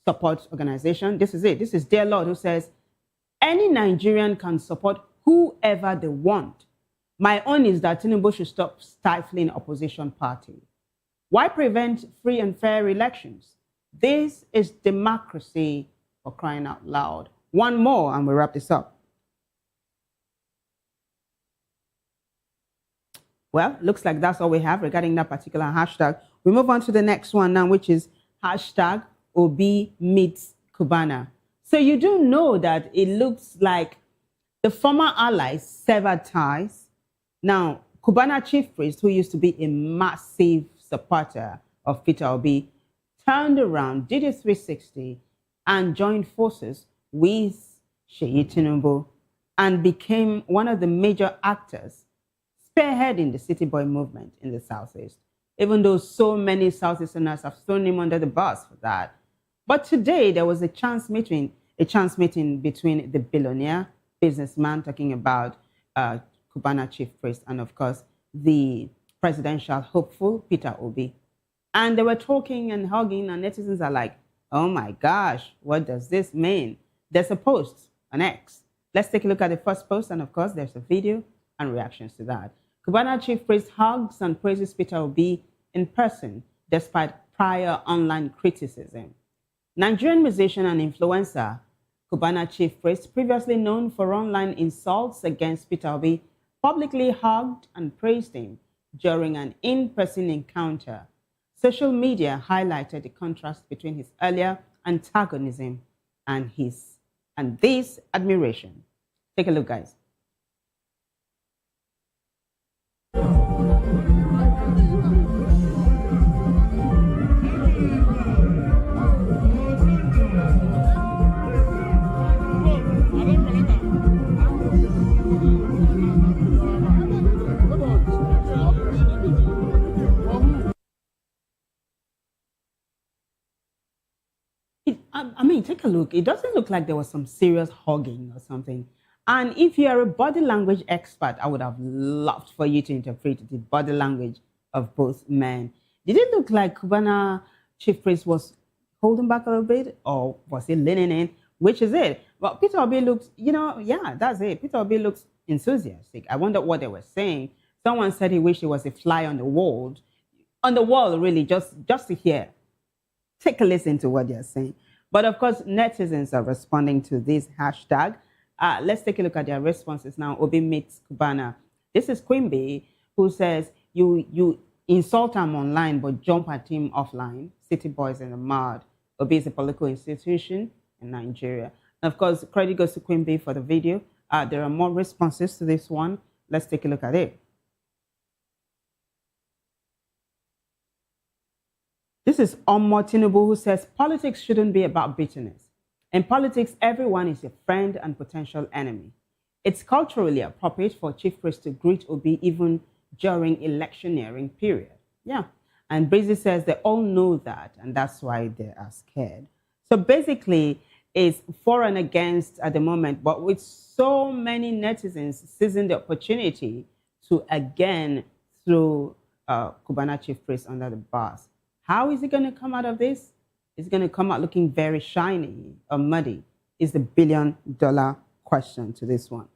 support organization. This is it. This is Dear Lord, who says, any Nigerian can support whoever they want. My own is that Tinubu should stop stifling opposition party. Why prevent free and fair elections? This is democracy, for crying out loud. One more and we'll wrap this up. Well, looks like that's all we have regarding that particular hashtag. We move on to the next one now, which is hashtag Obi meets Cubana. So you do know that it looks like the former allies severed ties. Now, Cubana chief priest, who used to be a massive supporter of Peter Obi, turned around, did a 360, and joined forces with Seyi Tinubu and became one of the major actors spearheading the City Boy movement in the Southeast, even though so many Southeasterners have thrown him under the bus for that. But today, there was a chance meeting between the billionaire businessman, talking about Cubana chief priest, and of course, the presidential hopeful, Peter Obi. And they were talking and hugging, and netizens are like, oh my gosh, what does this mean? There's a post, an X. Let's take a look at the first post, and of course, there's a video and reactions to that. Cubana chief priest hugs and praises Peter Obi in person, despite prior online criticism. Nigerian musician and influencer Cubana chief priest, previously known for online insults against Peter Obi, publicly hugged and praised him during an in-person encounter. Social media highlighted the contrast between his earlier antagonism and this admiration. Take a look, guys. I mean, take a look. It doesn't look like there was some serious hugging or something. And if you are a body language expert, I would have loved for you to interpret the body language of both men. Did it look like Cubana chief priest was holding back a little bit, or was he leaning in? Which is it? Well, Peter Obi looks, yeah, that's it. Peter Obi looks enthusiastic. I wonder what they were saying. Someone said he wished he was a fly on the wall. On the wall, really, just to hear. Take a listen to what they're saying. But of course, netizens are responding to this hashtag. Let's take a look at their responses now. Obi meets Cubana. This is Quimby, who says, you insult him online, but jump at him offline. City boys in the mud. Obi is a political institution in Nigeria. And of course, credit goes to Quimby for the video. There are more responses to this one. Let's take a look at it. This is Omo Tinubu, who says politics shouldn't be about bitterness. In politics, everyone is a friend and potential enemy. It's culturally appropriate for chief priest to greet Obi even during electioneering period. Yeah. And Breezy says they all know that, and that's why they are scared. So basically, it's for and against at the moment, but with so many netizens seizing the opportunity to again throw Cubana chief priest under the bus. How is he going to come out of this? Is he going to come out looking very shiny or muddy? Is the billion-dollar question to this one.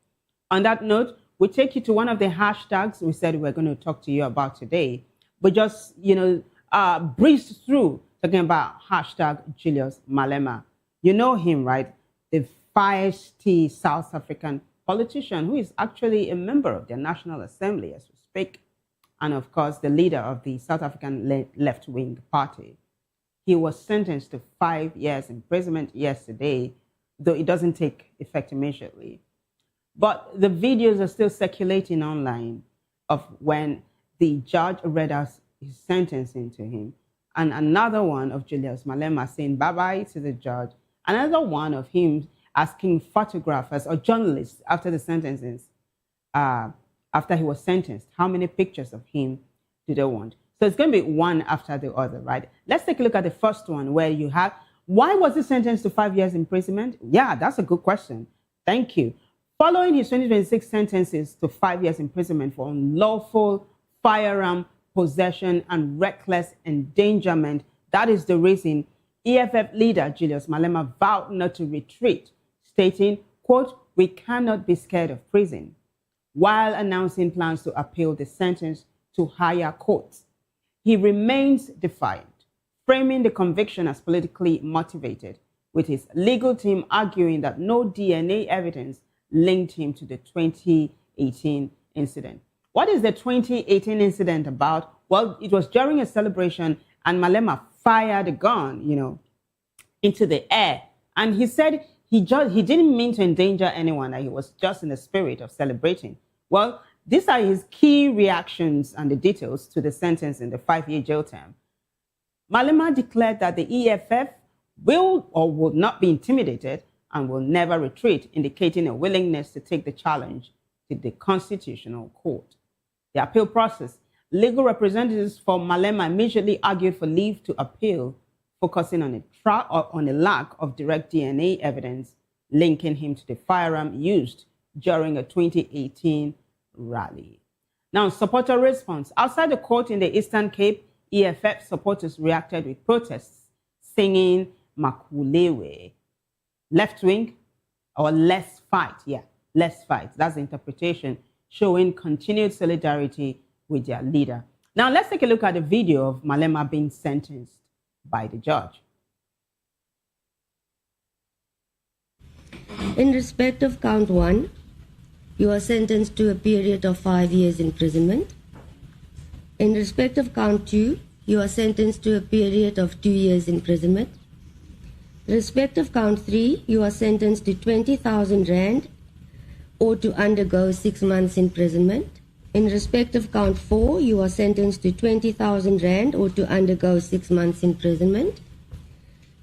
On that note, we take you to one of the hashtags we said we're going to talk to you about today. But just, breeze through talking about hashtag Julius Malema. You know him, right? The feisty South African politician who is actually a member of the National Assembly as we speak. And of course, the leader of the South African left-wing party. He was sentenced to 5 years imprisonment yesterday, though it doesn't take effect immediately. But the videos are still circulating online of when the judge read out his sentencing to him, and another one of Julius Malema saying bye-bye to the judge, another one of him asking photographers or journalists after the sentences, after he was sentenced, how many pictures of him do they want? So it's going to be one after the other, right? Let's take a look at the first one where you have, why was he sentenced to 5 years imprisonment? Yeah, that's a good question. Thank you. Following his 2026 sentences to 5 years imprisonment for unlawful firearm possession and reckless endangerment, that is the reason EFF leader Julius Malema vowed not to retreat, stating, quote, "We cannot be scared of prison," while announcing plans to appeal the sentence to higher courts. He remains defiant, framing the conviction as politically motivated, with his legal team arguing that no DNA evidence linked him to the 2018 incident. What is the 2018 incident about? Well, it was during a celebration and Malema fired a gun, into the air. And he said he didn't mean to endanger anyone, that he was just in the spirit of celebrating. Well, these are his key reactions and the details to the sentence in the 5-year jail term. Malema declared that the EFF will or will not be intimidated and will never retreat, indicating a willingness to take the challenge to the Constitutional Court. The appeal process, legal representatives for Malema immediately argued for leave to appeal, focusing on a lack of direct DNA evidence linking him to the firearm used during a 2018 rally. Now, supporter response. Outside the court in the Eastern Cape, EFF supporters reacted with protests, singing Makulewe. Left wing, or let's fight. Yeah, let's fight. That's the interpretation, showing continued solidarity with their leader. Now, let's take a look at the video of Malema being sentenced by the judge. In respect of count 1, you are sentenced to a period of 5 years imprisonment. In respect of count 2, you are sentenced to a period of 2 years imprisonment. In respect of count 3, you are sentenced to 20,000 rand or to undergo 6 months imprisonment. In respect of count 4, you are sentenced to 20,000 rand or to undergo 6 months imprisonment.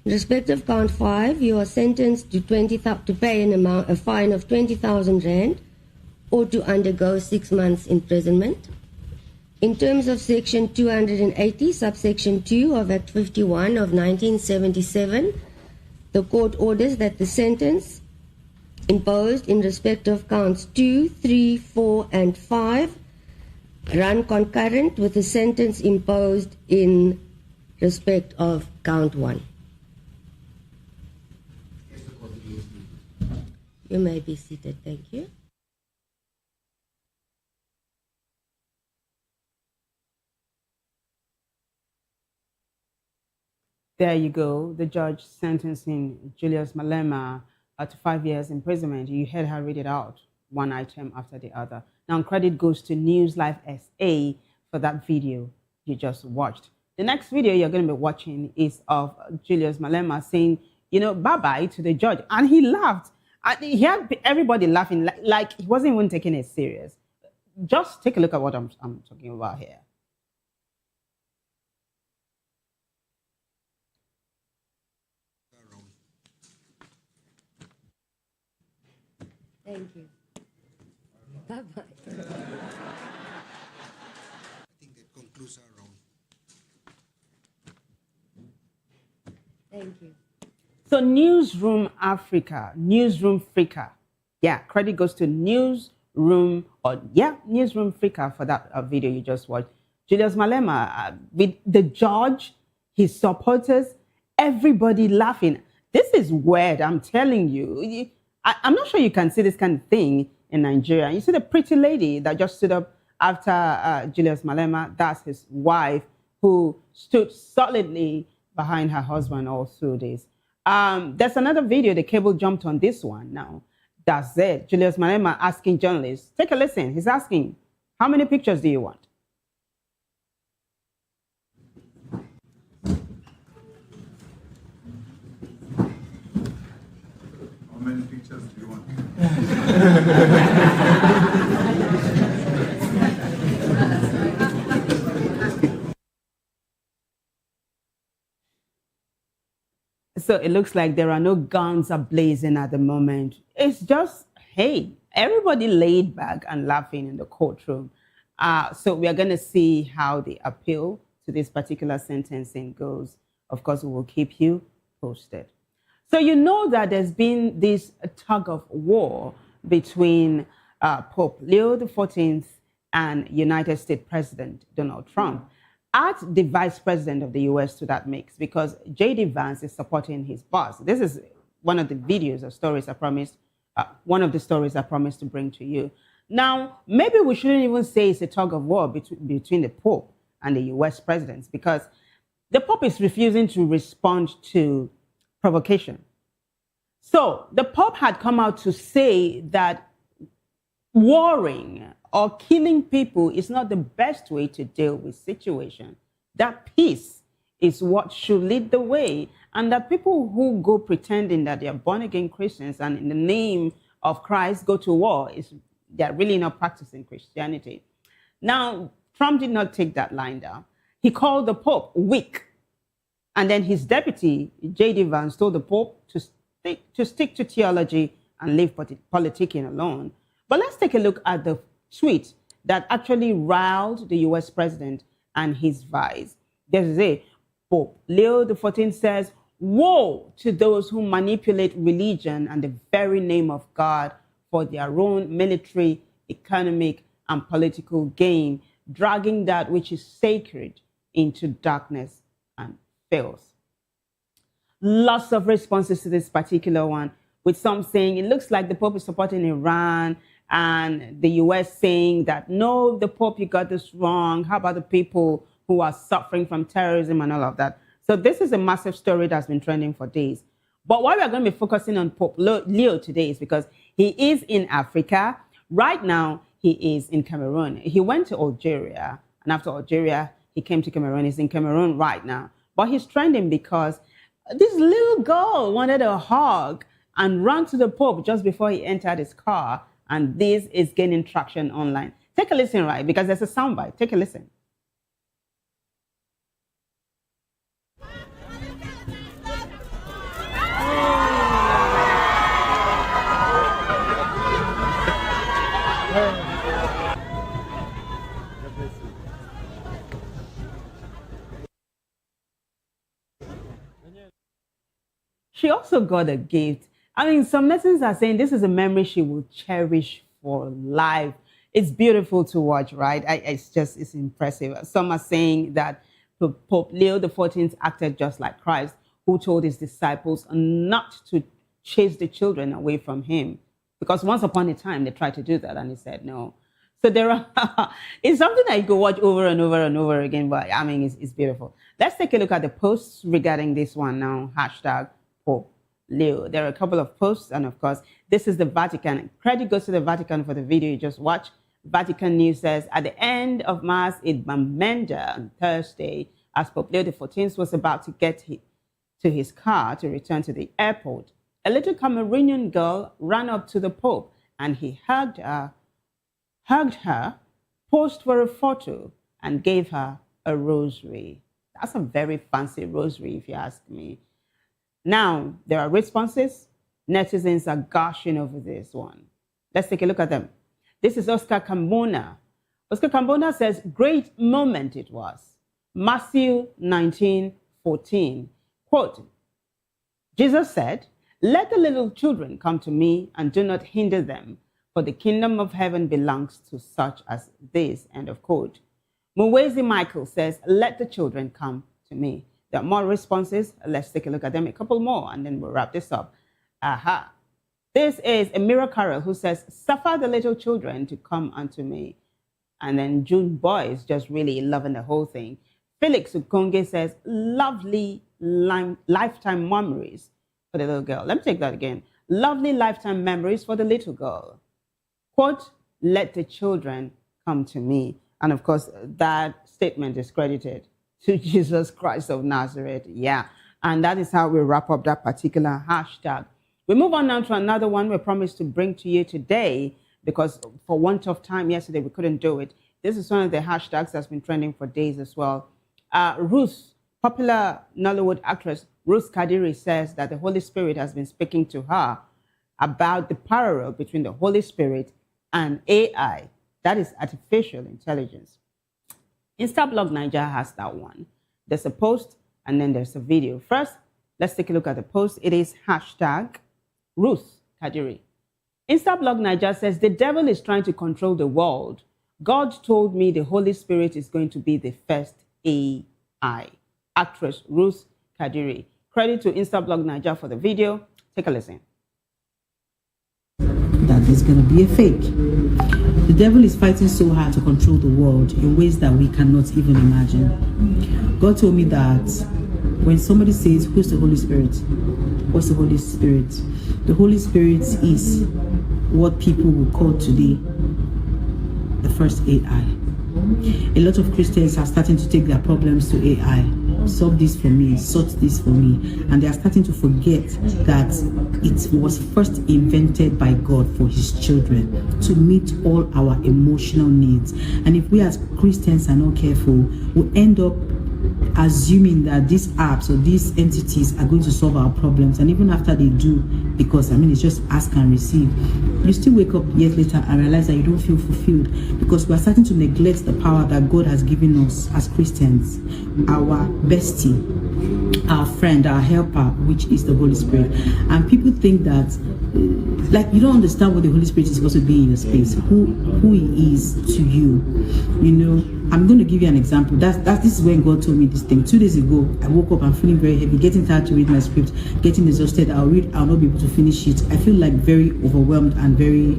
In respect of count 5, you are sentenced to pay a fine of 20,000 rand or to undergo 6 months imprisonment. In terms of Section 280, subsection 2 of Act 51 of 1977, the court orders that the sentence imposed in respect of counts 2, 3, 4, and 5 run concurrent with the sentence imposed in respect of count 1. You may be seated. Thank you. There you go. The judge sentencing Julius Malema to 5 years imprisonment. You heard her read it out, one item after the other. Now, credit goes to News Live SA for that video you just watched. The next video you're going to be watching is of Julius Malema saying, bye-bye to the judge. And he laughed. And he had everybody laughing like he wasn't even taking it serious. Just take a look at what I'm talking about here. Thank you. Bye-bye. closer around. Thank you. So Newsroom Africa, Newsroom Africa. Yeah, credit goes to Newsroom Africa for that video you just watched. Julius Malema, with the judge, his supporters, everybody laughing. This is weird, I'm telling you. I'm not sure you can see this kind of thing in Nigeria. You see the pretty lady that just stood up after Julius Malema, that's his wife, who stood solidly behind her husband all through this. There's another video, the cable jumped on this one now. That's it. Julius Malema asking journalists, take a listen. He's asking, how many pictures do you want? How many pictures do you want? So it looks like there are no guns ablazing at the moment. It's just, hey, everybody laid back and laughing in the courtroom. So we are going to see how the appeal to this particular sentencing goes. Of course, we will keep you posted. So you know that there's been this tug of war between Pope Leo XIV and United States President Donald Trump. Add the vice president of the US to that mix, because J.D. Vance is supporting his boss. This is one of the videos or stories I promised, one of the stories I promised to bring to you. Now, maybe we shouldn't even say it's a tug of war between the Pope and the US presidents, because the Pope is refusing to respond to provocation. So the Pope had come out to say that warring or killing people is not the best way to deal with situation. That peace is what should lead the way. And that people who go pretending that they are born-again Christians and in the name of Christ go to war, they're really not practicing Christianity. Now, Trump did not take that line down. He called the Pope weak. And then his deputy, J.D. Vance, told the Pope to stick to theology and leave politicking alone. But let's take a look at the tweet that actually riled the US president and his vice. There's a Pope Leo XIV says, woe to those who manipulate religion and the very name of God for their own military, economic, and political gain, dragging that which is sacred into darkness and filth. Lots of responses to this particular one, with some saying it looks like the Pope is supporting Iran, and the US saying that, no, the Pope, you got this wrong. How about the people who are suffering from terrorism and all of that? So this is a massive story that's been trending for days. But why we're going to be focusing on Pope Leo today is because he is in Africa. Right now, he is in Cameroon. He went to Algeria, and after Algeria, he came to Cameroon. He's in Cameroon right now. But he's trending because this little girl wanted a hug and ran to the Pope just before he entered his car. And this is gaining traction online. Take a listen, right? Because there's a soundbite. Take a listen. She also got a gift. I mean, some netizens are saying this is a memory she will cherish for life. It's beautiful to watch, right? It's impressive. Some are saying that Pope Leo XIV acted just like Christ, who told his disciples not to chase the children away from him. Because once upon a time, they tried to do that, and he said no. So there are, it's something that you can watch over and over and over again, but I mean, it's beautiful. Let's take a look at the posts regarding this one now, hashtag Pope Leo. There are a couple of posts, and of course, this is the Vatican. Credit goes to the Vatican for the video you just watched. Vatican News says, at the end of Mass in Bamenda on Thursday, as Pope Leo XIV was about to get to his car to return to the airport, a little Cameroonian girl ran up to the Pope, and he hugged her, posed for a photo, and gave her a rosary. That's a very fancy rosary, if you ask me. Now, there are responses. Netizens are gushing over this one. Let's take a look at them. This is Oscar Camona. Oscar Cambona says, great moment it was. Matthew 19:14. Quote, Jesus said, let the little children come to me and do not hinder them, for the kingdom of heaven belongs to such as this, end of quote. Muwezi Michael says, let the children come to me. There are more responses. Let's take a look at them, a couple more, and then we'll wrap this up. Aha. This is Amira Carroll who says, suffer the little children to come unto me. And then June Boy is just really loving the whole thing. Felix Ukonge says, lovely lifetime memories for the little girl. Let me take that again. Lovely lifetime memories for the little girl. Quote, let the children come to me. And of course, that statement is credited to Jesus Christ of Nazareth. Yeah. And that is how we wrap up that particular hashtag. We move on now to another one we promised to bring to you today, because for want of time yesterday, we couldn't do it. This is one of the hashtags that's been trending for days as well. Ruth, popular Nollywood actress Ruth Kadiri, says that the Holy Spirit has been speaking to her about the parallel between the Holy Spirit and AI, that is artificial intelligence. Instablog Nigeria has that one. There's a post and then there's a video. First, let's take a look at the post. It is hashtag Ruth Kadiri. Instablog Nigeria says, the devil is trying to control the world. God told me the Holy Spirit is going to be the first AI. Actress Ruth Kadiri. Credit to Instablog Nigeria for the video. Take a listen. That there's going to be a fake. The devil is fighting so hard to control the world in ways that we cannot even imagine. God told me that when somebody says, who's the Holy Spirit? What's the Holy Spirit? The Holy Spirit is what people will call today the first AI. A lot of Christians are starting to take their problems to AI. Solve this for me, sort this for me. And they are starting to forget that it was first invented by God for his children to meet all our emotional needs. And if we as Christians are not careful, we'll end up assuming that these apps or these entities are going to solve our problems. And even after they do, because it's just ask and receive, you still wake up years later and realize that you don't feel fulfilled, because we're starting to neglect the power that God has given us as Christians, our bestie, our friend, our helper, which is the Holy Spirit. And people think that you don't understand what the Holy Spirit is supposed to be in your space, who he is to you. I'm going to give you an example. This is when God told me this thing. 2 days ago, I woke up, I'm feeling very heavy, getting tired to read my script, getting exhausted. I'll not be able to finish it. I feel like very overwhelmed and very,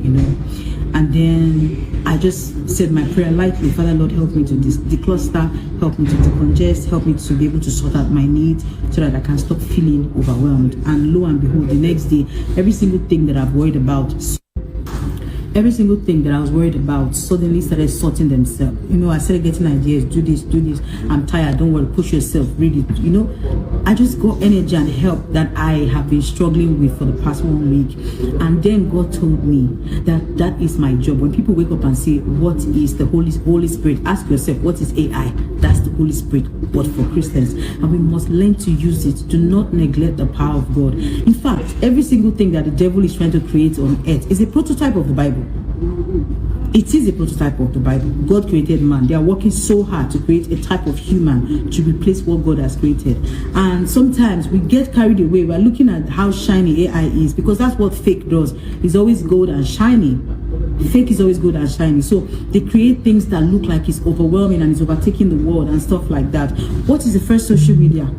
and then I just said my prayer lightly. Father, Lord, help me to decluster, help me to decongest, help me to be able to sort out my needs so that I can stop feeling overwhelmed. And lo and behold, the next day, every single thing that I've worried about, every single thing that I was worried about suddenly started sorting themselves. I started getting ideas, do this, I'm tired, don't worry, push yourself, read it. I just got energy and help that I have been struggling with for the past 1 week. And then God told me that is my job. When people wake up and say, what is the Holy Spirit? Ask yourself, what is AI? That's the Holy Spirit, but for Christians. And we must learn to use it. Do not neglect the power of God. In fact, every single thing that the devil is trying to create on earth is a prototype of the Bible. It is a prototype of the Bible. God created man. They are working so hard to create a type of human to replace what God has created. And sometimes we get carried away. We're looking at how shiny AI is, because that's what fake does. It's always gold and shiny. Fake is always good and shiny. So they create things that look like it's overwhelming and it's overtaking the world and stuff like that. What is the first social media?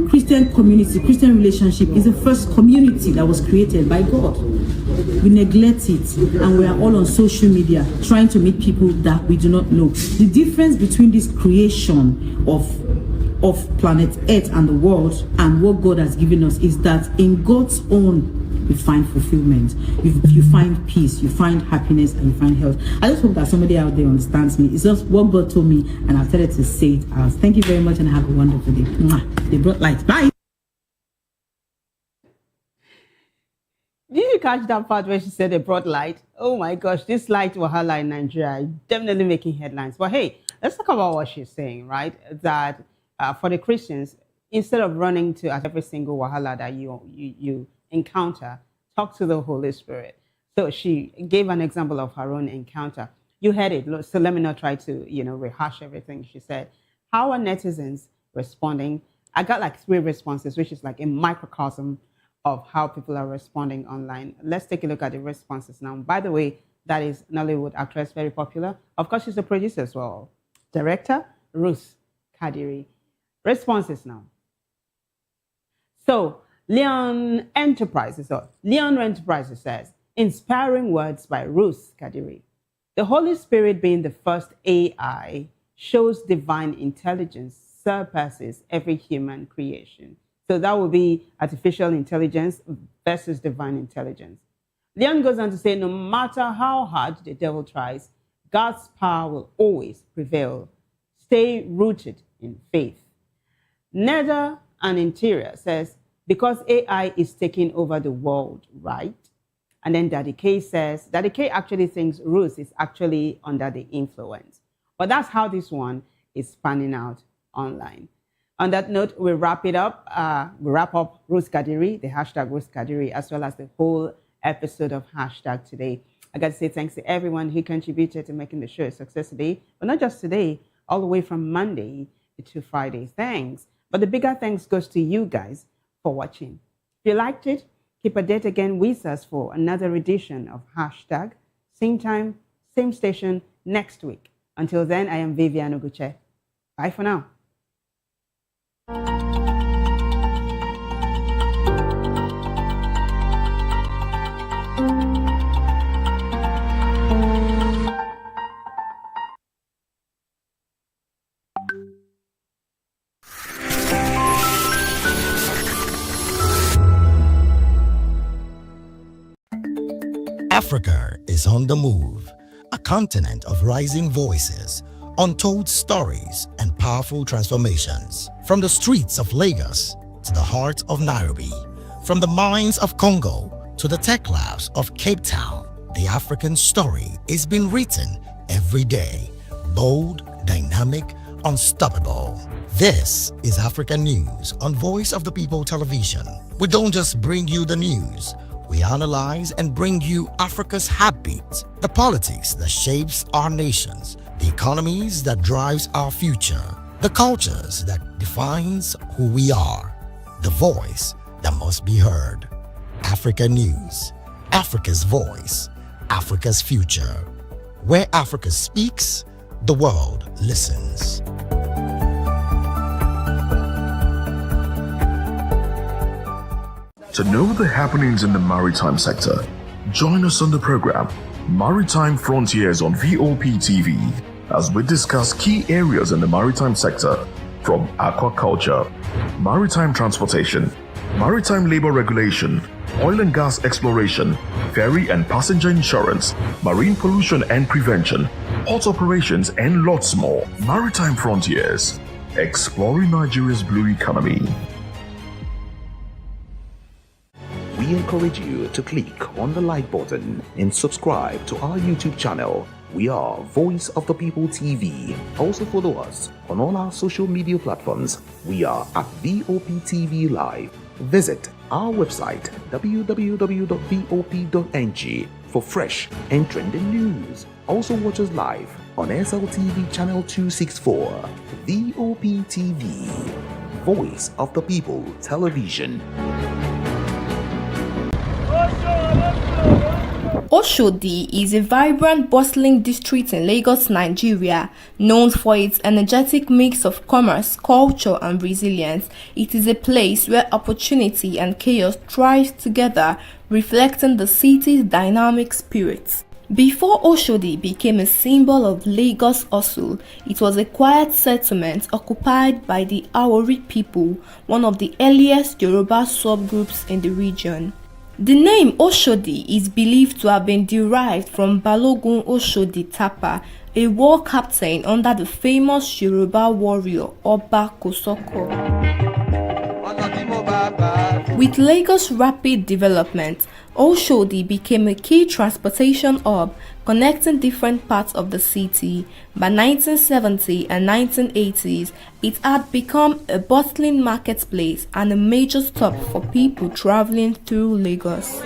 Christian community, Christian relationship is the first community that was created by God. We neglect it, and we are all on social media trying to meet people that we do not know. The difference between this creation of planet Earth and the world and what God has given us is that in God's own you find fulfillment, you find peace, you find happiness, and you find health. I just hope that somebody out there understands me. It's just what God told me, and I've started to say it out. Thank you very much, and have a wonderful day. Mwah. They brought light. Bye. Did you catch that part where she said they brought light? Oh my gosh, this light wahala in Nigeria is definitely making headlines. But hey, let's talk about what she's saying, right? That for the Christians, instead of running to at every single wahala that you encounter, talk to the Holy Spirit. So she gave an example of her own encounter. You heard it, so let me not try to, rehash everything she said. How are netizens responding? I got like 3 responses, which is like a microcosm of how people are responding online. Let's take a look at the responses now. By the way, that is Nollywood actress, very popular. Of course, she's a producer as well. Director, Ruth Kadiri. Responses now. So, Leon Enterprises says, inspiring words by Ruth Kadiri. The Holy Spirit being the first AI shows divine intelligence surpasses every human creation. So that will be artificial intelligence versus divine intelligence. Leon goes on to say, no matter how hard the devil tries, God's power will always prevail. Stay rooted in faith. Nether and Interior says, because AI is taking over the world, right? And then Daddy K says, Daddy K actually thinks Ruth is actually under the influence. But that's how this one is panning out online. On that note, we wrap it up. We wrap up Ruth Kadiri, the hashtag Ruth Kadiri, as well as the whole episode of Hashtag Today. I got to say thanks to everyone who contributed to making the show a success today, but not just today, all the way from Monday to Friday. Thanks. But the bigger thanks goes to you guys for watching. If you liked it, keep a date again with us for another edition of Hashtag. Same time, same station next week. Until then, I am Vivian Oguche. Bye for now. Africa is on the move, a continent of rising voices, untold stories, and powerful transformations. From the streets of Lagos to the heart of Nairobi, from the mines of Congo to the tech labs of Cape Town, the African story is being written every day. Bold, dynamic, unstoppable. This is African News on Voice of the People Television. We don't just bring you the news. We analyze and bring you Africa's heartbeat, the politics that shapes our nations, the economies that drives our future, the cultures that defines who we are, the voice that must be heard. Africa News, Africa's voice, Africa's future. Where Africa speaks, the world listens. To know the happenings in the maritime sector, join us on the program Maritime Frontiers on Vop TV as we discuss key areas in the maritime sector from aquaculture, maritime transportation, maritime labor regulation, oil and gas exploration, ferry and passenger insurance, marine pollution and prevention, port operations, and lots more. Maritime Frontiers, exploring Nigeria's blue economy. We encourage you to click on the like button and subscribe to our YouTube channel. We are Voice of the People TV. Also follow us on all our social media platforms. We are at VOP TV Live. Visit our website www.vop.ng for fresh and trending news. Also watch us live on SLTV channel 264. VOP TV, Voice of the People Television. Oshodi is a vibrant, bustling district in Lagos, Nigeria, known for its energetic mix of commerce, culture, and resilience. It is a place where opportunity and chaos thrive together, reflecting the city's dynamic spirit. Before Oshodi became a symbol of Lagos hustle, it was a quiet settlement occupied by the Awori people, one of the earliest Yoruba subgroups in the region. The name Oshodi is believed to have been derived from Balogun Oshodi Tapa, a war captain under the famous Yoruba warrior Oba Kosoko. With Lagos' rapid development, Oshodi became a key transportation hub connecting different parts of the city. By 1970 and 1980s, it had become a bustling marketplace and a major stop for people traveling through Lagos.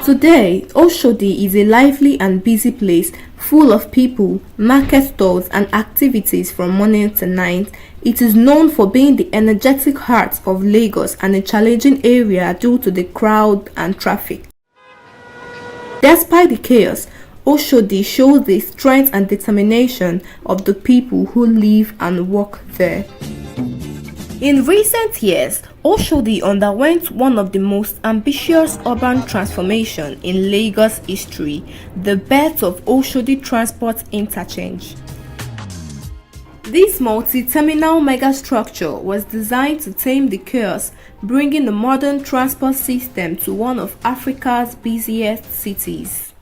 Today, Oshodi is a lively and busy place full of people, market stalls and activities from morning to night. It is known for being the energetic heart of Lagos and a challenging area due to the crowd and traffic. Despite the chaos, Oshodi shows the strength and determination of the people who live and work there. In recent years, Oshodi underwent one of the most ambitious urban transformations in Lagos history, the birth of Oshodi Transport Interchange. This multi-terminal megastructure was designed to tame the chaos, bringing the modern transport system to one of Africa's busiest cities.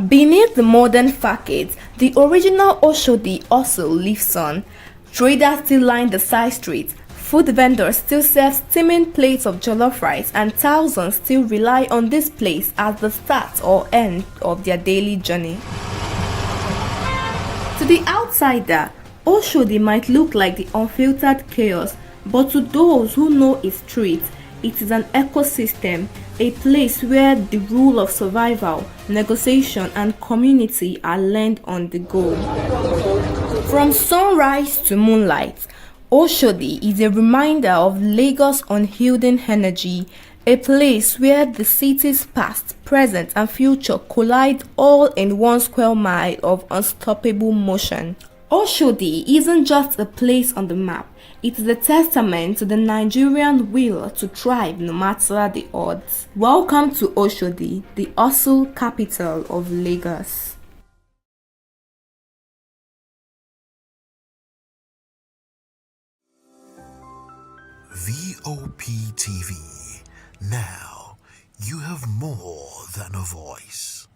Beneath the modern facade, the original Oshodi also lives on. Traders still line the side streets, food vendors still serve steaming plates of jollof rice, and thousands still rely on this place as the start or end of their daily journey. To the outsider, Oshodi might look like the unfiltered chaos, but to those who know its streets, it is an ecosystem, a place where the rule of survival, negotiation and community are learned on the go. From sunrise to moonlight, Oshodi is a reminder of Lagos' unyielding energy, a place where the city's past, present and future collide all in 1 square mile of unstoppable motion. Oshodi isn't just a place on the map, it is a testament to the Nigerian will to thrive no matter the odds. Welcome to Oshodi, the hustle capital of Lagos. Vop TV. Now, you have more than a voice.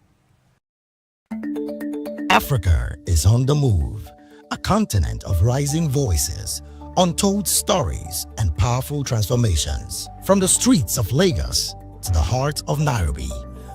Africa is on the move, a continent of rising voices, untold stories, and powerful transformations. From the streets of Lagos to the heart of Nairobi,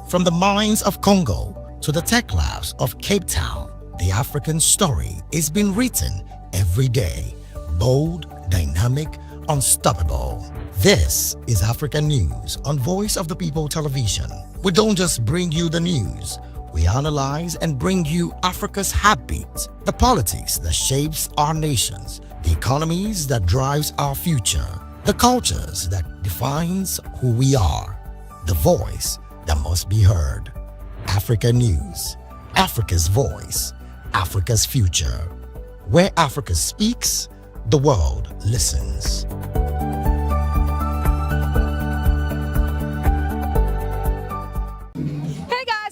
from the mines of Congo to the tech labs of Cape Town, the African story is being written every day. Bold, dynamic, unstoppable. This is African News on Voice of the People Television. We don't just bring you the news. We analyze and bring you Africa's heartbeat, the politics that shapes our nations, the economies that drives our future, the cultures that defines who we are, the voice that must be heard. Africa News, Africa's voice, Africa's future. Where Africa speaks, the world listens.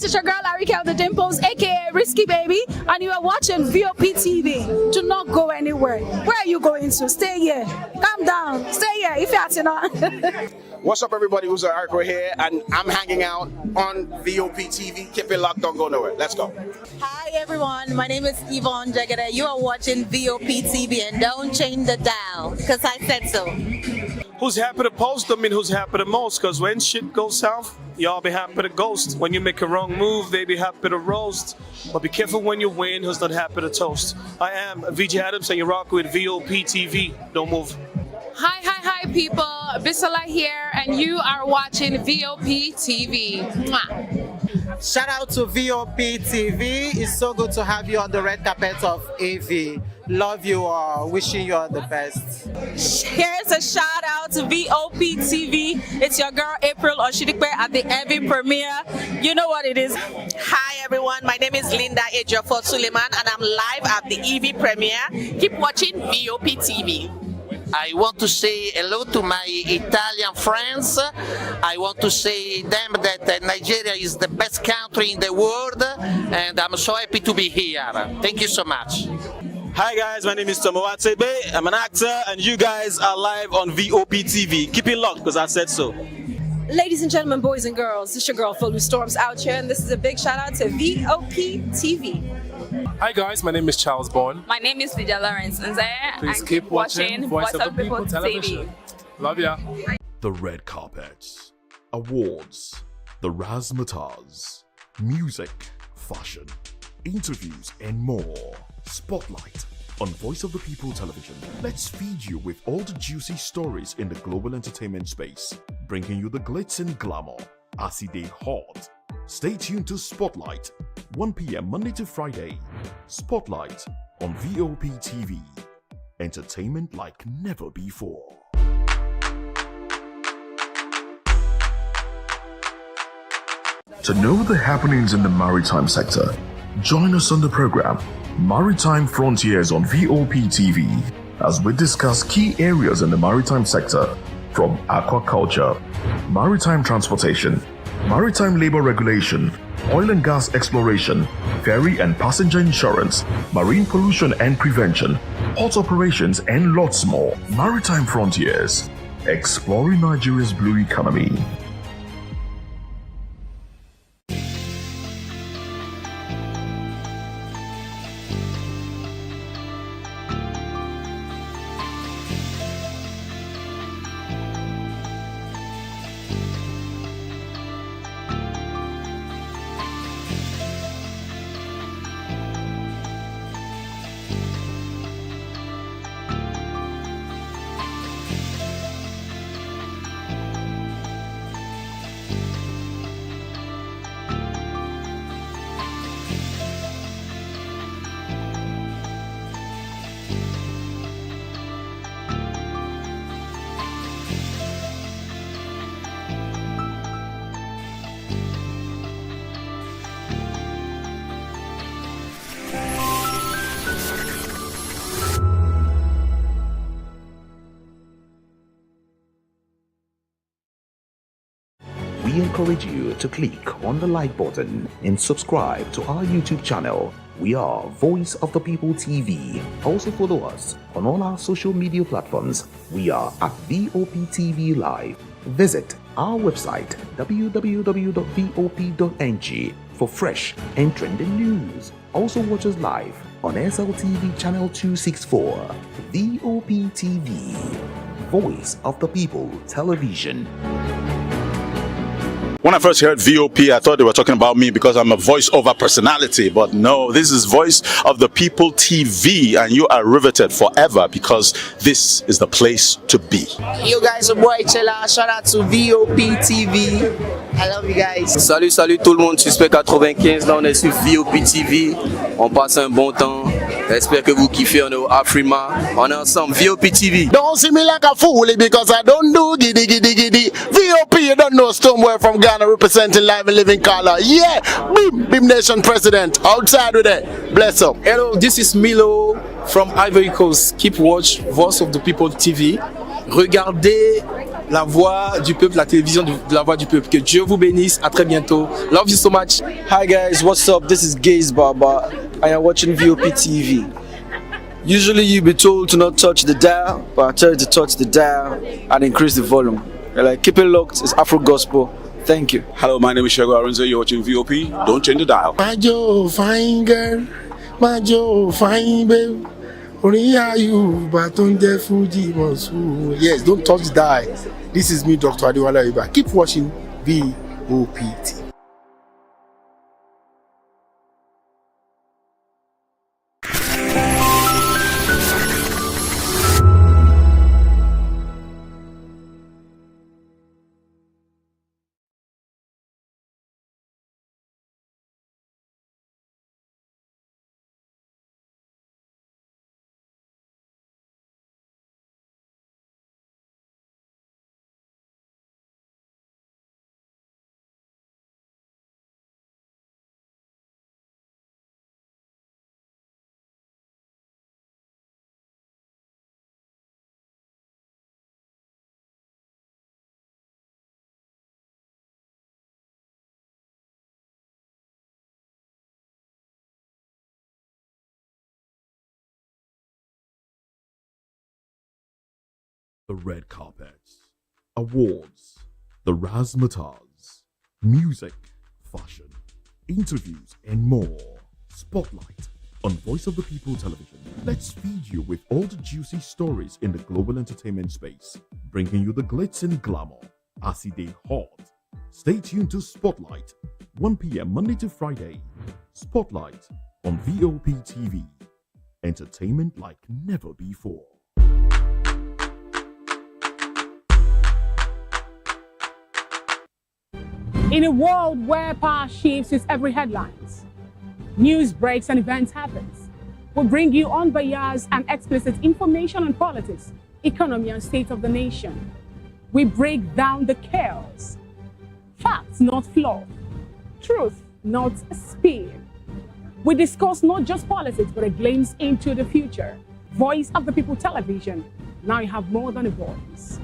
It's your girl Arike the Dimples, aka Risky Baby, and you are watching Vop TV. Do not go anywhere. Where are you going to? Stay here. Calm down. Stay here if you're not. What's up, everybody? Who's Ariko here, and I'm hanging out on Vop TV. Keep it locked, don't go nowhere. Let's go. Hi everyone, my name is Yvonne Jagade. You are watching Vop TV, and don't change the dial, because I said so. Who's happy to post them and who's happy the most? Because when shit goes south, y'all be happy to ghost. When you make a wrong move, they be happy to roast. But be careful when you win, who's not happy to toast. I am VJ Adams, and you rock with Vop TV. Don't move. Hi people, Bisola here, and you are watching Vop TV. Mwah. Shout out to Vop TV. It's so good to have you on the red carpet of AV. Love you all. Wishing you all the best. Here's a shout out to Vop TV. It's your girl April Oshidikwe at the AV premiere. You know what it is. Hi everyone, my name is Linda Ejiofor Suleiman, and I'm live at the EV premiere. Keep watching Vop TV. I want to say hello to my Italian friends. I want to say them that Nigeria is the best country in the world, and I'm so happy to be here. Thank you so much. Hi guys, my name is Tomo Watsebe. I'm an actor, and you guys are live on Vop TV. Keep it locked, because I said so. Ladies and gentlemen, boys and girls, this is your girl Phil Storms out here, and this is a big shout out to Vop TV. Hi guys, my name is Charles Bourne. My name is Lydia Lawrence Nzaya. Please and keep watching Voice of the People Television. Love ya. The red carpets, awards, the razzmatazz, music, fashion, interviews, and more. Spotlight on Voice of the People Television. Let's feed you with all the juicy stories in the global entertainment space. bringing you the glitz and glamour as it dey hot. Stay tuned to Spotlight, 1 p.m. Monday to Friday. Spotlight on VOP TV. Entertainment like never before. To know the happenings in the maritime sector, join us on the program Maritime Frontiers on VOP TV as we discuss key areas in the maritime sector from aquaculture, maritime transportation, maritime labor regulation, oil and gas exploration, ferry and passenger insurance, marine pollution and prevention, port operations and lots more. Maritime Frontiers, exploring Nigeria's blue economy. We encourage you to click on the like button and subscribe to our YouTube channel. We are Voice of the People TV. Also follow us on all our social media platforms. We are at VOP TV Live. Visit our website www.vop.ng for fresh and trending news. Also watch us live on SLTV channel 264. VOP TV, Voice of the People Television. When I first heard VOP, I thought they were talking about me because I'm a voiceover personality. But no, this is Voice of the People TV, and you are riveted forever because this is the place to be. Yo guys, your boy Chella. Shout out to VOP TV. I love you guys. Salut, salut tout le monde. Suspect 95. Là, on est sur VOP TV. On passe un bon temps. J'espère que vous kiffez. On est au Afrima. On est ensemble. VOP TV. Don't see me like a fool because I don't do giddy giddy giddy. VOP, you don't know Stoneware from Ghana representing live and living color. Yeah, Beam Nation President. Outside with it. Bless up. Hello, this is Milo from Ivory Coast. Keep watch Voice of the People TV. Regardez la voix du peuple, la télévision de la voix du peuple. Que Dieu vous bénisse. À très bientôt. Love you so much. Hi guys, what's up? This is Gaze Baba. I am watching VOP TV. Usually you be told to not touch the dial, but I tell you to touch the dial and increase the volume. You're like, keep it locked. It's Afro Gospel. Thank you. Hello, my name is Shego Arunze. You're watching VOP. Don't change the dial. My Joe, fine girl. My Joe, fine babe. Only are you, but on the Fuji Monsoon. Yes, don't touch the dial. This is me, Dr. Adiwala Iba. Keep watching VOP TV. The red carpets, awards, the razzmatazz, music, fashion, interviews, and more. Spotlight on Voice of the People Television. Let's feed you with all the juicy stories in the global entertainment space, bringing you the glitz and glamour as it dey hot. Stay tuned to Spotlight, 1 p.m. Monday to Friday. Spotlight on VOP TV. Entertainment like never before. In a world where power shifts with every headlines, news breaks and events happens, we bring you unbiased and explicit information on politics, economy, and state of the nation. We break down the chaos. Facts, not fluff. Truth, not a spin. We discuss not just politics, but a glimpse into the future. Voice of the People Television. Now you have more than a voice.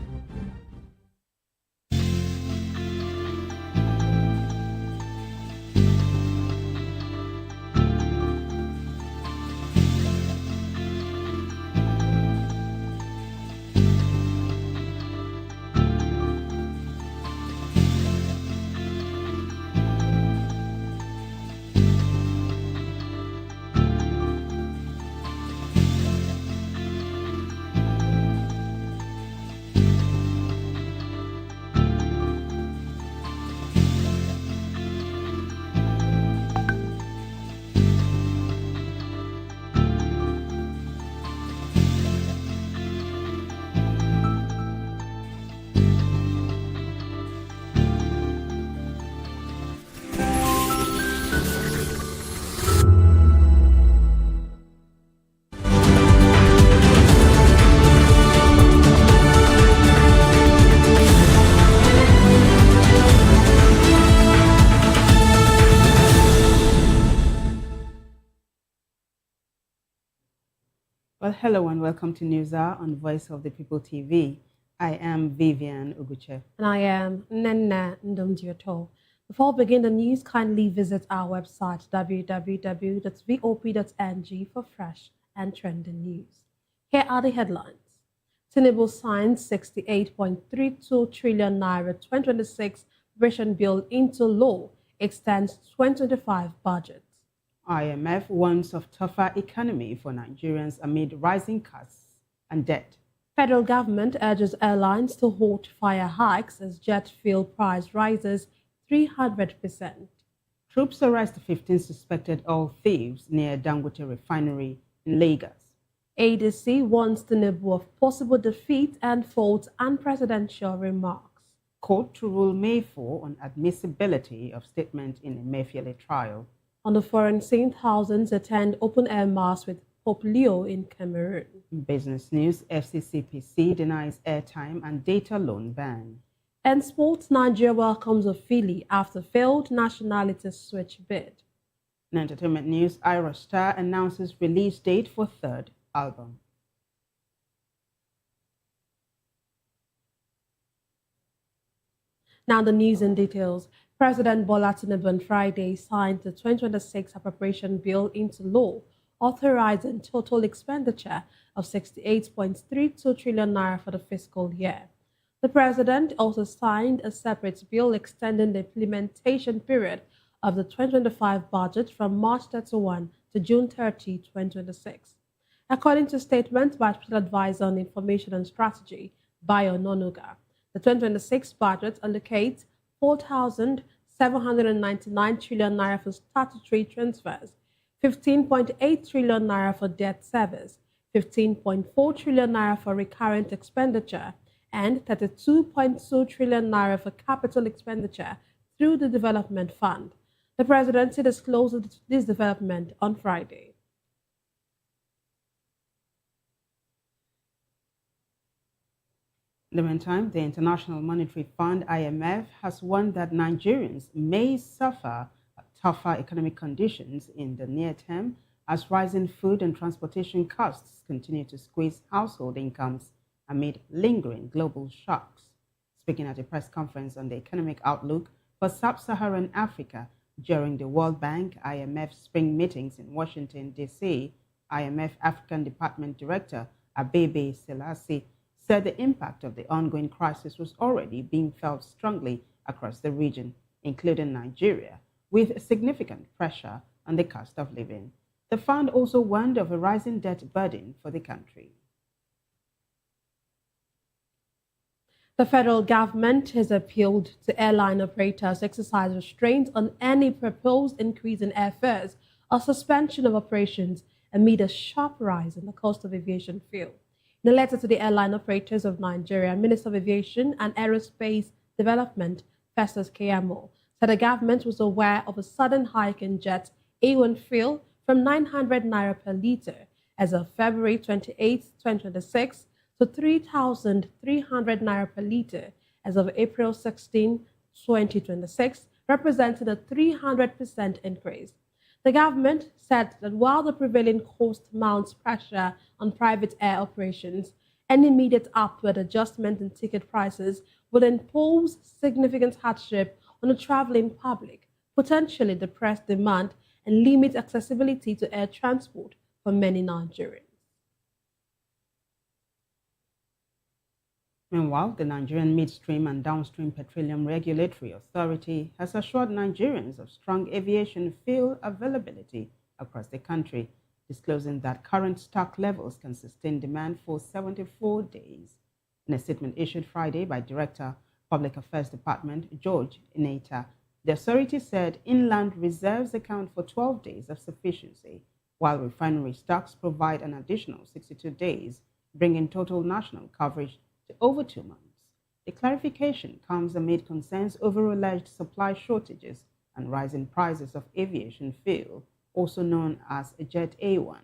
Well, hello and welcome to News Hour on Voice of the People TV. I am Vivian Uguche. And I am Nene Ndomdioto. Before we begin the news, kindly visit our website www.vop.ng for fresh and trending news. Here are the headlines. Tinubu signs 68.32 trillion naira 2026 Preparation Bill into law, extends 2025 budget. IMF warns of tougher economy for Nigerians amid rising costs and debt. Federal government urges airlines to halt fare hikes as jet fuel price rises 300%. Troops arrest 15 suspected oil thieves near Dangote refinery in Lagos. ADC warns Tinubu of possible defeat and faults unpresidential remarks. Court to rule May 4 on admissibility of statement in a Emefiele trial. On the foreign scene, thousands attend open-air mass with Pope Leo in Cameroon. Business news, FCCPC denies airtime and data loan ban. And sports, Nigeria welcomes a Philly after failed nationality switch bid. In entertainment news, Ira Star announces release date for third album. Now the news in details. President Bola Tinubu on Friday signed the 2026 Appropriation Bill into law, authorizing total expenditure of 68.32 trillion naira for the fiscal year. The president also signed a separate bill extending the implementation period of the 2025 budget from March 31 to June 30, 2026. According to statements by Special Advisor on Information and Strategy, Bayo Nonuga, the 2026 budget allocates 4,799 trillion naira for statutory transfers, 15.8 trillion naira for debt service, 15.4 trillion naira for recurrent expenditure, and 32.2 trillion naira for capital expenditure through the Development Fund. The presidency disclosed this development on Friday. In the meantime, the International Monetary Fund, IMF, has warned that Nigerians may suffer tougher economic conditions in the near term as rising food and transportation costs continue to squeeze household incomes amid lingering global shocks. Speaking at a press conference on the economic outlook for sub-Saharan Africa during the World Bank IMF spring meetings in Washington, D.C., IMF African Department Director Abebe Selassie said the impact of the ongoing crisis was already being felt strongly across the region, including Nigeria, with significant pressure on the cost of living. The fund also warned of a rising debt burden for the country. The federal government has appealed to airline operators to exercise restraint on any proposed increase in airfares or suspension of operations amid a sharp rise in the cost of aviation fuel. In a letter to the airline operators of Nigeria, Minister of Aviation and Aerospace Development, Festus Keyamo, said the government was aware of a sudden hike in jet A1 fuel from 900 naira per litre as of February 28, 2026 to 3,300 naira per litre as of April 16, 2026, representing a 300% increase. The government said that while the prevailing cost mounts pressure on private air operations, any immediate upward adjustment in ticket prices would impose significant hardship on the traveling public, potentially depress demand and limit accessibility to air transport for many Nigerians. Meanwhile, the Nigerian Midstream and Downstream Petroleum Regulatory Authority has assured Nigerians of strong aviation fuel availability across the country, disclosing that current stock levels can sustain demand for 74 days. In a statement issued Friday by Director, Public Affairs Department, George Ineta, the authority said inland reserves account for 12 days of sufficiency, while refinery stocks provide an additional 62 days, bringing total national coverage to over 2 months. The clarification comes amid concerns over alleged supply shortages and rising prices of aviation fuel, also known as Jet A1.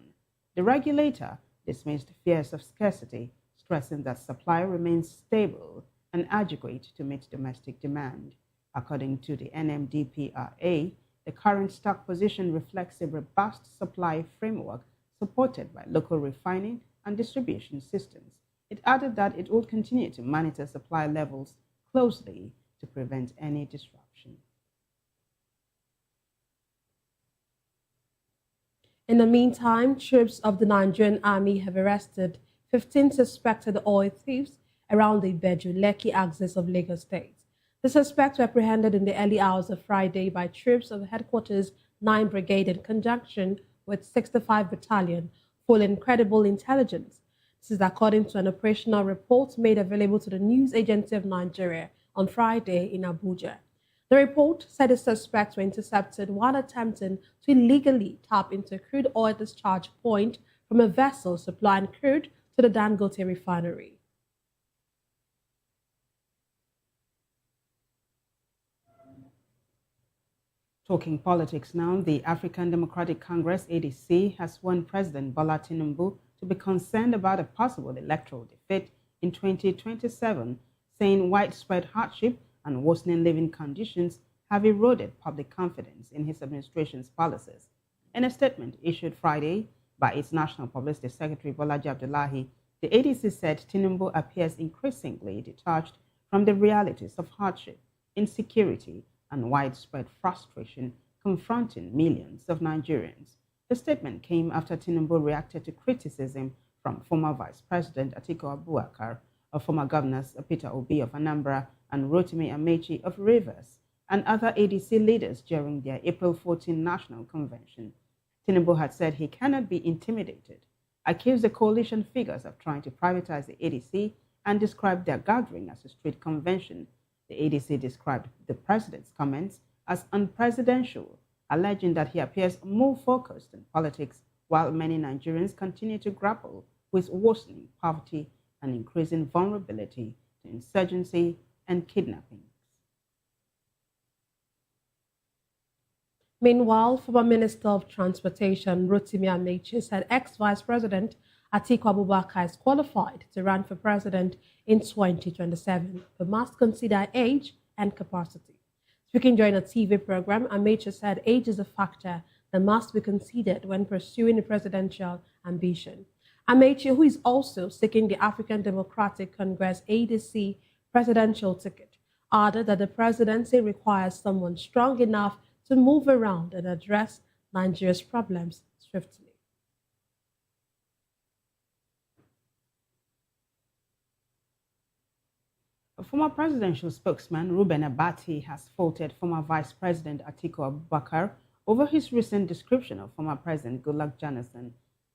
The regulator dismissed fears of scarcity, stressing that supply remains stable and adequate to meet domestic demand. According to the NMDPRA, the current stock position reflects a robust supply framework supported by local refining and distribution systems. It added that it would continue to monitor supply levels closely to prevent any disruption. In the meantime, troops of the Nigerian Army have arrested 15 suspected oil thieves around the Beju-Lekki axis of Lagos State. The suspects were apprehended in the early hours of Friday by troops of Headquarters 9 Brigade in conjunction with 65 Battalion, full incredible intelligence. This is according to an operational report made available to the News Agency of Nigeria on Friday in Abuja. The report said the suspects were intercepted while attempting to illegally tap into a crude oil discharge point from a vessel supplying crude to the Dangote refinery. Talking politics now, the African Democratic Congress, ADC, has warned President Bola Tinubu to be concerned about a possible electoral defeat in 2027, saying widespread hardship and worsening living conditions have eroded public confidence in his administration's policies. In a statement issued Friday by its National Publicity Secretary Bolaji Abdullahi, the ADC said Tinubu appears increasingly detached from the realities of hardship, insecurity, and widespread frustration confronting millions of Nigerians. The statement came after Tinubu reacted to criticism from former Vice President Atiku Abubakar, of former governors Peter Obi of Anambra and Rotimi Amechi of Rivers, and other ADC leaders during their April 14 National Convention. Tinubu had said he cannot be intimidated, accused the coalition figures of trying to privatize the ADC, and described their gathering as a street convention. The ADC described the president's comments as unpresidential, alleging that he appears more focused on politics while many Nigerians continue to grapple with worsening poverty and increasing vulnerability to insurgency and kidnapping. Meanwhile, former Minister of Transportation Rotimi Amechi said ex-Vice President Atiku Abubakar is qualified to run for president in 2027, but must consider age and capacity. Speaking during a TV program, Amechi said age is a factor that must be considered when pursuing a presidential ambition. Amechi, who is also seeking the African Democratic Congress ADC presidential ticket, added that the presidency requires someone strong enough to move around and address Nigeria's problems swiftly. A former presidential spokesman, Reuben Abati, has faulted former Vice President Atiku Abubakar over his recent description of former President Goodluck Jonathan.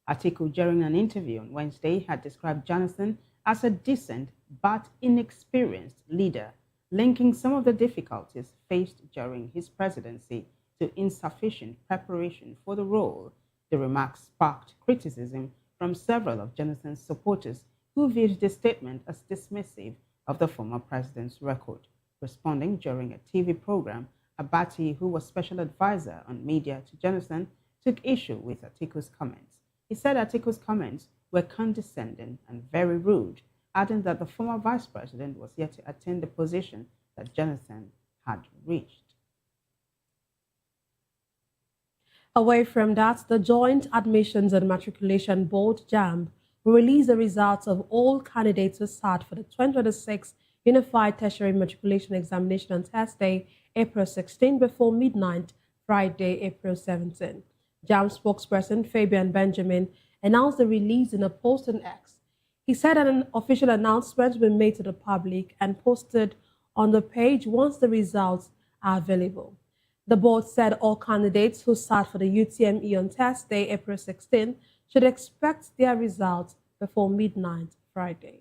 Atiku, during an interview on Wednesday, had described Jonathan as a decent but inexperienced leader, linking some of the difficulties faced during his presidency to insufficient preparation for the role. The remarks sparked criticism from several of Jonathan's supporters who viewed the statement as dismissive of the former president's record. Responding during a TV program, Abati, who was special advisor on media to Jonathan, took issue with Atiku's comments. He said Atiku's comments were condescending and very rude, adding that the former vice president was yet to attain the position that Jonathan had reached. Away from that, the Joint Admissions and Matriculation Board, JAMB, will release the results of all candidates who sat for the 2026 Unified Tertiary Matriculation Examination on Thursday, April 16 before midnight, Friday, April 17. JAMB spokesperson Fabian Benjamin announced the release in a post on X. He said that an official announcement will be made to the public and posted on the page once the results are available. The board said all candidates who sat for the UTME on Thursday, April 16, should expect their results before midnight Friday.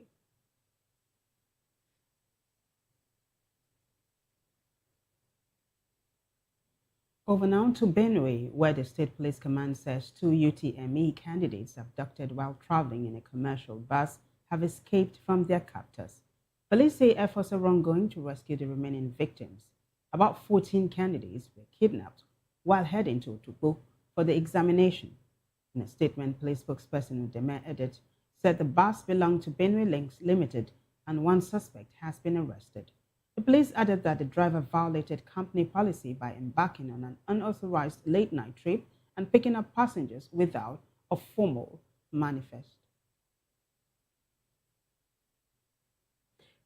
Over now to Benue, where the State Police Command says 2 UTME candidates abducted while traveling in a commercial bus have escaped from their captors. Police say efforts are ongoing to rescue the remaining victims. About 14 candidates were kidnapped while heading to Otukpo for the examination. In a statement, police spokesperson Udeme Edet said the bus belonged to Benue Links Limited and one suspect has been arrested. The police added that the driver violated company policy by embarking on an unauthorized late-night trip and picking up passengers without a formal manifest.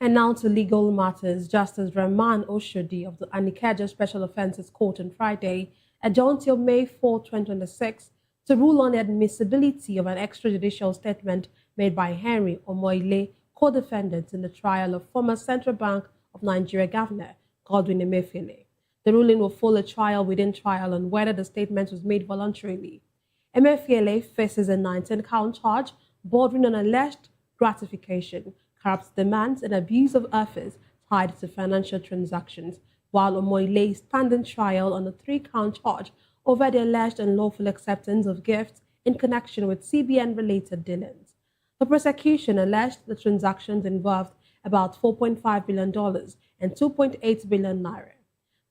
And now to legal matters. Justice Rahman Oshodi of the Anikeja Special Offences Court on Friday adjourned till May 4, 2026 to rule on the admissibility of an extrajudicial statement made by Henry Omoile, co-defendant in the trial of former Central Bank of Nigeria Governor Godwin Emefiele. The ruling will follow a trial within trial on whether the statement was made voluntarily. Emefiele faces a 19-count charge bordering on alleged gratification, corrupt demands, and abuse of office tied to financial transactions, while Omoile is standing trial on a 3-count charge over the alleged unlawful acceptance of gifts in connection with CBN-related dealings. The prosecution alleged the transactions involved about $4.5 billion and 2.8 billion naira.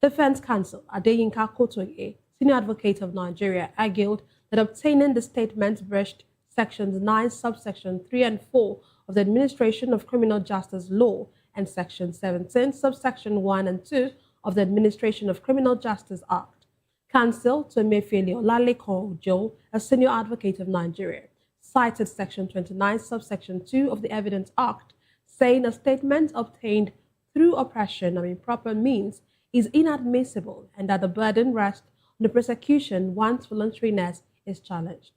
Defense counsel Adeyinka Kotoye, senior advocate of Nigeria, argued that obtaining the statement breached sections 9, subsection 3 and 4 of the Administration of Criminal Justice Law and section 17, subsection 1 and 2 of the Administration of Criminal Justice Act. Counsel to Emefiele Olalekan Ojo, a senior advocate of Nigeria, cited section 29, subsection 2 of the Evidence Act, saying a statement obtained through oppression or improper means is inadmissible and that the burden rests on the prosecution once voluntariness is challenged.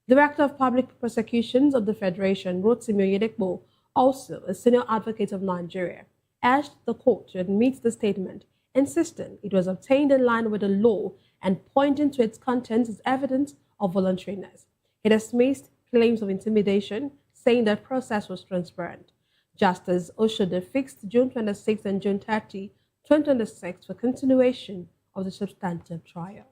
Director of Public Prosecutions of the Federation, Rotimi Oyedekpo, also a senior advocate of Nigeria, urged the court to admit the statement, insisting it was obtained in line with the law and pointing to its contents as evidence of voluntariness. He dismissed claims of intimidation, saying that process was transparent. Justice Oshode fixed June 26 and June 30, 2026 for continuation of the substantive trial.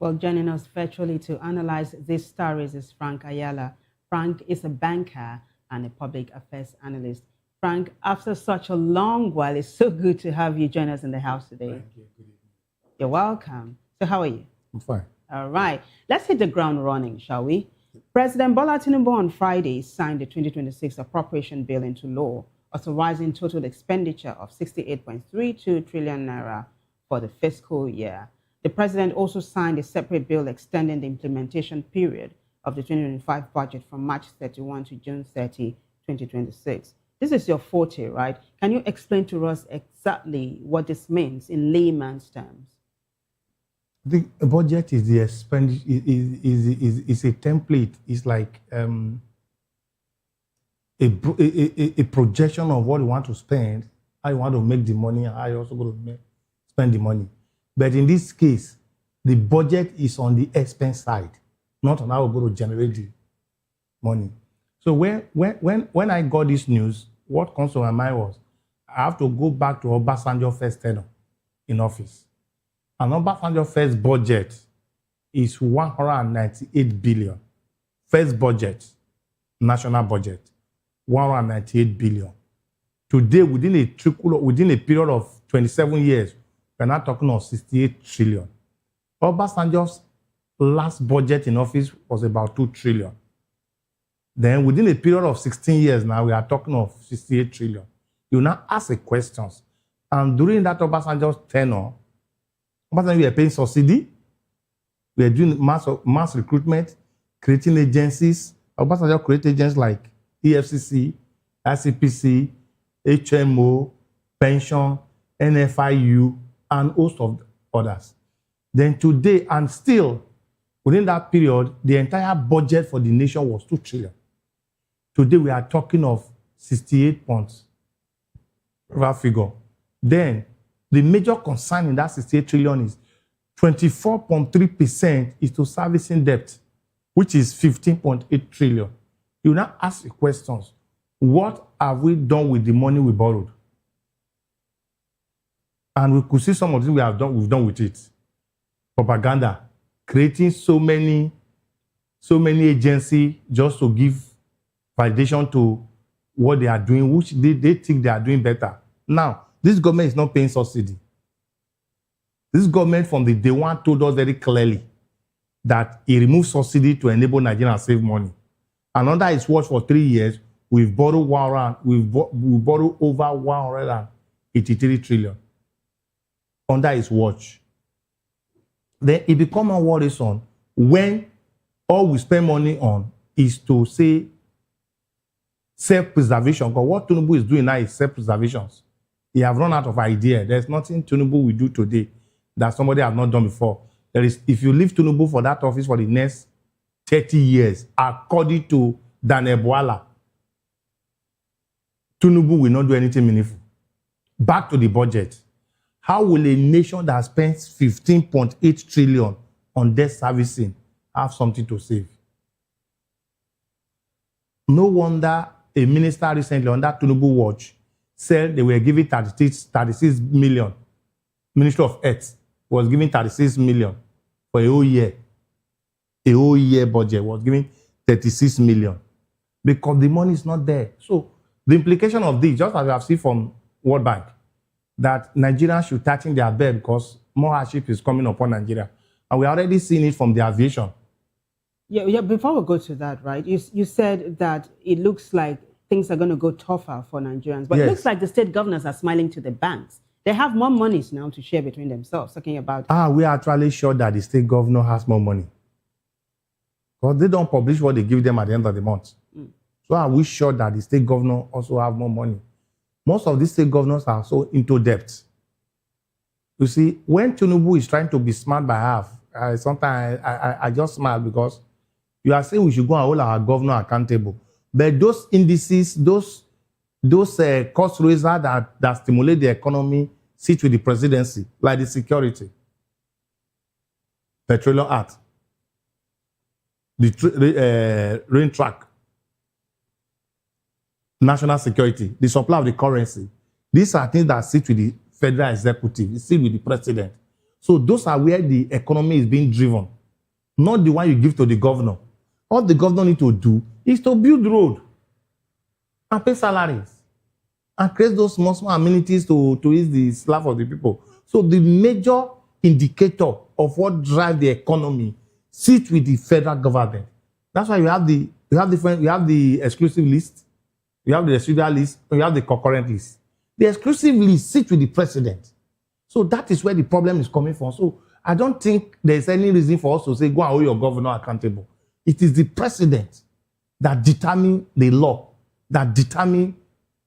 Well, joining us virtually to analyze these stories is Frank Ayala. Frank is a banker and a public affairs analyst. Frank, after such a long while, it's so good to have you join us in the house today. Thank you. Good evening. You're welcome. So how are you? I'm fine. All right. Let's hit the ground running, shall we? President Bola Tinubu on Friday signed the 2026 appropriation bill into law, authorizing total expenditure of 68.32 trillion naira for the fiscal year. The president also signed a separate bill extending the implementation period of the 2025 budget from March 31 to June 30, 2026. This is your forte, right? Can you explain to us exactly what this means in layman's terms? The budget is the expenditure is a template. It's like a projection of what you want to spend, how you want to make the money, and how you also going to spend the money. But in this case, the budget is on the expense side, not on how we're going to generate the money. So when I got this news, what comes to my mind was I have to go back to Obasanjo's first tenure in office. And Obasanjo's first budget is 198 billion. First budget, national budget, 198 billion. Today, within a period of 27 years, we're now talking of 68 trillion. Obasanjo's last budget in office was about 2 trillion. Then within a period of 16 years now, we are talking of 68 trillion. You now ask the questions. And during that Obasanjo's tenure, we are paying subsidy, we are doing mass recruitment, creating agencies. Obasanjo created agencies like EFCC, ICPC, HMO, pension, NFIU, and host of others. Then today, and still, within that period, the entire budget for the nation was 2 trillion. Today, we are talking of 68 points. That figure. Then, the major concern in that 68 trillion is 24.3% is to servicing debt, which is 15.8 trillion. You now ask the questions, what have we done with the money we borrowed? And we could see some of the things we've done with it. Propaganda, creating so many agencies just to give validation to what they are doing, which they think they are doing better. Now, this government is not paying subsidy. This government from the day one told us very clearly that it removed subsidy to enable Nigeria to save money. And under its watch for 3 years, we've borrowed over 183 trillion under its watch. Then it becomes more worrisome when all we spend money on is to say self-preservation. Because what Tinubu is doing now is self-preservation. He have run out of idea. There's nothing Tinubu will do today that somebody have not done before. If you leave Tinubu for that office for the next 30 years, according to Daniel Bwala, Tinubu will not do anything meaningful. Back to the budget. How will a nation that spends 15.8 trillion on debt servicing have something to save? No wonder a minister recently on that Tinubu watch said they were giving 36 million. Ministry of Health was giving 36 million for a whole year. A whole year budget was giving 36 million because the money is not there. So the implication of this, just as we have seen from World Bank, that Nigerians should tighten their belt because more hardship is coming upon Nigeria. And we're already seeing it from the aviation. Yeah, before we go to that, right, you said that it looks like things are going to go tougher for Nigerians. But Yes. It looks like the state governors are smiling to the banks. They have more monies now to share between themselves, talking about... We are actually sure that the state governor has more money. Because they don't publish what they give them at the end of the month. So are we sure that the state governor also have more money? Most of these state governors are so into debt. You see, when Tinubu is trying to be smart by half, sometimes I just smile because you are saying we should go and hold our governor accountable. But those indices, those cost raisers that stimulate the economy sit with the presidency, like the security, Petroleum Act, the rain track, national security, the supply of the currency. These are things that sit with the federal executive, it sit with the president. So those are where the economy is being driven, not the one you give to the governor. All the governor need to do is to build road and pay salaries and create those small amenities to ease the slave of the people. So the major indicator of what drives the economy sits with the federal government. That's why we have the exclusive list, we have the residual list, and we have the concurrent list. The exclusive list sits with the president. So that is where the problem is coming from. So I don't think there's any reason for us to say, go and hold your governor accountable. It is the president that determines the law, that determines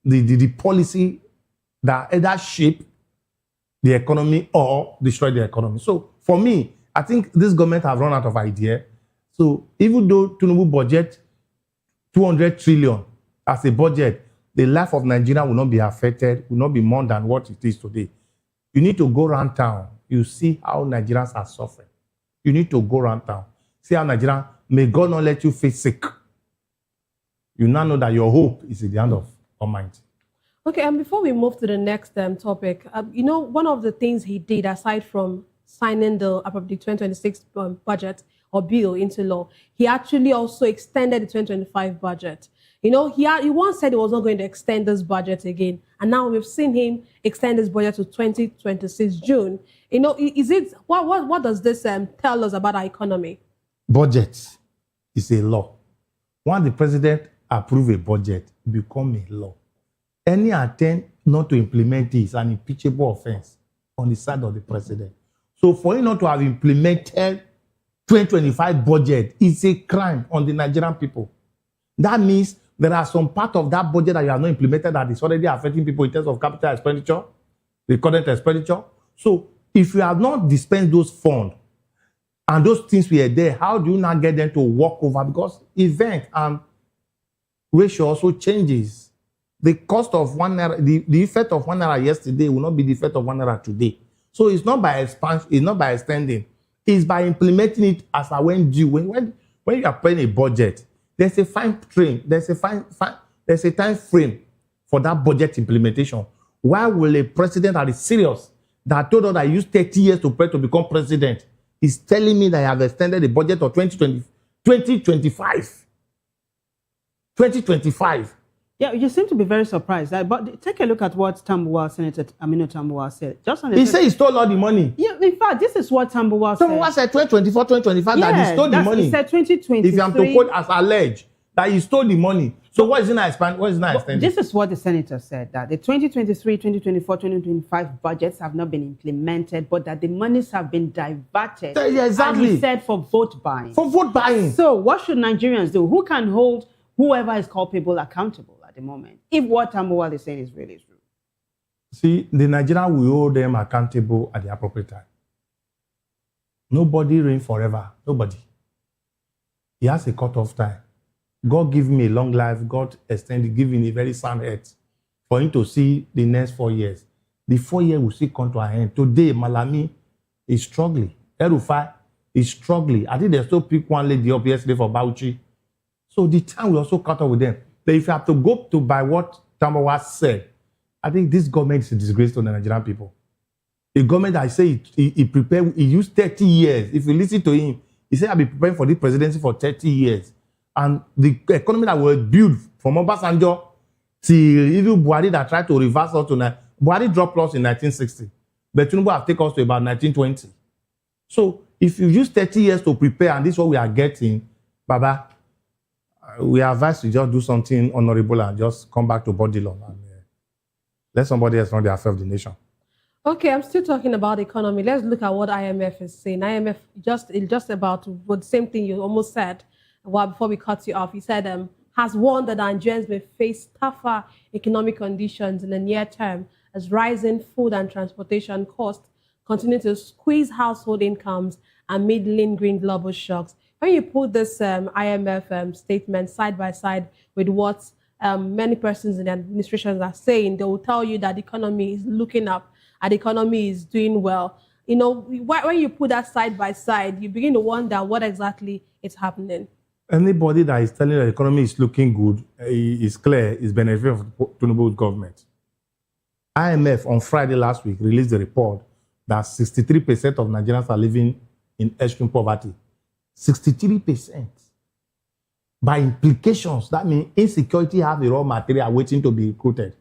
the policy that either shape the economy or destroy the economy. So for me, I think this government have run out of idea. So even though Tinubu budget 200 trillion as a budget, the life of Nigeria will not be affected, will not be more than what it is today. You need to go around town. You see how Nigerians are suffering. You need to go around town. See how Nigerians, may God not let you face sick. You now know that your hope is in the hand of Almighty. Okay, and before we move to the next topic, one of the things he did, aside from signing the 2026 budget or bill into law, he actually also extended the 2025 budget. You know, he once said he was not going to extend this budget again, and now we've seen him extend this budget to 2026 June. You know, what does this tell us about our economy? Budget is a law. Once the president approves a budget, it becomes a law. Any attempt not to implement it is an impeachable offense on the side of the president. So for him not to have implemented 2025 budget is a crime on the Nigerian people. That means there are some part of that budget that you have not implemented that is already affecting people in terms of capital expenditure, the current expenditure. So if you have not dispensed those funds and those things were there, how do you now get them to walk over? Because event and ratio also changes. The cost of 1 naira, the effect of 1 naira yesterday will not be the effect of 1 naira today. So it's not by expansion, it's not by extending, it's by implementing it as I went due. When you are playing a budget, there's a time frame, there's a time frame for that budget implementation. Why will a president that is serious, that told us that I used 30 years to pray to become president, is telling me that I have extended the budget of 2025? Yeah, you seem to be very surprised. But take a look at what Senator Aminu Tambuwal said. He said he stole all the money. Yeah, in fact, this is what Tambuwal said. Tambuwal said 2024, 2025 that he stole the money. He said 2023. If I'm to quote as alleged, that he stole the money. So what is it not extended? This is what the senator said, that the 2023, 2024, 2025 budgets have not been implemented, but that the monies have been diverted. Yeah, exactly. And he said for vote buying. For vote buying. So what should Nigerians do? Who can hold whoever is culpable accountable at the moment, if what Tambuwal is saying is really true? See, the Nigerian will hold them accountable at the appropriate time. Nobody reign forever. Nobody. He has a cut-off time. God give him a long life. God extended, give him a very sound health for him to see the next 4 years. The 4 years will still come to an end. Today, Malami is struggling. El-Rufai is struggling. I think they still pick one lady up yesterday for Bauchi. So the time will also cut off with them. But if you have to go to by what Tambuwal said, I think this government is a disgrace to the Nigerian people. The government, I say, he prepared, he used 30 years. If you listen to him, he said, I'll be preparing for this presidency for 30 years. And the economy that was built from Obasanjo till even Buhari that tried to reverse us to Buhari dropped us in 1960. But Tinubu have taken us to about 1920. So if you use 30 years to prepare and this is what we are getting, Baba, we advise you just do something honorable and just come back to body law and let somebody else run the affair of the nation. Okay, I'm still talking about the economy. Let's look at what IMF is saying. IMF just about the same thing you almost said. Well, before we cut you off, he said has warned that Nigerians may face tougher economic conditions in the near term as rising food and transportation costs continue to squeeze household incomes amid lingering global shocks. When you put this IMF statement side by side with what many persons in the administration are saying, they will tell you that the economy is looking up and the economy is doing well. You know, when you put that side by side, you begin to wonder what exactly is happening. Anybody that is telling the economy is looking good is clear, is benefit of Tinubu's government. IMF on Friday last week released a report that 63% of Nigerians are living in extreme poverty. 63%. By implications, that means insecurity have the raw material waiting to be recruited.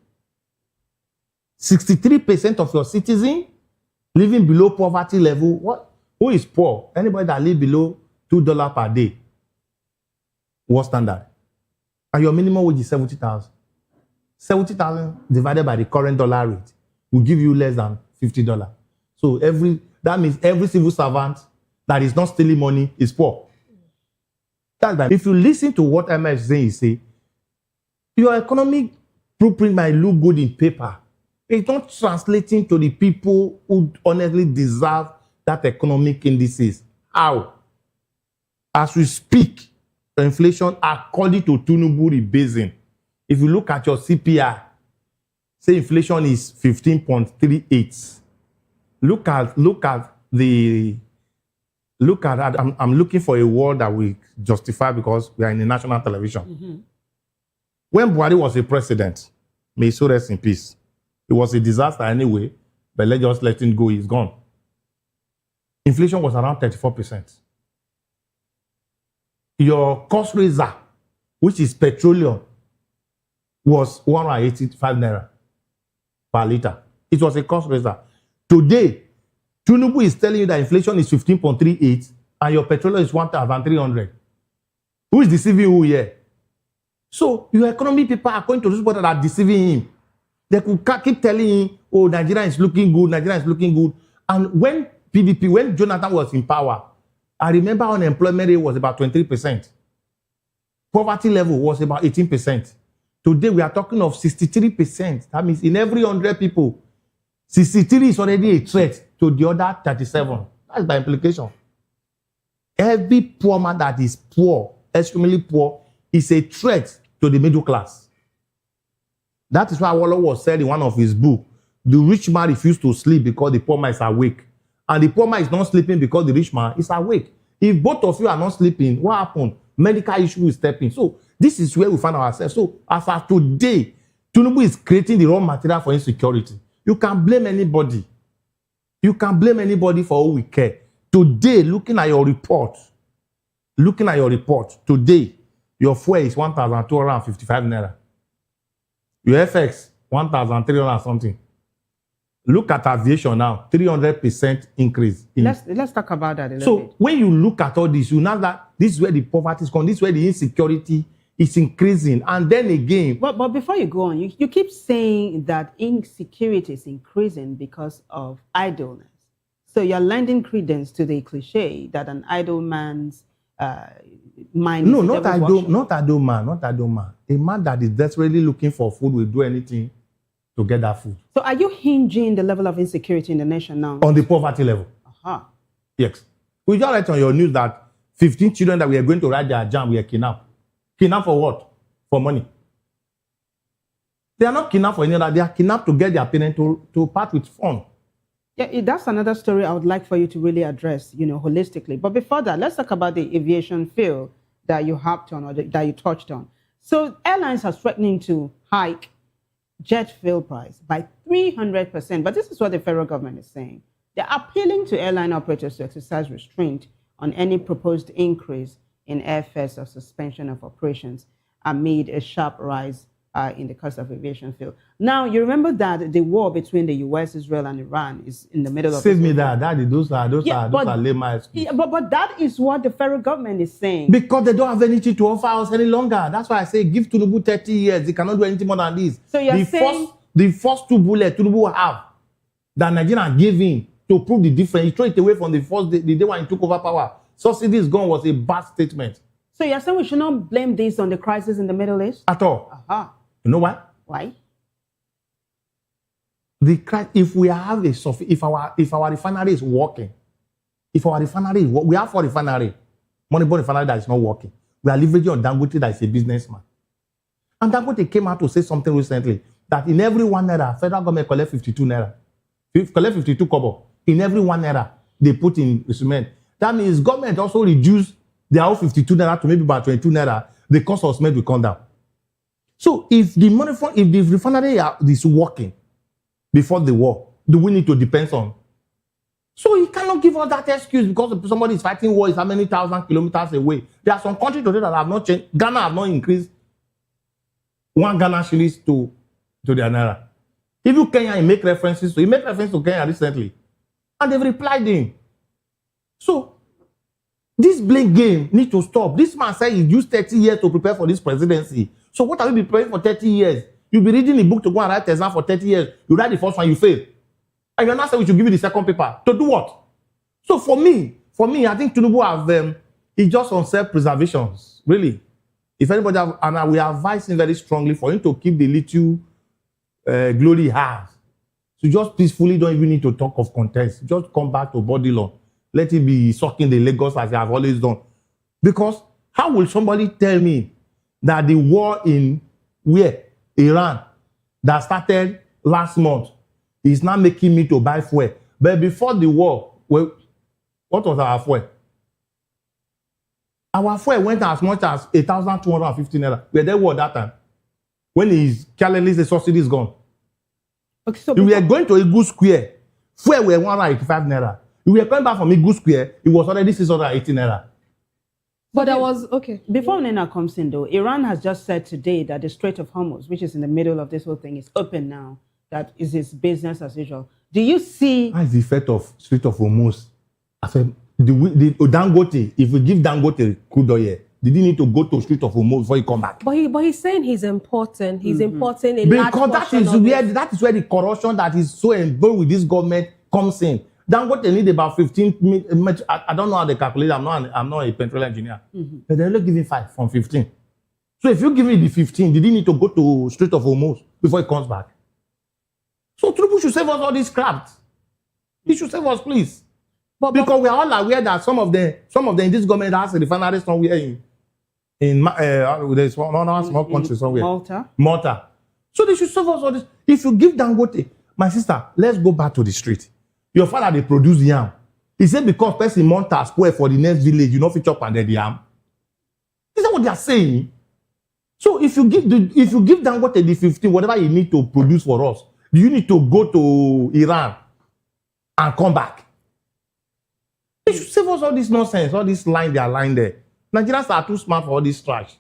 63% of your citizens living below poverty level. What? Who is poor? Anybody that live below $2 per day. What standard? And your minimum wage is 70,000. 70,000 divided by the current dollar rate will give you less than $50. So that means every civil servant that is not stealing money is poor. That's bad. If you listen to what IMF is saying, you say, your economic blueprint might look good in paper. It's not translating to the people who honestly deserve that economic indices. How? As we speak, inflation, according to Tinubu rebasing, if you look at your CPI, say inflation is 15.38. I'm looking for a word that we justify because we are in the national television. Mm-hmm. When Buhari was a president, may he so rest in peace. It was a disaster anyway, but let's just let him go, he's gone. Inflation was around 34%. Your cost raiser, which is petroleum, was 185 naira per liter. It was a cost raiser. Today, Tinubu is telling you that inflation is 15.38 and your petrol is 1,300. Who is deceiving who here? So your economy people are going to those people that are deceiving him. They could keep telling him, oh, Nigeria is looking good, Nigeria is looking good. And when PDP, when Jonathan was in power, I remember unemployment rate was about 23%. Poverty level was about 18%. Today we are talking of 63%. That means in every 100 people, 63 is already a threat to the other 37. That's by implication. Every poor man that is poor, extremely poor, is a threat to the middle class. That is why Awolowo said in one of his books, the rich man refused to sleep because the poor man is awake. And the poor man is not sleeping because the rich man is awake. If both of you are not sleeping, what happened? Medical issue will step in. So this is where we find ourselves. So as of today, Tinubu is creating the raw material for insecurity. You can blame anybody. You can blame anybody for all we care. Today, looking at your report, today, your fuel is 1,255 naira. Your FX, 1,300 something. Look at aviation now, 300% increase. Let's talk about that a little bit. So when you look at all this, you know that this is where the poverty is going, this is where the insecurity is increasing. And then again... But before you go on, you keep saying that insecurity is increasing because of idleness. So you're lending credence to the cliche that an idle man's mind... No, not idle man. A man that is desperately looking for food will do anything to get that food. So are you hinging the level of insecurity in the nation now? On the poverty level. Uh-huh. Yes. We just read on your news that 15 children that we are going to write their exam were kidnapped. Kidnapped for what? For money. They are not kidnapped for any other. They are kidnapped to get their parents to part with fun. Yeah, that's another story I would like for you to really address, holistically. But before that, let's talk about the aviation field that you harped on or that you touched on. So airlines are threatening to hike jet fuel price by 300%. But this is what the federal government is saying. They're appealing to airline operators to exercise restraint on any proposed increase in airfares or suspension of operations amid a sharp rise in the cost of aviation fuel. Now, you remember that the war between the U.S., Israel, and Iran is in the middle of... Save me that. Those are lame excuses. Yeah, but that is what the federal government is saying. Because they don't have anything to offer us any longer. That's why I say give Tinubu 30 years. They cannot do anything more than this. So you're saying... The first two bullets Tinubu have that Nigeria gave him to prove the difference. He threw it away from the day when he took over power. Subsidy is gone was a bad statement. So you're saying we should not blame this on the crisis in the Middle East? At all. Uh-huh. You know why? Why? If we have if our refinery is working, we have 4 refinery, Moneyball refinery that is not working. We are leveraging on Dangote that is a businessman. And Dangote came out to say something recently that in every 1 naira, federal government collect 52 naira. Collect 52 kobo. In every 1 naira, they put in cement. That means government also reduce their own 52 naira to maybe about 22 naira. The cost of cement will come down. So if the refinery is working before the war, do we need to depend on? So you cannot give us that excuse because somebody is fighting war is how many thousand kilometers away. There are some countries today that have not changed. Ghana have not increased 1 Ghana shillings to their naira. Even Kenya, he make reference to Kenya recently. And they've replied him. So this blame game needs to stop. This man said he used 30 years to prepare for this presidency. So what have you been preparing for 30 years? You'll be reading the book to go and write exam for 30 years. You write the first one, you fail. And you're not saying we should give you the second paper. To do what? So for me, I think Tinubu have, it's just on self-preservation, really. If anybody have, and we advise him very strongly for him to keep the little glory he has. So just peacefully don't even need to talk of contest. Just come back to body law. Let it be sucking the Lagos as they have always done. Because how will somebody tell me that the war in Iran that started last month is now making me to buy fuel? But before the war, well, what was our fuel? Our fuel went as much as 1,250 naira. We were there war that time. When his carelessly the subsidy is gone. Okay, so we were going to Eagle Square. Fuel were 185 naira. We were coming back from Eagle Square. It was already 680 naira. But there was, okay. Before Nena comes in though, Iran has just said today that the Strait of Hormuz, which is in the middle of this whole thing, is open now. That is its business as usual. Do you see... How is the effect of Strait of Hormuz? I said, the Dangote, if we give Dangote crude oil, did he need to go to Strait of Hormuz before he come back? But he's saying he's importing. He's importing a large because portion that is where the corruption that is so involved with this government comes in. Dangote need about 15. I don't know how they calculate. I'm not a petroleum engineer. But they're only giving 5 from 15. So if you give me the 15, did he need to go to Strait of Hormuz before he comes back? So Tinubu should save us all this crap. He should save us, please. Because we are all aware that some of them in this government has a refinery somewhere there's one small country somewhere. Malta. So they should save us all this. If you give Dangote, my sister, let's go back to the street. Your father, they produce yam. He said because person Malta square for the next village, you know, fit chop and the yam. Is that what they are saying? So if you give Dangote the 15, whatever you need to produce for us, do you need to go to Iran and come back? They should save us all this nonsense, all this line they are lying there. Nigerians are too smart for all this trash.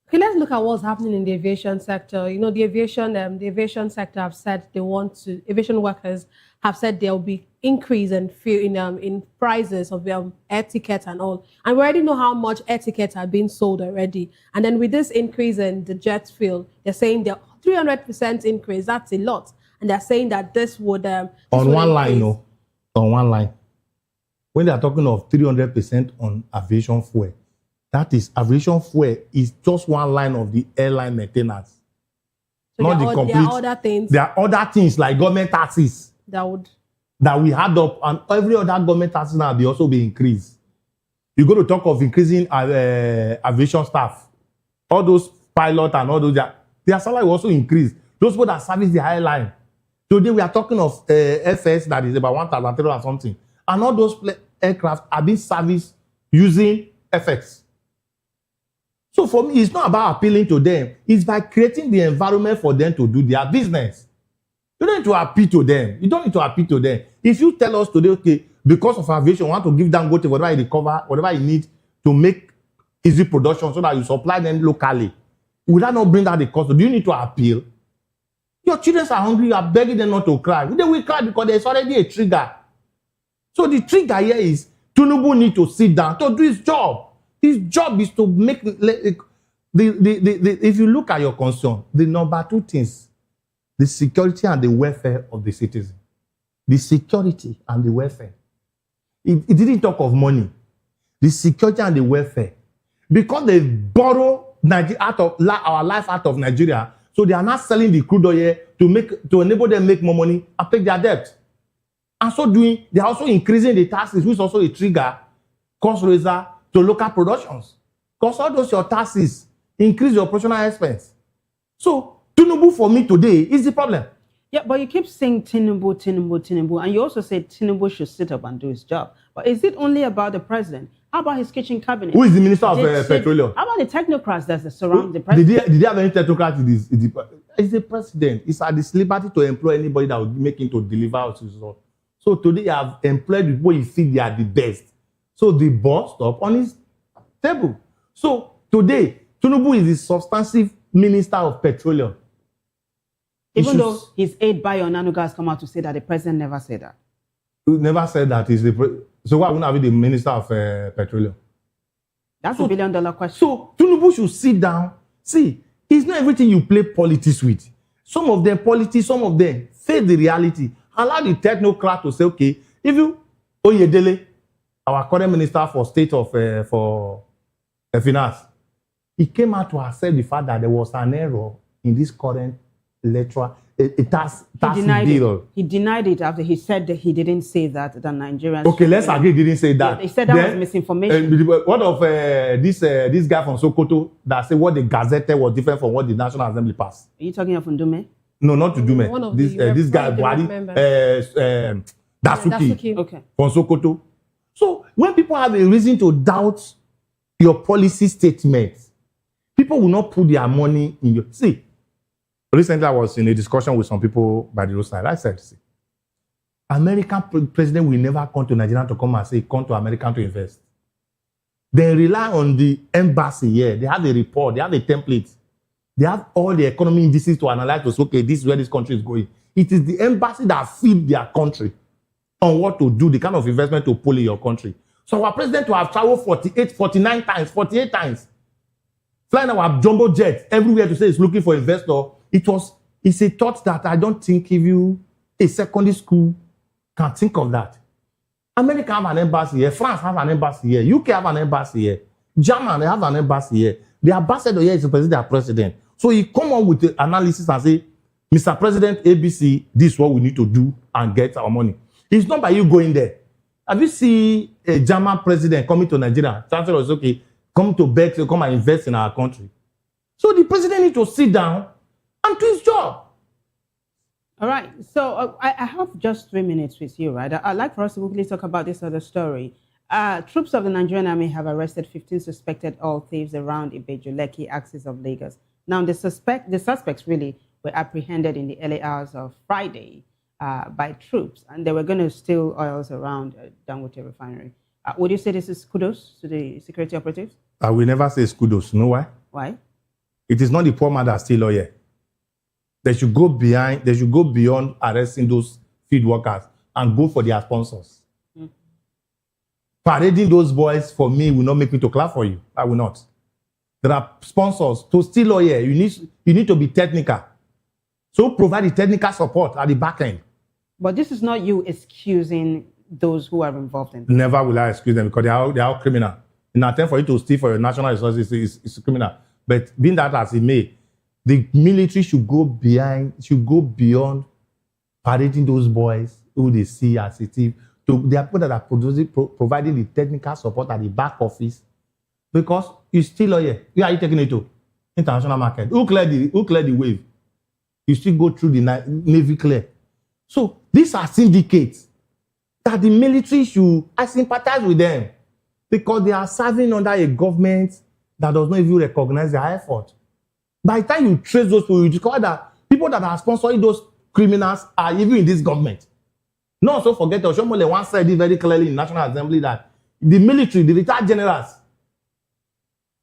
Okay, let's look at what's happening in the aviation sector. You know, the aviation sector have said aviation workers have said there will be increase in prices of air tickets and all. And we already know how much air tickets are being sold already. And then with this increase in the jet fuel, they're saying they're 300% increase. That's a lot. And they're saying that this would... on one line. When they are talking of 300% on aviation fuel, that is, aviation fuel is just one line of the airline maintenance. So not the complete. There are other things. There are other things like government taxes that we had up, and every other government taxes now they also be increased. You're going to talk of increasing aviation staff, all those pilots and all those, their salary will also increase. Those people that service the airline. Today we are talking of FS that is about 1,300 or something, and all those aircraft are being serviced using FX. So for me, it's not about appealing to them. It's by creating the environment for them to do their business. You don't need to appeal to them. You don't need to appeal to them. If you tell us today, okay, because of aviation, we want to give Dangote whatever you recover, whatever you need to make easy production so that you supply them locally, will that not bring down the cost? Do you need to appeal? Your children are hungry, you are begging them not to cry. They will cry because there's already a trigger. So the trigger here is Tinubu need to sit down to do his job. His job is to make if you look at your concern, the number 2 things, the security and the welfare of the citizen. The security and the welfare. It didn't talk of money. The security and the welfare. Because they borrow our life out of Nigeria, so they are not selling the crude oil to enable them make more money and pay their debt. And so doing, they are also increasing the taxes, which is also a trigger, cost raiser to local productions. Because all those your taxes increase your operational expense. So Tinubu for me today is the problem. Yeah, but you keep saying Tinubu, and you also say Tinubu should sit up and do his job. But is it only about the president? How about his kitchen cabinet? Who is the minister of petroleum? How about the technocrats that surround the president? Did they have any technocrats in this? It's the president. It's at his liberty to employ anybody that would make him to deliver out his result. So today I have employed people you feel they are the best. So the boss stop on his table. So today, Tinubu is the substantive minister of petroleum. Even though his aide Bayo Onanuga has come out to say that the president never said that. He never said that. So why wouldn't I be the minister of petroleum? That's $1 billion question. So Tinubu should sit down. See, it's not everything you play politics with. Some of them politics, some of them face the reality. Allow the technocrat to say, okay, if you, Oyedele, our current minister for state of for finance, he came out to accept the fact that there was an error in this current electoral tax bill. He denied it after he said that he didn't say that Nigerians. Okay, let's agree he didn't say that. He said that was misinformation. What of this guy from Sokoto that said what the Gazette was different from what the National Assembly passed? Are you talking of Ndume? No, not to Ndume. This guy, Buhari, Dasuki, okay, from Sokoto. So when people have a reason to doubt your policy statements, people will not put their money in your... See, recently I was in a discussion with some people by the roadside. I said, see, American president will never come to Nigeria to come and say, come to America to invest. They rely on the embassy here. They have a report. They have a template. They have all the economy indices to analyze to say, okay, this is where this country is going. It is the embassy that feed their country on what to do, the kind of investment to pull in your country. So our president will have traveled 49 times, 48 times, flying our jumbo jet everywhere to say he's looking for investor. It's a thought that I don't think if you, a secondary school, can think of that. America have an embassy here. France have an embassy here. UK have an embassy here. Germany have an embassy here. The ambassador here is the their president. So he come on with the analysis and say, Mr. President, ABC, this is what we need to do and get our money. It's not by you going there. Have you seen a German president coming to Nigeria? Chancellor is okay, come to beg to come and invest in our country. So the president needs to sit down and do his job. All right. So I have just 3 minutes with you, right? I'd like for us to quickly talk about this other story. Troops of the Nigerian Army have arrested 15 suspected oil thieves around Ibeju-Lekki axis of Lagos. Now, the suspects really were apprehended in the early hours of Friday by troops, and they were going to steal oils around Dangote refinery. Would you say this is kudos to the security operatives? I will never say it's kudos. You know why? Why? It is not the poor man that steals oil. They should go beyond arresting those feed workers and go for their sponsors. Mm. Parading those boys for me will not make me to clap for you. I will not. There are sponsors to steal oil. You need to be technical. So provide the technical support at the back end. But this is not you excusing those who are involved in this. Never will I excuse them because they are all criminal. In an attempt for you to steal for your national resources is criminal. But being that as it may, the military should go beyond parading those boys who they see as a thief. There are people that are providing the technical support at the back office because you steal oil. Where are you taking it to? International market. Who cleared the wave? You still go through the Navy clear. So these are syndicates that the military I sympathize with them because they are serving under a government that does not even recognize their effort. By the time you trace those people, you discover that people that are sponsoring those criminals are even in this government. No, also forget, Oshomole once said it very clearly in National Assembly that the military, the retired generals,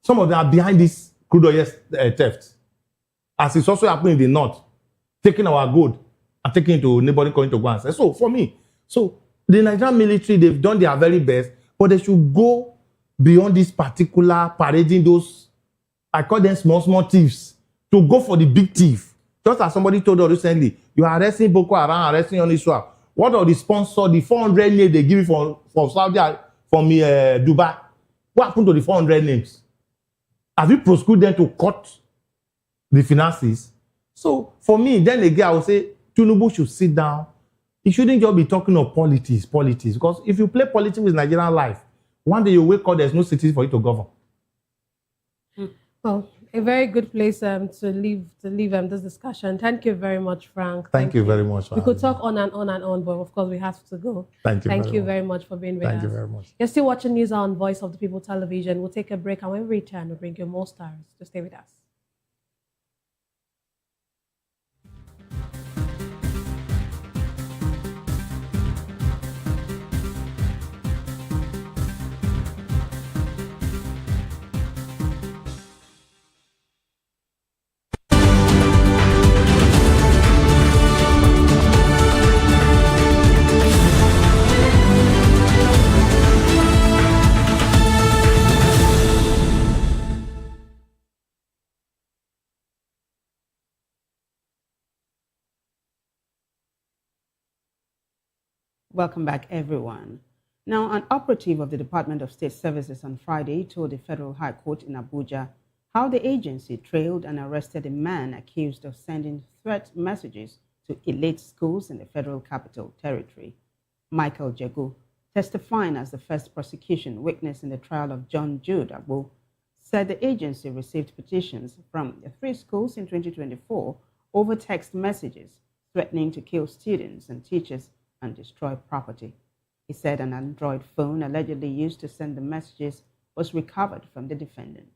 some of them are behind this crude oil theft. As it's also happening in the north, taking our gold and taking it to neighboring country to go and say. So for me, the Nigerian military, they've done their very best, but they should go beyond this particular parading those, I call them small thieves, to go for the big thief. Just as somebody told us recently, you are arresting Boko Haram, arresting Oniswa. What are the sponsors, the 400 names they give you from Saudi, from Dubai? What happened to the 400 names? Have you prosecuted them to cut the finances? So for me, then again, I would say Tinubu should sit down. He shouldn't just be talking of politics. Because if you play politics with Nigerian life, one day you wake up, there's no city for you to govern. Well, a very good place to leave this discussion. Thank you very much, Frank. Thank you very much. We could talk on and on and on, but of course we have to go. Thank you very much for being with us. Thank you very much. You're still watching News on Voice of the People Television. We'll take a break, and when we return, we'll bring you more stars. So stay with us. Welcome back, everyone. Now, an operative of the Department of State Services on Friday told the Federal High Court in Abuja how the agency trailed and arrested a man accused of sending threat messages to elite schools in the Federal Capital Territory. Michael Jegu, testifying as the first prosecution witness in the trial of John Jude Agbo, said the agency received petitions from the 3 schools in 2024 over text messages threatening to kill students and teachers and destroy property. He said an Android phone allegedly used to send the messages was recovered from the defendant.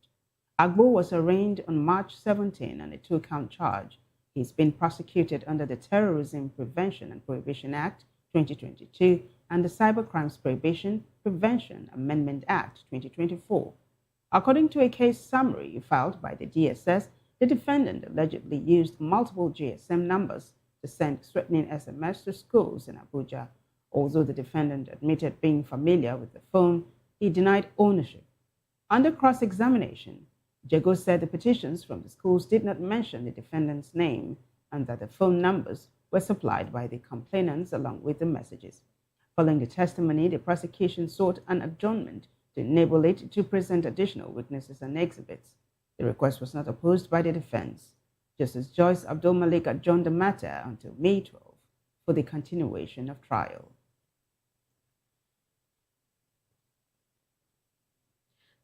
Agbo was arraigned on March 17 on a 2-count charge. He's been prosecuted under the Terrorism Prevention and Prohibition Act 2022 and the Cybercrimes Prohibition Prevention Amendment Act 2024. According to a case summary filed by the DSS, the defendant allegedly used multiple GSM numbers to send threatening SMS to schools in Abuja. Although the defendant admitted being familiar with the phone, he denied ownership. Under cross-examination, Jago said the petitions from the schools did not mention the defendant's name and that the phone numbers were supplied by the complainants along with the messages. Following the testimony, the prosecution sought an adjournment to enable it to present additional witnesses and exhibits. The request was not opposed by the defense. Justice Joyce Abdul Malik adjourned the matter until May 12 for the continuation of trial.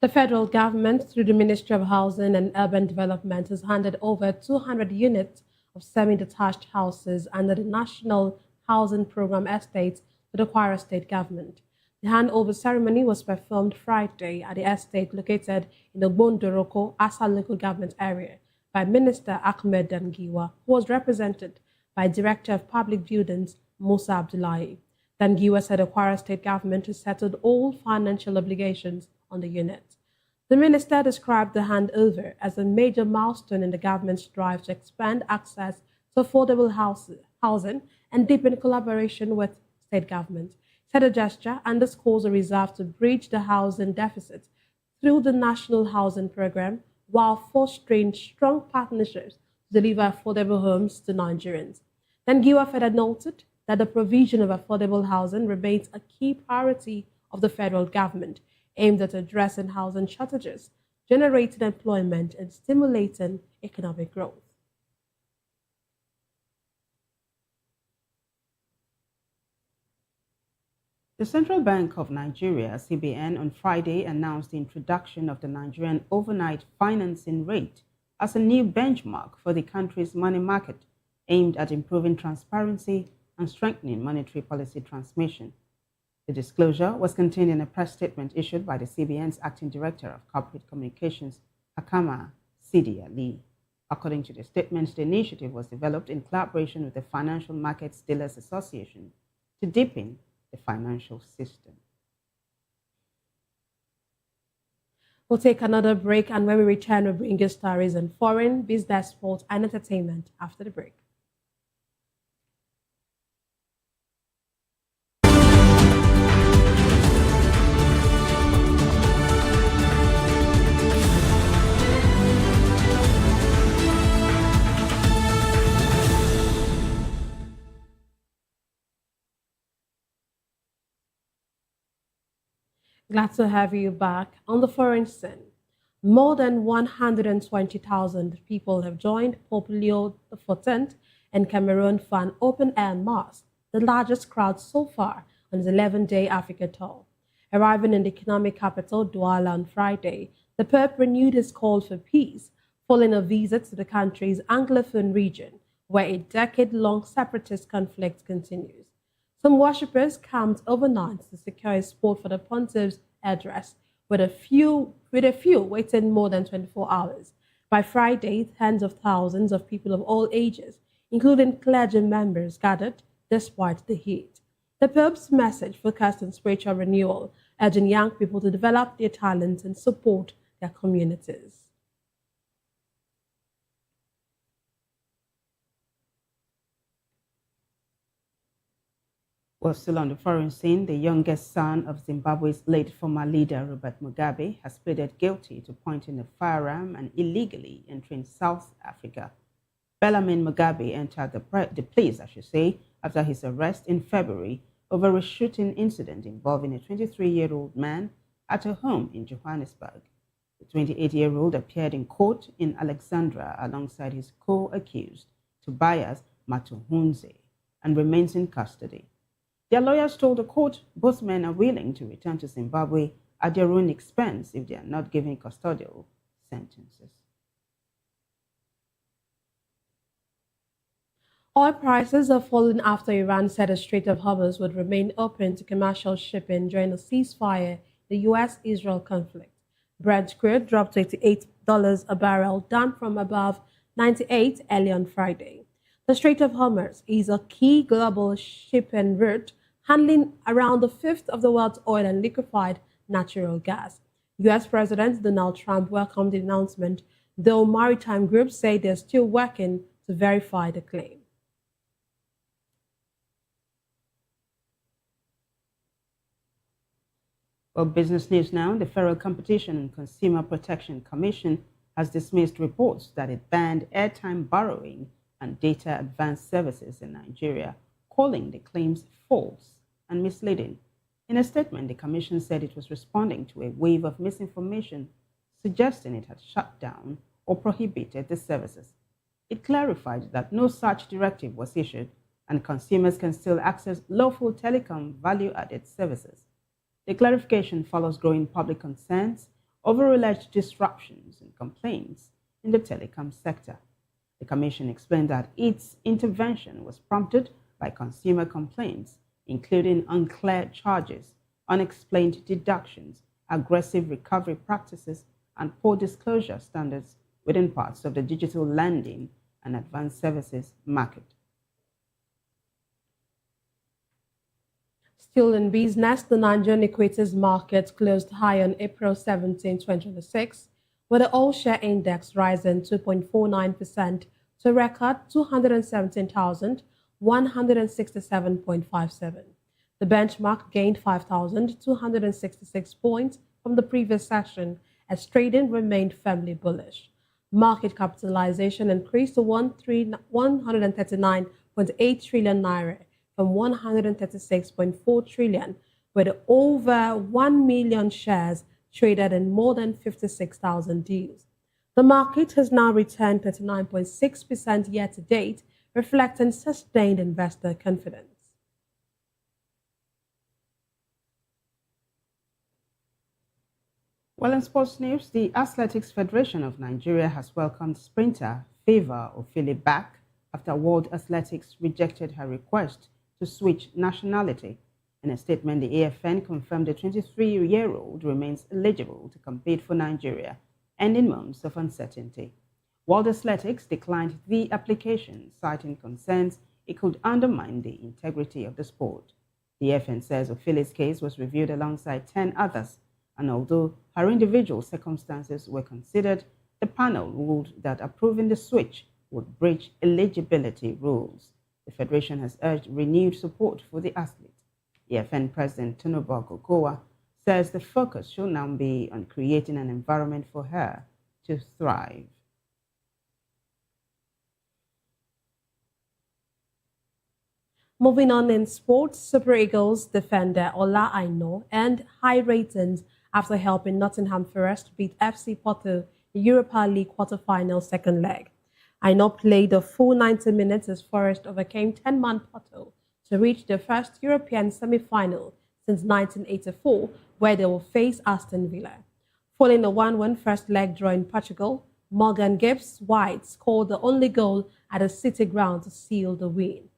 The federal government, through the Ministry of Housing and Urban Development, has handed over 200 units of semi-detached houses under the National Housing Program estates to the Kwara State government. The handover ceremony was performed Friday at the estate located in the Bondoroko, Asa local government area by Minister Ahmed Dangiwa, who was represented by Director of Public Buildings Musa Abdullahi. Dangiwa said the Kwara State government has settled all financial obligations on the unit. The minister described the handover as a major milestone in the government's drive to expand access to affordable housing and deepen collaboration with state governments. Said the gesture underscores a resolve to bridge the housing deficit through the National Housing Program while fostering strong partnerships to deliver affordable homes to Nigerians. Dangiwa further noted that the provision of affordable housing remains a key priority of the federal government, aimed at addressing housing shortages, generating employment, and stimulating economic growth. The Central Bank of Nigeria, CBN, on Friday announced the introduction of the Nigerian overnight financing rate as a new benchmark for the country's money market, aimed at improving transparency and strengthening monetary policy transmission. The disclosure was contained in a press statement issued by the CBN's Acting Director of Corporate Communications, Hakama Sidi Ali. According to the statement, the initiative was developed in collaboration with the Financial Markets Dealers Association to deepen the financial system. We'll take another break, and when we return, we'll bring you stories on foreign, business, sports, and entertainment after the break. Glad to have you back. On the foreign scene, more than 120,000 people have joined Pope Leo XIV in Cameroon for an open-air mass, the largest crowd so far on his 11-day Africa tour. Arriving in the economic capital, Douala, on Friday, the Pope renewed his call for peace, following a visit to the country's Anglophone region, where a decade-long separatist conflict continues. Some worshippers camped overnight to secure a spot for the pontiff's address, with a few waiting more than 24 hours. By Friday, tens of thousands of people of all ages, including clergy members, gathered despite the heat. The Pope's message focused on spiritual renewal, urging young people to develop their talents and support their communities. Well, still on the foreign scene, the youngest son of Zimbabwe's late former leader, Robert Mugabe, has pleaded guilty to pointing a firearm and illegally entering South Africa. Bellarmine Mugabe entered the pleas, after his arrest in February over a shooting incident involving a 23-year-old man at a home in Johannesburg. The 28-year-old appeared in court in Alexandra alongside his co-accused, Tobias Matuhunze, and remains in custody. Their lawyers told the court both men are willing to return to Zimbabwe at their own expense if they are not given custodial sentences. Oil prices have fallen after Iran said the Strait of Hormuz would remain open to commercial shipping during the ceasefire in the U.S.-Israel conflict. Brent crude dropped to $88 a barrel, down from above $98 early on Friday. The Strait of Hormuz is a key global shipping route handling around a fifth of the world's oil and liquefied natural gas. U.S. President Donald Trump welcomed the announcement, though maritime groups say they're still working to verify the claim. Well, business news now. The Federal Competition and Consumer Protection Commission has dismissed reports that it banned airtime borrowing and data advance services in Nigeria, calling the claims false and misleading. In a statement, the Commission said it was responding to a wave of misinformation suggesting it had shut down or prohibited the services. It clarified that no such directive was issued and consumers can still access lawful telecom value-added services. The clarification follows growing public concerns over alleged disruptions and complaints in the telecom sector. The Commission explained that its intervention was prompted by consumer complaints, including unclear charges, unexplained deductions, aggressive recovery practices, and poor disclosure standards within parts of the digital lending and advanced services market. Still in business, the Nigerian equities market closed high on April 17, 2026, with the all-share index rising 2.49% to a record 217,167.57. The benchmark gained 5,266 points from the previous session as trading remained firmly bullish. Market capitalization increased to 139.8 trillion naira from 136.4 trillion, with over 1 million shares traded in more than 56,000 deals. The market has now returned 39.6% year to date, reflecting sustained investor confidence. Well, in sports news, the Athletics Federation of Nigeria has welcomed sprinter Favor Ofili back after World Athletics rejected her request to switch nationality. In a statement, the AFN confirmed the 23-year-old remains eligible to compete for Nigeria, ending months of uncertainty. World Athletics declined the application, citing concerns it could undermine the integrity of the sport. The AFN says Ofili's case was reviewed alongside 10 others, and although her individual circumstances were considered, the panel ruled that approving the switch would breach eligibility rules. The Federation has urged renewed support for the athlete. EFN President Tinubu Kokowa says the focus should now be on creating an environment for her to thrive. Moving on in sports, Super Eagles defender Ola Aina earned high ratings after helping Nottingham Forest beat FC Porto in Europa League quarter-final second leg. Aina played a full 90 minutes as Forest overcame 10-man Porto to reach their first European semi-final since 1984, where they will face Aston Villa. Following a 1-1 first leg draw in Portugal, Morgan Gibbs White scored the only goal at the City ground to seal the win.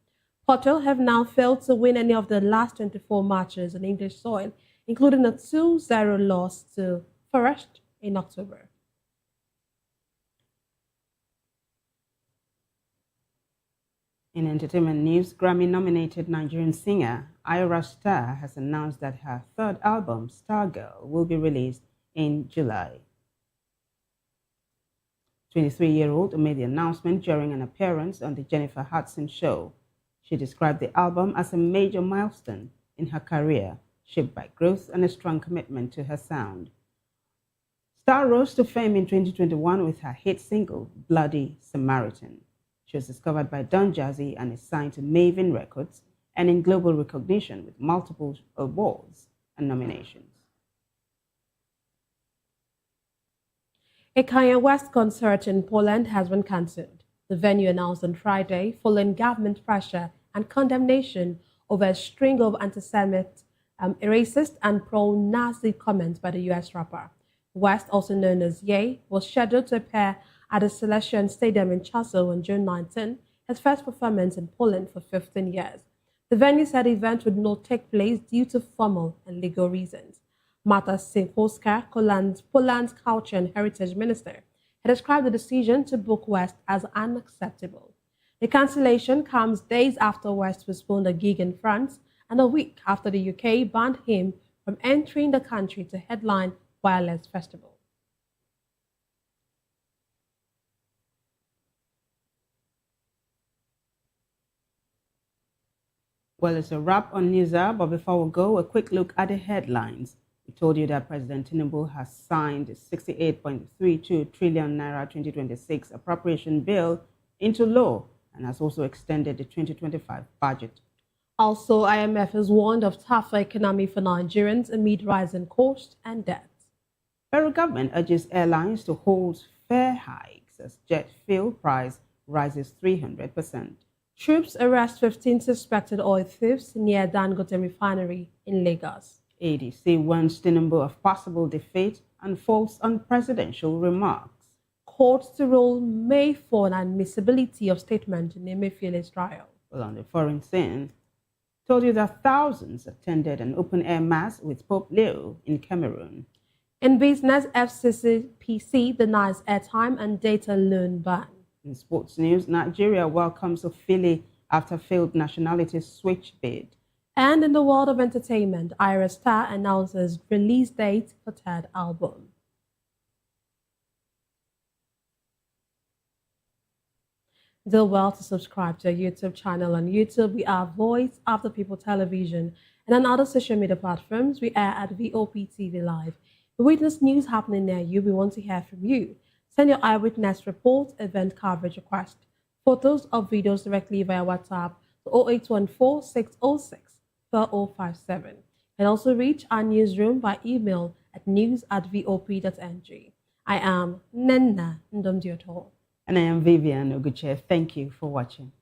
Porto have now failed to win any of the last 24 matches on English soil, including a 2-0 loss to Forest in October. In entertainment news, Grammy-nominated Nigerian singer Ira Star has announced that her third album, Stargirl, will be released in July. 23-year-old made the announcement during an appearance on the Jennifer Hudson Show. She described the album as a major milestone in her career, shaped by growth and a strong commitment to her sound. Star rose to fame in 2021 with her hit single, Bloody Samaritan. She was discovered by Don Jazzy and is signed to Maven Records, earning global recognition with multiple awards and nominations. A Kanye West concert in Poland has been cancelled. The venue announced on Friday following government pressure and condemnation over a string of anti-Semitic, racist and pro-Nazi comments by the U.S. rapper. West, also known as Ye, was scheduled to appear at the Celestian Stadium in Warsaw on June 19, his first performance in Poland for 15 years. The venue said the event would not take place due to formal and legal reasons. Marta Szynkowska, Poland's Culture and Heritage Minister, had described the decision to book West as unacceptable. The cancellation comes days after West postponed a gig in France and a week after the UK banned him from entering the country to headline Wireless Festival. Well, it's a wrap on News Hour, but before we go, a quick look at the headlines. We told you that President Tinubu has signed the 68.32 trillion naira 2026 appropriation bill into law and has also extended the 2025 budget. Also, IMF has warned of tougher economy for Nigerians amid rising costs and debt. Federal government urges airlines to hold fare hikes as jet fuel price rises 300%. Troops arrest 15 suspected oil thieves near Dangote refinery in Lagos. ADC warns Tinubu of possible defeat and falls on presidential remarks. Courts to rule May for an admissibility of statement in Emefiele's trial. Well, on the foreign scene, told you that thousands attended an open-air mass with Pope Leo in Cameroon. In business, FCCPC denies airtime and data loan ban. In sports news, Nigeria welcomes Ofili after failed nationality switch bid. And in the world of entertainment, Ira Star announces release date for third album. Do well to subscribe to our YouTube channel on YouTube. We are Voice of the People Television, and on other social media platforms, we are at Vop TV Live. We witness news happening near you. We want to hear from you. Send your eyewitness report, event coverage request, photos or videos directly via WhatsApp to 0814-606-4057. And also reach our newsroom by email at news@vop.ng. I am Nenna Ndomdioto. And I am Vivian Oguche. Thank you for watching.